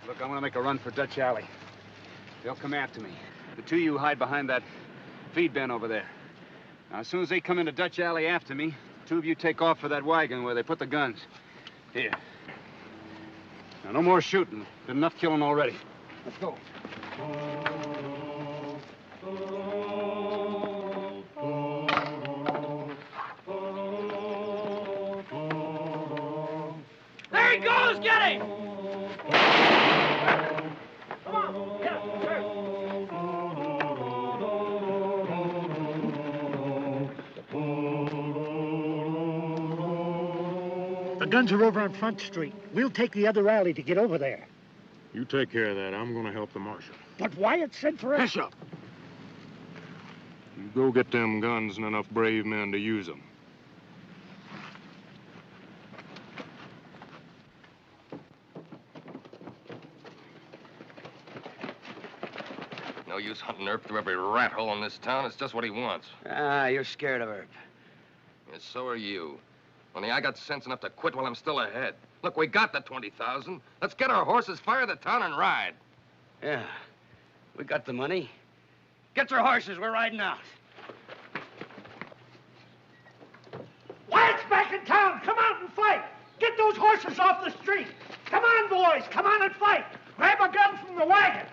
Look, I'm gonna make a run for Dutch Alley. They'll come after me. The two of you hide behind that feed bin over there. Now, as soon as they come into Dutch Alley after me, two of you take off for that wagon where they put the guns. Here. Now, no more shooting. Been enough killing already. Let's go. There he goes. Get him. Come on. Get him. The guns are over on Front Street. We'll take the other alley to get over there. You take care of that. I'm gonna help the marshal. But Wyatt said for us. Hush up. You go get them guns and enough brave men to use them. No use hunting Earp through every rat hole in this town. It's just what he wants. Ah, you're scared of Earp. Yes, so are you. Only I got sense enough to quit while I'm still ahead. Look, we got the 20,000. Let's get our horses, fire the town, and ride. Yeah, we got the money. Get your horses. We're riding out. Wyatt's back in town. Come out and fight. Get those horses off the street. Come on, boys. Come on and fight. Grab a gun from the wagon.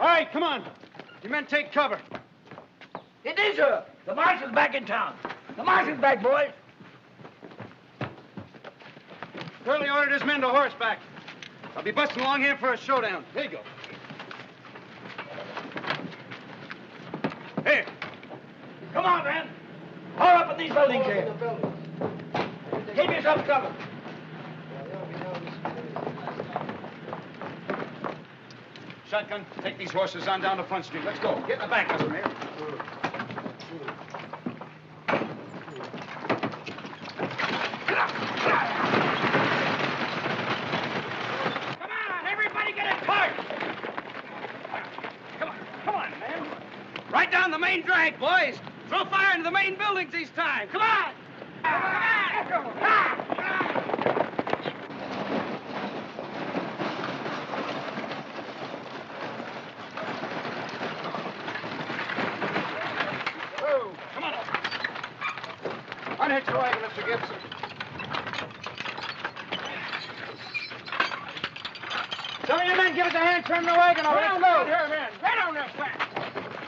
All right, come on. You men take cover. It is her. The marshal's back in town. The marshal's back, boys. Curly ordered his men to horseback. I'll be busting along here for a showdown. Here you go. Here. Come on, man. Haul up in these buildings here. Keep yourself covered. Shotgun, take these horses on down to Front Street. Let's go. Get in the back of them here. Right down the main drag, boys. Throw fire into the main buildings this time. Come on! Oh, come on. Unhitch the wagon, Mr. Gibson. Some of you men give us a hand turning the wagon over. Let's go. Here, man. Right on that flat.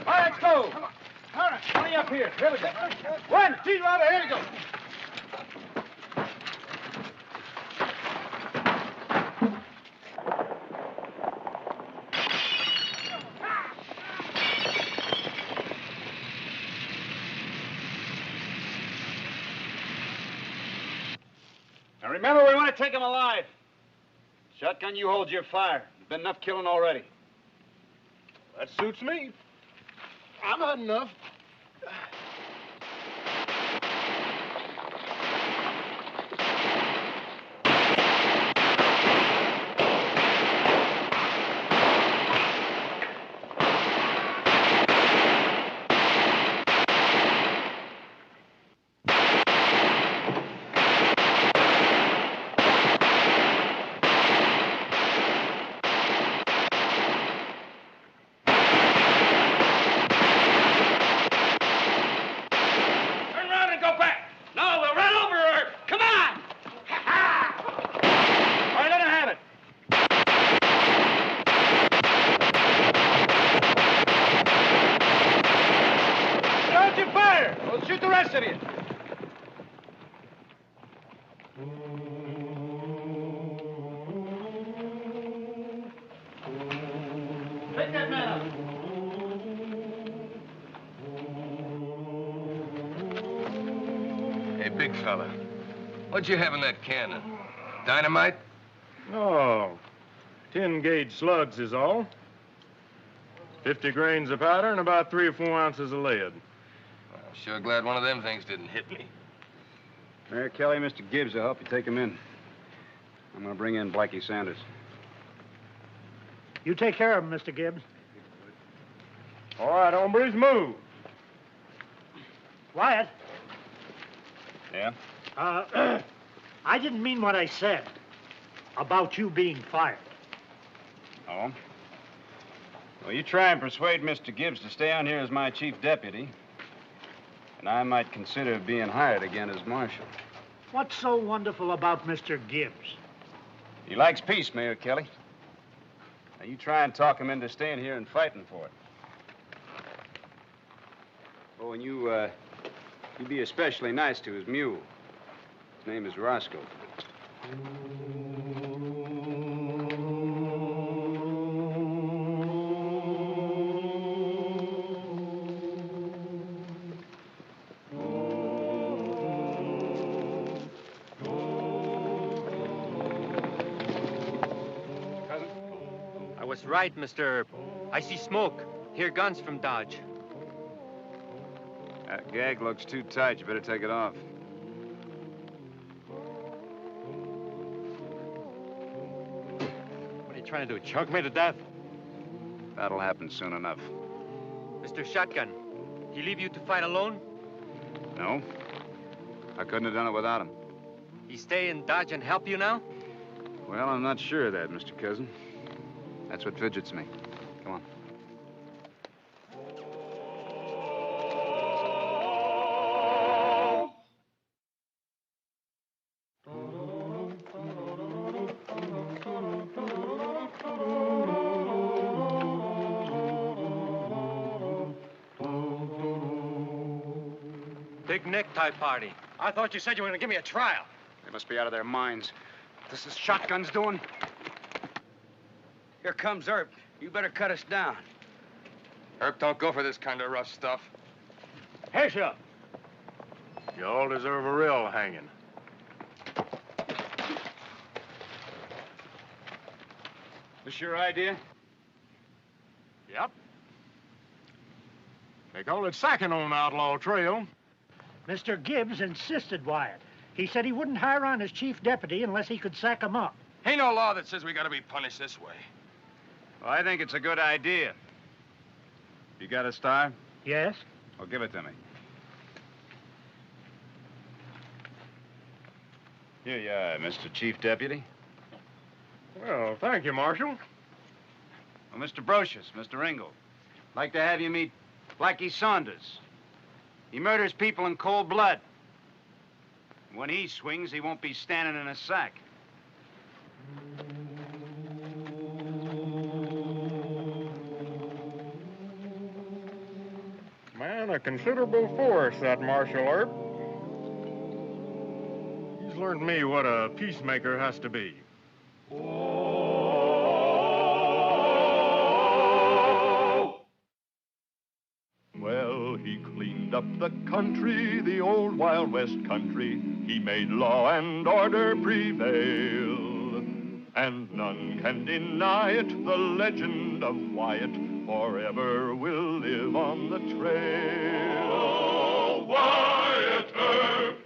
All right, let's go. Come on. All right, hurry up here. Here we go. 1, 2, right, here we go. Now remember, we want to take him alive. Shotgun, you hold your fire. There's been enough killing already. That suits me. I've had enough. Shoot the rest of you. Take that man up. Hey, big fella, what'd you have in that cannon? Dynamite? No. 10-gauge slugs is all. 50 grains of powder and about 3 or 4 ounces of lead. Sure glad one of them things didn't hit me. Mayor Kelly, Mr. Gibbs will help you take him in. I'm going to bring in Blackie Sanders. You take care of him, Mr. Gibbs. All right, hombres, move. Wyatt. Yeah? I didn't mean what I said about you being fired. Oh? Well, you try and persuade Mr. Gibbs to stay on here as my chief deputy, and I might consider being hired again as marshal. What's so wonderful about Mr. Gibbs? He likes peace, Mayor Kelly. Now, you try and talk him into staying here and fighting for it. Oh, and you be especially nice to his mule. His name is Roscoe. Right, Mr. I see smoke. Hear guns from Dodge. That gag looks too tight. You better take it off. What are you trying to do, choke me to death? That'll happen soon enough. Mr. Shotgun, he leave you to fight alone? No. I couldn't have done it without him. He stay in Dodge and help you now? Well, I'm not sure of that, Mr. Cousin. That's what fidgets me. Come on. Big necktie party. I thought you said you were going to give me a trial. They must be out of their minds. This is Shotgun's doing. Here comes Earp. You better cut us down. Earp don't go for this kind of rough stuff. Hey, sir. You all deserve a real hanging. This your idea? Yep. They call it sacking on Outlaw Trail. Mr. Gibbs insisted, Wyatt. He said he wouldn't hire on as chief deputy unless he could sack him up. Ain't no law that says we gotta be punished this way. Well, I think it's a good idea. You got a star? Yes? Well, give it to me. Here you are, Mr. Chief Deputy. Well, thank you, Marshal. Well, Mr. Brocious, Mr. Ringel, I'd like to have you meet Blackie Saunders. He murders people in cold blood. When he swings, he won't be standing in a sack. Man, a considerable force, that Marshal Earp. He's learned me what a peacemaker has to be. Well, he cleaned up the country, the old Wild West country. He made law and order prevail. And none can deny it, the legend of Wyatt forever will live on the trail. Oh, Wyatt Earp,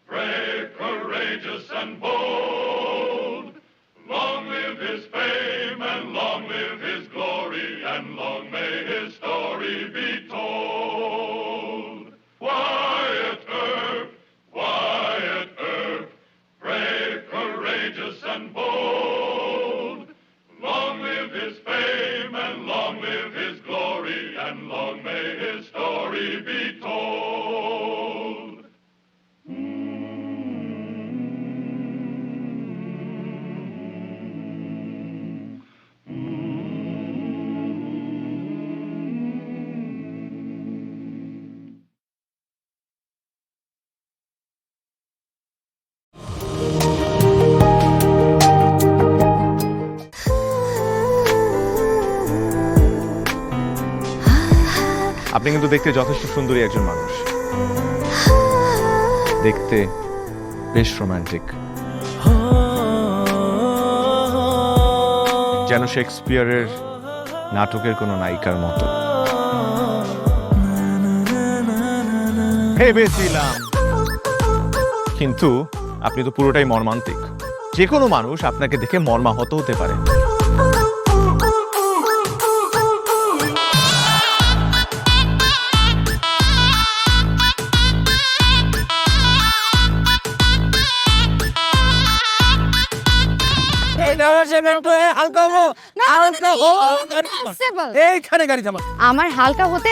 brave, courageous, and bold. Long live his fame, and long live his glory, and long may his story be told. Wyatt Earp, brave, courageous, and bold. Long live his fame, and long live his glory, and long may his story be told. আপনি কিন্তু দেখতে যথেষ্ট সুন্দরী একজন মানুষ, দেখতে বেশ romantic, যেন শেক্সপিয়ারের নাটকের কোনো নায়িকার মতো। ভেবেছিলাম, কিন্তু আপনি তো পুরোটাই মর্মান্তিক। যে কোনো মানুষ আপনাকে দেখে মর্মাহত হতে পারে। আমার হালকা হতে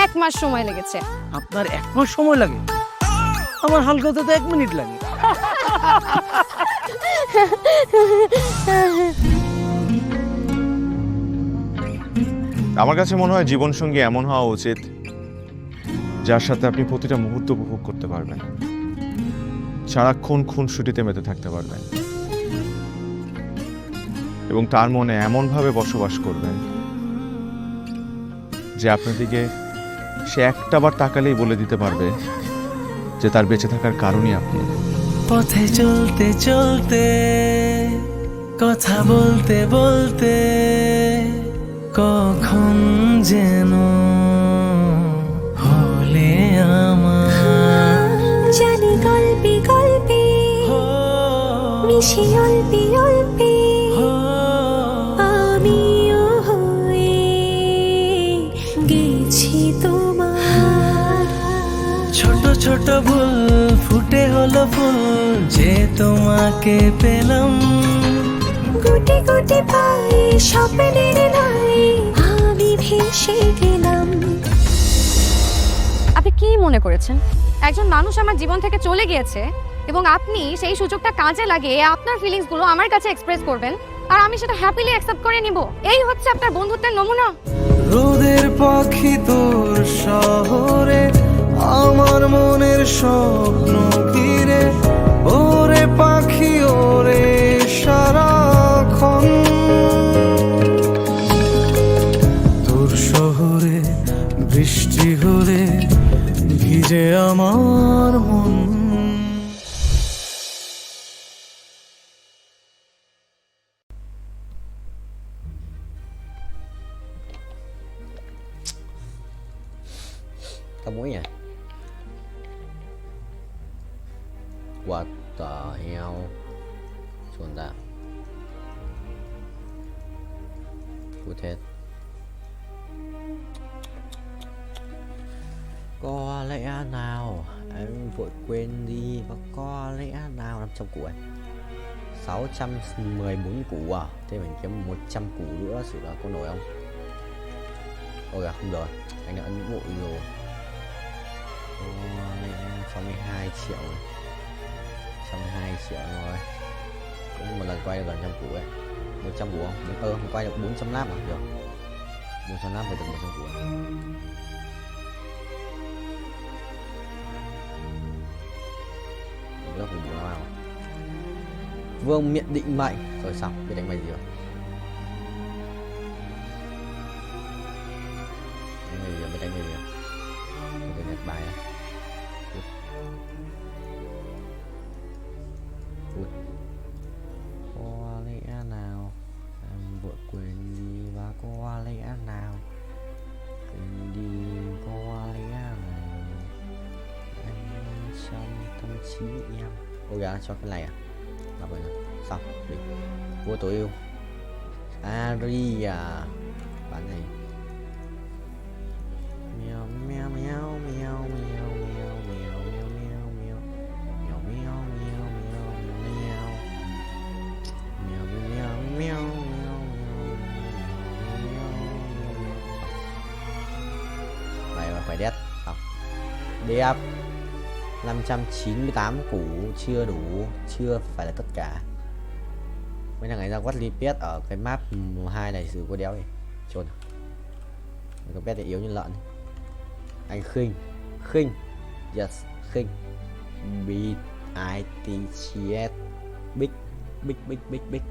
1 মাস সময় লেগেছে। আপনার 1 মাস সময় লাগে? আমার হালকা হতে তো 1 মিনিট লাগে। আমার কাছে মনে হয় জীবনসঙ্গী এমন হওয়া উচিত যার সাথে আপনি প্রতিটা মুহূর্ত উপভোগ করতে পারবেন, সারাক্ষণ খুনসুটিতে মেতে থাকতে পারবেন, এবং তার মনে এমনভাবে বসবাস করবেন যে আপনার দিকে সে একটাবার তাকালেই বলে দিতে পারবে যে তার বেঁচে থাকার কারণই আপনি। পথে চলতে চলতে, কথা বলতে বলতে, কখন যেন হলে আমার। জানি গল্পে গল্পে মিশে অল্পে অল্পে আমিও হয়ে গেছি তোমার। ছোট ছোট ভুল ফুটে হলো ফুল যে তোমাকে পেলাম। গুটি গুটি পায়ে স্বপ্নের লাই আমি ভেসে গেলাম। আপনি কি মনে করেছেন একজন মানুষ আমার জীবন থেকে চলে গিয়েছে এবং আপনি সেই সুযোগটা কাজে লাগিয়ে আপনার ফিলিংস গুলো আমার কাছে এক্সপ্রেস করবেন আর আমি সেটা হ্যাপিলি অ্যাকসেপ্ট করে নিব? এই হচ্ছে আপনার বন্ধুত্বের নমুনা? রোদের পাখি তোর শহরে, আমার মনের স্বপ্ন ঘিরে। ওরে পাখি ওরে সারাক্ষণ, তোর শহরে বৃষ্টি হলে ভিজে আমার মন। Tao muối nha. What the hell? Chuẩn đã. Cụ thể. Có lẽ nào em vội quên đi, và có lẽ nào 500 củ ấy, 614 củ à? Thế mình kiếm 100 củ nữa xử là có nổi không? Ôi à, không được, anh đã ấn vội rồi. Có lẽ 62 triệu rồi. 62 triệu rồi. Cũng một lần quay được gần 100 củ ấy. 100 củ không? Quay được 400 lap à? Được. 400 lap phải được 100 củ ấy. Lớp vùng nào? Vương miện định mệnh. Rồi xong, biết đánh bài gì rồi? Đánh bài gì rồi, biết đánh bài gì rồi? Tôi nhặt bài này. Có lẽ nào em vội quên đi, và có lẽ nào quên đi, có lẽ nào anh trong tâm trí em. Ôi gà cho cái này à? Là vậy nào? Xong, đi. Vua tối ưu Aria. Bán này. Mèo mèo mèo mèo mèo mèo mèo mèo mèo mèo mèo mèo mèo mèo mèo mèo mèo mèo mèo. Phải đét. Xong. Đẹp. 598 củ chưa đủ, chưa phải là tất cả. Mấy thằng ấy ra quát lipet ở cái map 2 này xử có đéo gì. Trốn. Cái pet thì yếu như lợn. Anh khinh. Yes, khinh. Beat ITCS. Big.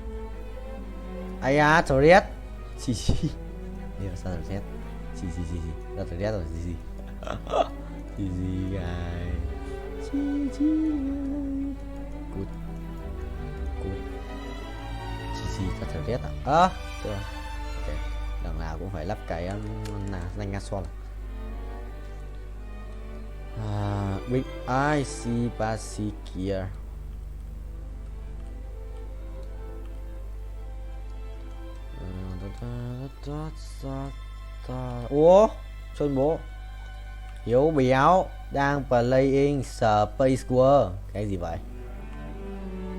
Ai à, Torres. Xì. Điều sao Torres. Xì. Ra Torres rồi xì. Xì guys. Cút. Xì ra Torres à? Chưa. Ok. Lần nào cũng phải lắp cái danh Gasol. Big IC Pasikia. Ủa? Sơn bố Hiếu béo đang playing Space War. Cái gì vậy?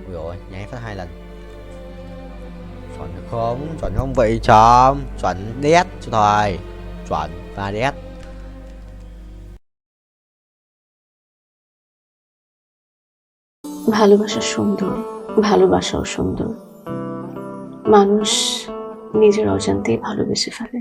Ui dồi, nháy phát 2 lần. Chuẩn không vậy chấm. Chuẩn đét cho thôi. Chuẩn và đét. ভালোবাসা সুন্দর, ভালোবাসাও সুন্দর। মানুষ নিজের অজান্তেই ভালোবেসে ফেলে।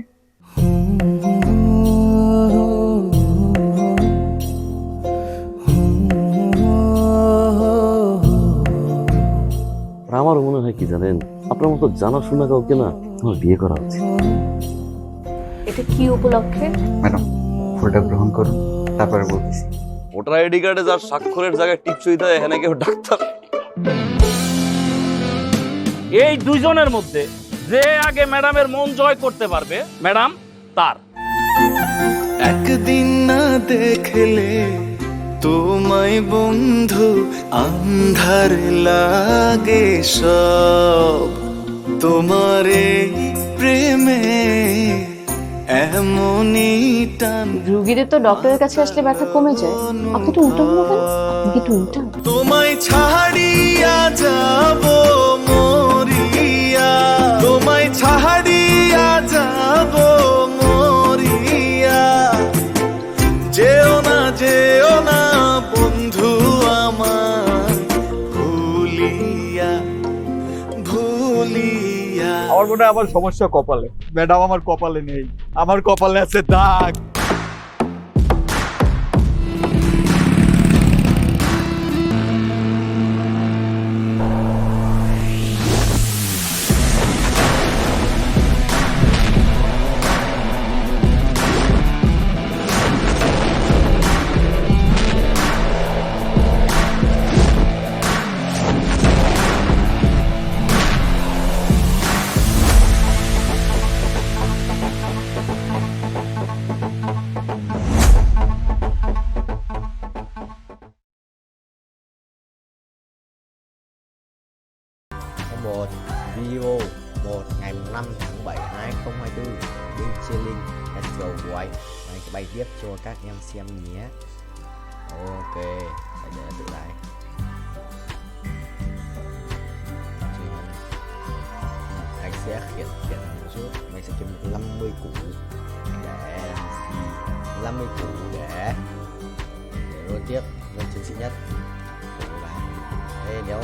আমারও মনে হয় কি জানেন, আপনার মতো জানাশোনা কাউকে না আমার বিয়ে করা উচিত। এটা কি উপলক্ষে? ম্যাডাম, ফুলটা গ্রহণ করুন, তারপরে বলতেছি। ভোটার আইডি কার্ডে যার স্বাক্ষরের জায়গায় টিপসই দেয়, এখানে কেউ ডাক্তার। এই দুইজনের মধ্যে যে আগে ম্যাডামের মন জয় করতে পারবে, ম্যাডাম তার। একদিন না দেখলে তোমায় বন্ধু আন্ধার লাগে সব, তোমার এই প্রেমে এমনই টান। রোগীদের তো ডক্টরের কাছে আসলে ব্যথা কমে যায়, আপনি তো উল্টো হলো কেন? আপনি কি একটু উল্টা? তোমায় ছাড়িয়া যাব মরিয়া, তোমায় ছাড়িয়া যাব মরিয়া, যেও না বন্ধু আমার ভুলিয়া। আমার মনে হয় আমার সমস্যা কপালে। ম্যাডাম, আমার কপালে নেই, আমার কপালে আছে দাগ। Một video 1 ngày 5 tháng 7 2024 bên Cheyenne Metro White sẽ bay tiếp cho các em xem nhé. Ok, phải để tự lại. Anh sẽ khiển một chút, mình sẽ kiếm 50 củ để 50 củ để luôn tiếp lên chiến sĩ nhất. Ê, nếu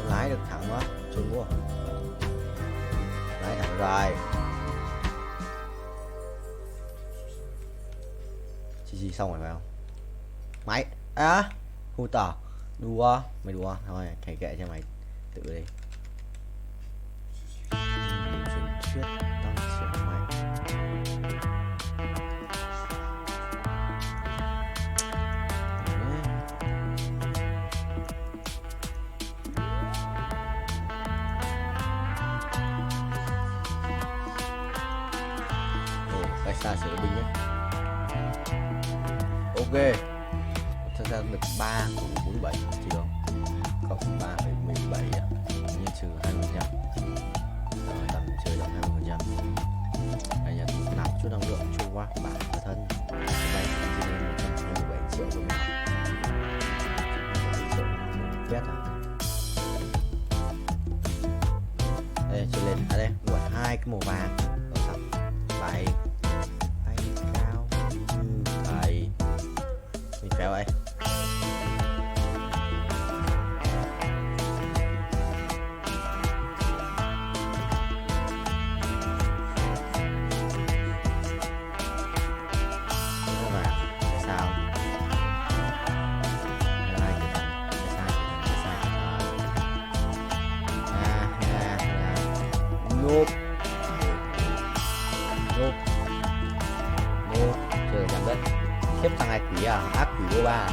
lái được thẳng quá, chôn mua. Lái thẳng rồi. Chi xong rồi phải không? Mày hù tỏ đùa, mày đùa thôi, thầy kệ cho mày tự đi. Truyền thuyết tăng trưởng mày. Cách xa sử binh nhé. Ok, thật ra được 3 cùng 47 chỉ không? Cộng 3,17 nhân trừ 20%. Rồi tầm chơi được 20%. Đây là nạp chút năng lượng chung qua bản thân. Vậy chỉ lên 127 triệu đồng nào. Triệu quét à? Đây chơi lên ở đây, đuổi 2 cái màu vàng. Rồi xong. Bay cao như thầy. Mình kéo vậy. Trời giảm đất. Tiếp thằng này quỷ à? Ác quỷ đô 3.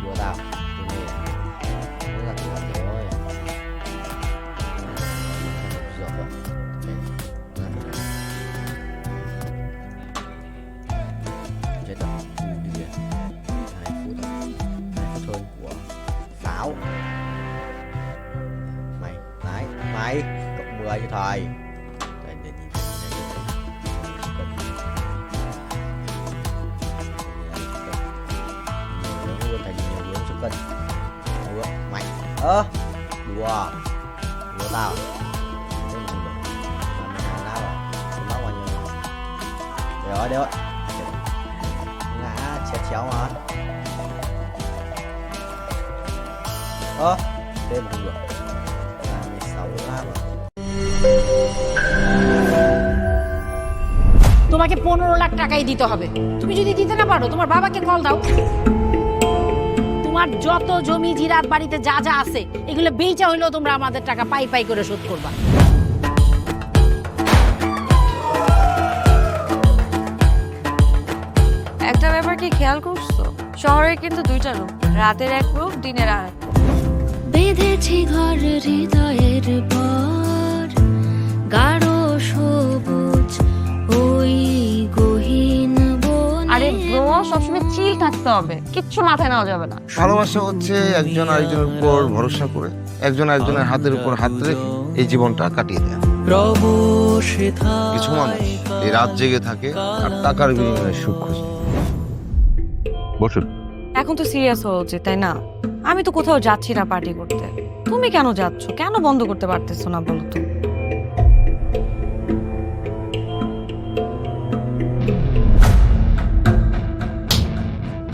Đùa tao. Đùa này. Nó là quỷ rồi. Dọc rồi. Chết rồi. Đi kìa. 2 phút rồi. 2 phút hơn của pháo. Mày. Đấy. Mày. Cộng 10 cho thầy. Mày đùa tao mày hàng nào rồi không bao nhiêu đấy rồi ngã chéo mà thêm một được 16 rồi তোমাকে 15 লাখ টাকাই দিতে হবে তুমি যদি দিতে না পারো তোমার বাবাকে কল দাও তোমার যত জমি জিরাত বাড়িতে যা যা আছে এগুলো বেচা হইলেও তোমরা আমাদের টাকা পাই পাই করে শোধ করবা একটা ব্যাপার কি খেয়াল করছো শহরে কিন্তু দুইটা রূপ রাতের এক রূপ দিনের আরেক বেঁধেছি ঘর হৃদয়ের পর গাঢ় সবুজ ওই গহীন বনে আরে ব্রো সবসময় চিল থাকতে হবে কিচ্ছু মাথায় নেওয়া যাবে না ভালোবাসা হচ্ছে একজন আরেকজনের উপর ভরসা করে একজন আরেকজনের হাতের উপর হাত রেখে এই জীবনটা কাটিয়ে দেয় কিছু মানুষ এই রাত জেগে থাকে আর টাকার বিনিময়ে সুখ খোঁজে বসুন এখন তো সিরিয়াস হওয়া উচিত তাই না আমি তো কোথাও যাচ্ছি না পার্টি করতে তুমি কেন যাচ্ছ কেন বন্ধ করতে পারতেছো না বলো তো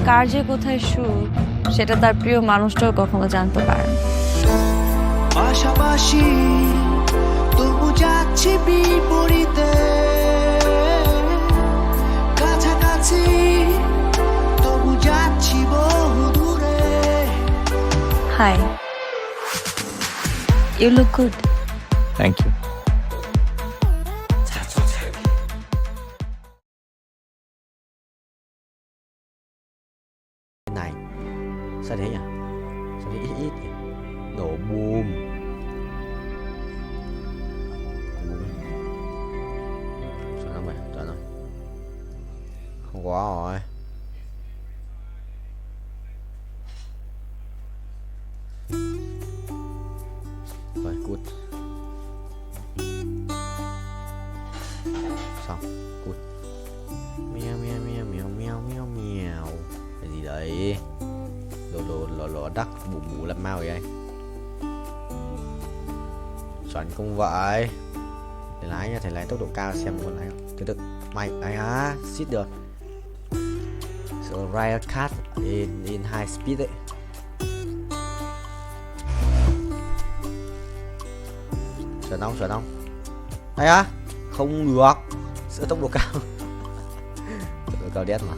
কার যে কোথায় সুখ সেটা তার প্রিয় মানুষটাও কখনো জানতে পারে পাশাপাশি তবু যাচ্ছি বিপরীতে কাছাকাছি তবু যাচ্ছি বহু দূরে hi you look good thank you này sao thế nhỉ sao thế ít ít đổ bùm sao mày trời ơi không có rồi rồi cút xong cút Mèo mèo mèo mèo mèo mèo mèo. Cái gì đấy? Lò đắc bù làm mau vậy anh? Chuẩn không vậy. Thầy lái nha, thầy lái tốc độ cao xem con lái không? Từ từ. Mày ấy á, xít được. So ride a cat in high speed đấy. Chuẩn không? Đây á, không được. Sửa tốc độ cao. Tốc độ cao đét mà.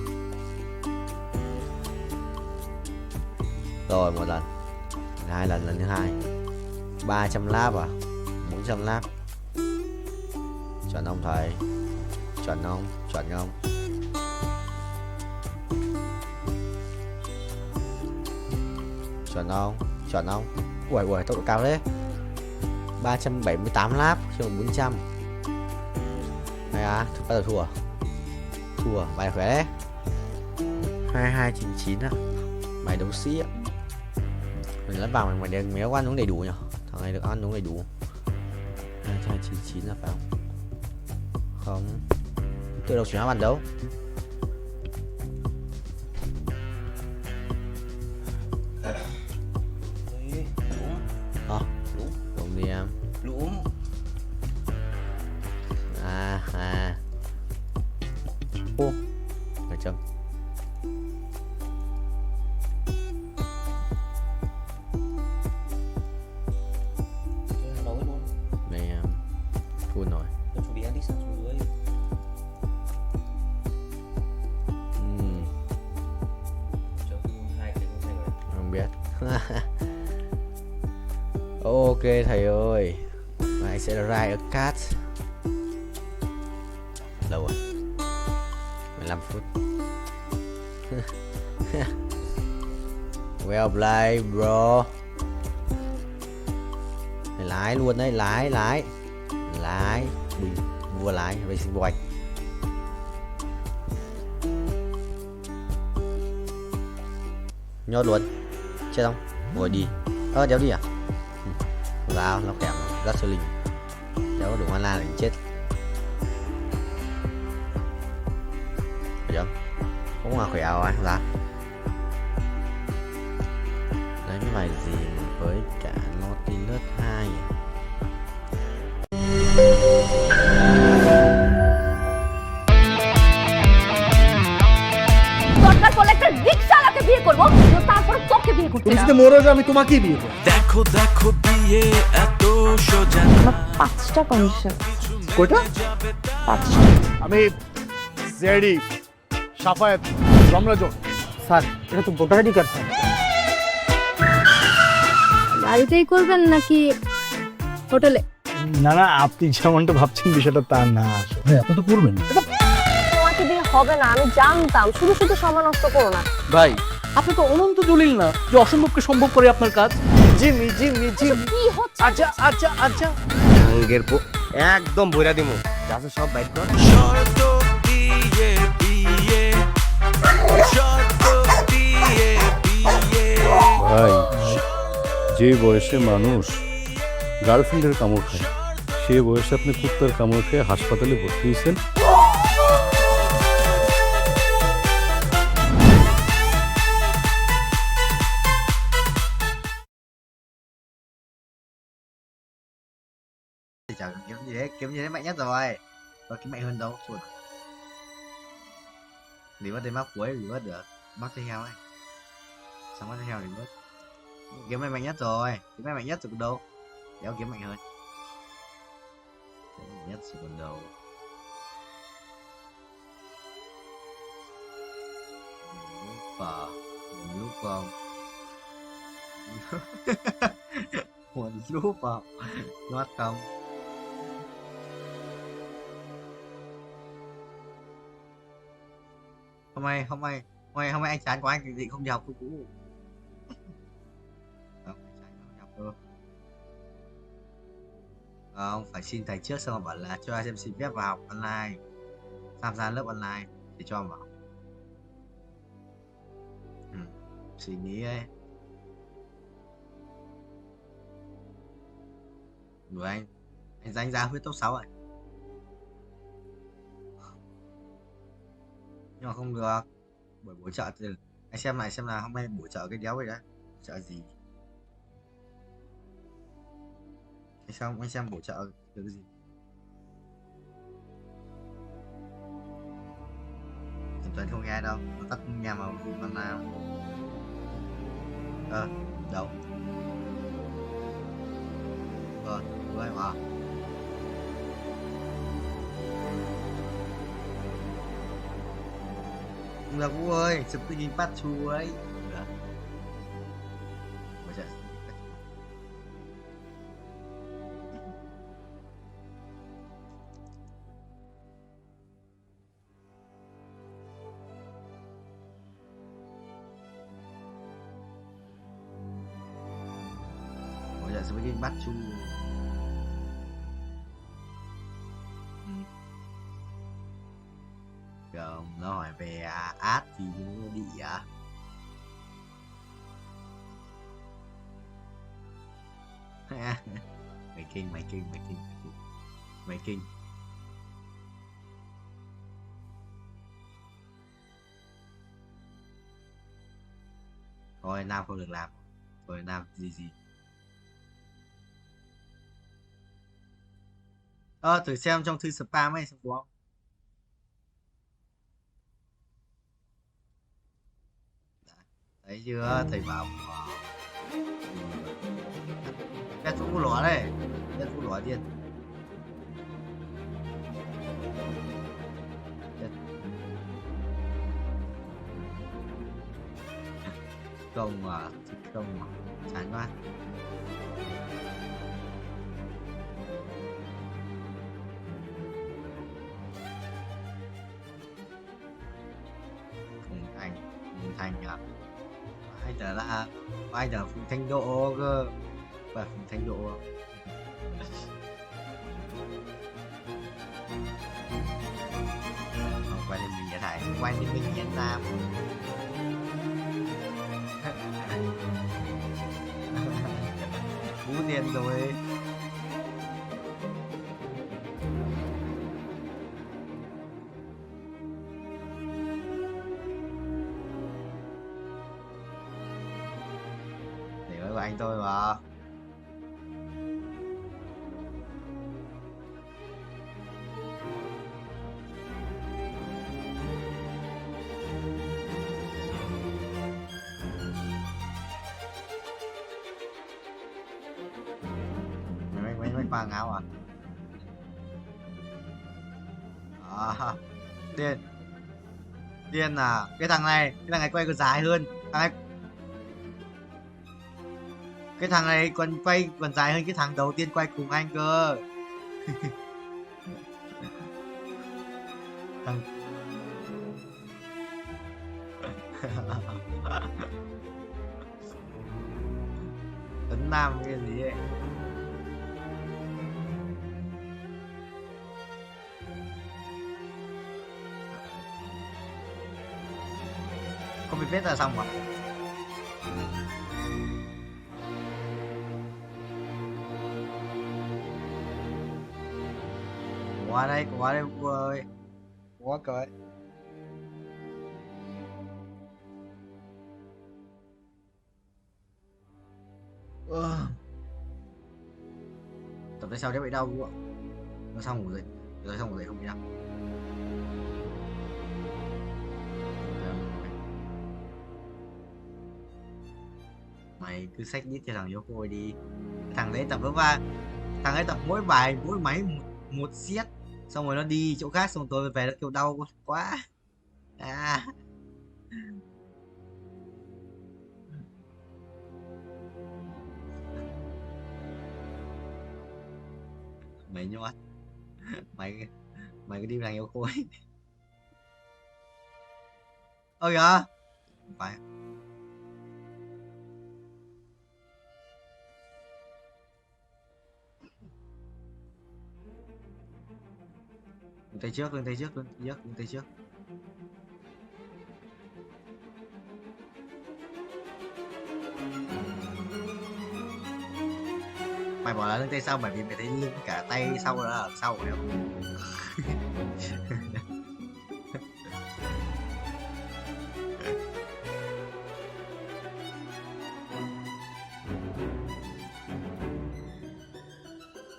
Rồi một lần, hai lần thứ hai. 300 lap à? 400 lap. Chuẩn không thầy? Chuẩn không? Chuẩn không? Chuẩn không? Ui, tốc độ cao thế. 378 lap chứ 400. Này à, bắt đầu thua. Thua, bài khỏe đấy. 2299 á. Bài đấu sĩ á. Mình lẫn vào mày có ăn uống đầy đủ nhỉ? Thằng này được ăn uống đầy đủ. 2299 là phải không? Không. Tự động chuyển hóa bàn đấu. Đúng đi em. Lũm. Ô, phải châm. Này em thua rồi. Chuẩn bị ăn đi sang chuối. Không biết. Ok thầy ơi, mày sẽ ride a cat. Lâu rồi, 15 phút. Well played bro. Mày lái luôn đấy, lái bình vua lái racing boy. Nhốt luôn, chết không? Ngồi đi. Đéo đi à? Vào nó kèm rất siêu linh. Đéo đủ online là chết. Được không? Cũng là khỏe rồi ra. Đánh bài gì với cả Nautilus 2. দরকার পড়লে একটা রিকশাওয়ালাকে বিয়ে করবো, তারপর তোকে বিয়ে করতে তুমি যদি মরে যাও আমি তোমাকেই বিয়ে করব। দেখো বিয়ে এত সোজা না। 5টা কন্ডিশন। কয়টা? 5টা। আমি জেডি সাফায়েত রমরাজন। স্যার এটা তো ভোটার আইডি কার্ড স্যার। বাড়িতেই করবেন নাকি হোটেলে? না আপনি যেমনটা ভাবছেন বিষয়টা তা না। ভাই আপনি তো করবেন। তোমাকে দিয়ে হবে না, আমি জানতাম। শুধু সময় নষ্ট করো না। ভাই আপনি তো অনন্ত জলিল না যে অসম্ভবকে সম্ভব করে আপনার কাজ। জিমি কি হচ্ছে? আচ্ছা আঙ্গের একদম ভইরা দিমু। যাচ্ছে সব বাইট কর। শর্ত দিয়ে বিয়ে শর্ত দিয়ে বিয়ে। ভাই যে বয়সে মানুষ গার্লফ্রেন্ডের কামড় খায়, সে বয়সে আপনি কুত্তার কামড় খেয়ে হাসপাতালে ভর্তি হয়েছেন। Chả kiếm gì đấy mạnh nhất rồi. Có kiếm mạnh hơn đâu. Chuột. Để mất đến mắc cuối thì mất được. Mắc theo heo ấy. Xong mắc theo heo thì mất. Kiếm mạnh nhất rồi. Kiếm mạnh nhất rồi còn đâu. Đéo kiếm mạnh hơn. Kiếm mạnh nhất rồi còn đâu. Lúc không. Một lúc vào. Nót không. Hôm nay anh chán của anh thì định không đi học cũ. Không, anh chán không đi học đâu. Không, phải xin thầy trước xong rồi bảo là cho em xin phép vào học online, tham gia lớp online để cho vào. Suy nghĩ ấy. Đùa anh danh ra huyết top 6 rồi. Nhưng mà không được. Bởi buổi chợ thì anh xem lại xem là hôm nay buổi chợ cái đéo vậy đấy. Chợ gì? Anh xem buổi chợ cái gì? Tuấn không nghe đâu, nó tắt nghe mà nào. Đâu? Rồi mà. Không được Vũ ơi, chụp cái gì bắt chu ấy. Được. Bây giờ sẽ đi bắt chu. Không, nó hỏi về át thì nó bị mày kinh. Thôi Nam không được làm. Thôi Nam gì. Thử xem trong thư spam ấy xem có không. Thấy chưa, thầy bảo cái chú lúa đây, cái chú lúa điên. Không mà chán quá. Thành anh tưởng là anh tưởng Phùng Thanh Độ cơ, và Phùng Thanh Độ quay lên mình thải, quay lên mình Việt Nam. Vũ tiền rồi. Của anh tôi mà. Mấy quàng áo điên à. Cái thằng này quay còn dài hơn cái thằng này quay còn dài hơn cái thằng đầu tiên quay cùng anh cơ. Thằng Tuấn Nam cái gì ấy. Không bị vết là xong rồi. Qua đây Vũ ơi. Quá cởi. Tập tới sau đấy bị đau Vũ ạ. Nó xong ngủ dậy. Rồi xong ngủ dậy không bị đau. Mày cứ xách đít cho thằng vô khôi đi. Thằng đấy tập thằng ấy tập mỗi bài mỗi máy một set, xong rồi nó đi chỗ khác, xong tôi về nó kêu đau quá. Mày nhót. mày cứ đi thằng yêu khôi. Ôi kìa. Phải. Lưng tay trước. Mày bỏ là lưng tay sau bởi vì mày thấy lưng cả tay sau đó là sau của em.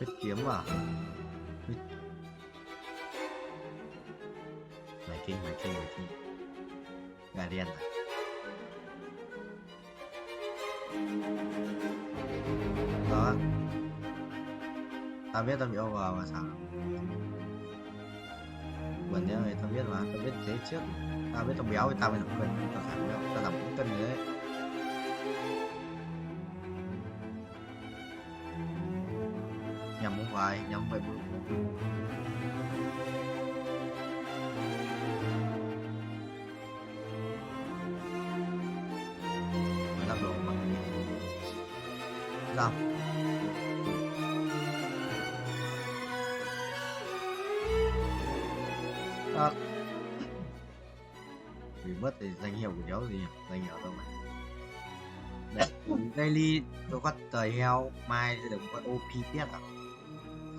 Huyết kiếm à? Mày kinh. Gà đen à? Đó. Tao biết tao bị over mà sao? Buồn nhớ mày, tao biết mà, tao biết thế trước. Tao biết tao béo thì tao mới giảm cân, tao giảm béo, tao giảm 4 cân rồi đấy. Nhầm không phải, nhầm vậy. Mày lắp đồ mà. Sao? À. Bị mất thì danh hiệu của cháu gì nhỉ? Danh hiệu đâu mày? Đấy, daily tôi có tời heo, mai sẽ được một con OP tiếp à?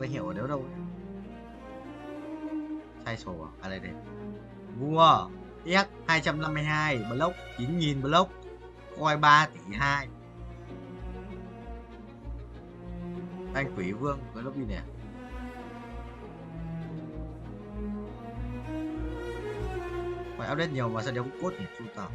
Danh hiệu ở đâu đâu? Sai sổ à? À đây đây. Vua X 252 block 9.000 block, coi 3 tỷ 2. Anh quỷ vương với lobby nè. Phải update nhiều mà sao đéo có cốt nhỉ? Chu tao.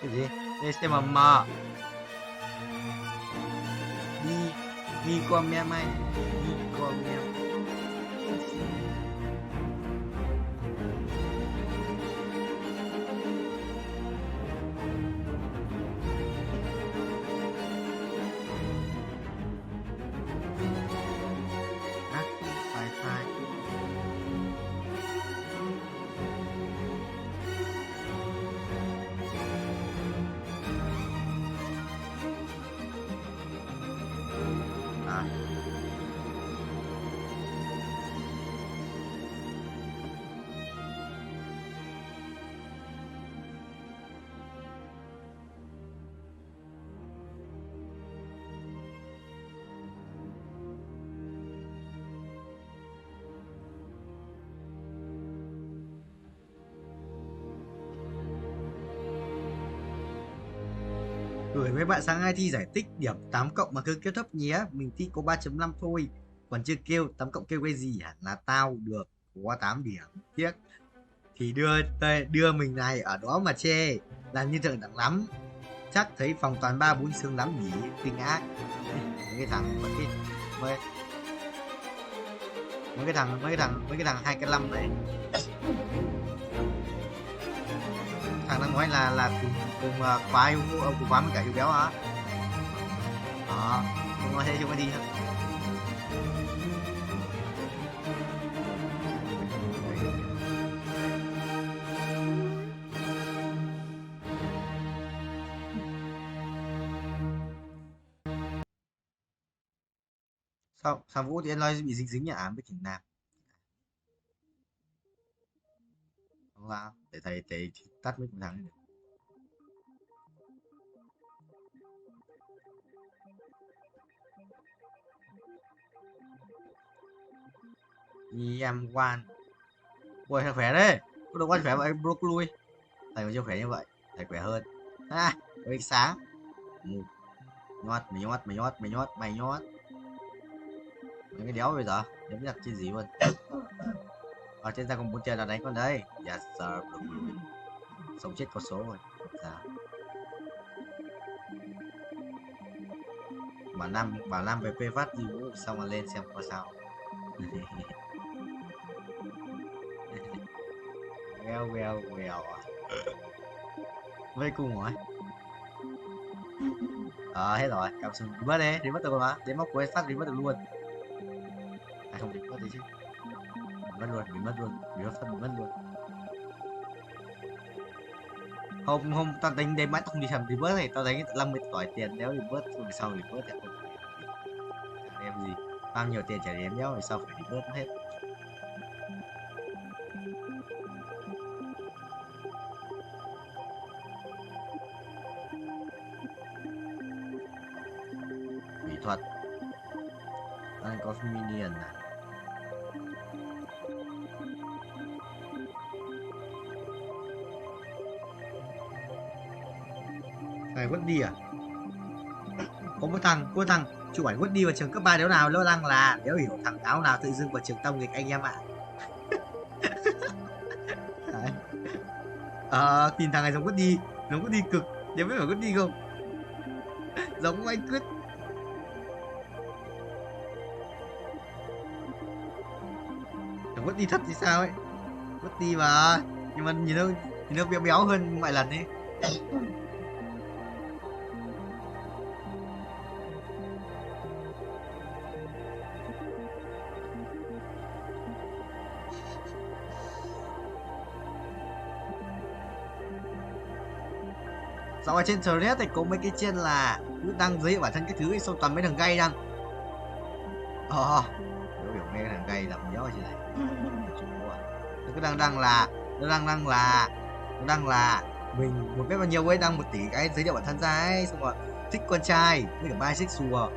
Cái gì? SMM. Đi qua mẹ mày. Đi qua mẹ. Gửi với bạn sáng ai thi giải tích điểm 8 cộng mà cứ kêu thấp nhé. Mình thi có 3.5 thôi. Còn chưa kêu 8 cộng kêu cái gì hả? Là tao được có 8 điểm. Tiếc. Thì đưa mình này ở đó mà chê. Làm như thượng đẳng lắm. Chắc thấy phòng toàn 3-4 sướng lắm nhỉ. Kinh ác. Mấy cái thằng mấy cái thằng 2 cái 5 này. Thằng đang nói là cùng khóa yêu cùng khóa với cả yêu béo hả? Đó, không nói thế chứ có đi thôi. Sao Vũ thì anh nói bị dính nhà ám với Trình Nam? Không sao, để thầy tắt mic thằng này. Em quan. Ôi thầy khỏe đấy. Có đâu quan khỏe vậy bro lui. Thầy mà chưa khỏe như vậy, thầy khỏe hơn. À, ánh sáng. Nhót. Mấy cái đéo bây giờ, đéo biết đặt trên gì luôn. Ở trên ta còn 4 tiền là đánh con đấy. Yes sir, bro lui. Sống chết có số rồi. Dạ. Bảo Nam về P phát gì Vũ xong mà lên xem có sao. Well à. Với cùng rồi. Hết rồi, cảm xúc mất đi, đi mất được mà, đến móc cuối phát đi mất được luôn. À không, đi mất đi chứ. Bị mất luôn. Hôm tao tính đến mãi không đi thầm đi bớt này, tao thấy 50 tỏi tiền đéo đi bớt rồi sau đi bớt thì không. Em gì, bao nhiêu tiền trả đến đéo rồi sau phải đi bớt hết. Mỹ thuật anh có minion này. này Woody à? Có một thằng chụp ảnh Woody vào trường cấp 3 đéo nào nó đăng là đéo hiểu thằng áo nào tự dưng vào trường tông nghịch anh em ạ. Tìm thằng này giống Woody cực, đéo biết phải Woody không? Giống anh Quyết. Chẳng Woody thật thì sao ấy? Woody mà, nhưng mà nhìn nó béo béo hơn mọi lần ấy. Dạo ở trên thread thì có mấy cái trên là cứ đăng giới thiệu bản thân cái thứ ấy, xong toàn mấy thằng gay đăng. Nếu hiểu mấy thằng gay làm nhớ gì này. Nó cứ đăng là mình một biết bao nhiêu ấy, đăng 1 tỷ cái giới thiệu bản thân ra ấy, xong rồi thích con trai với cả bisexual,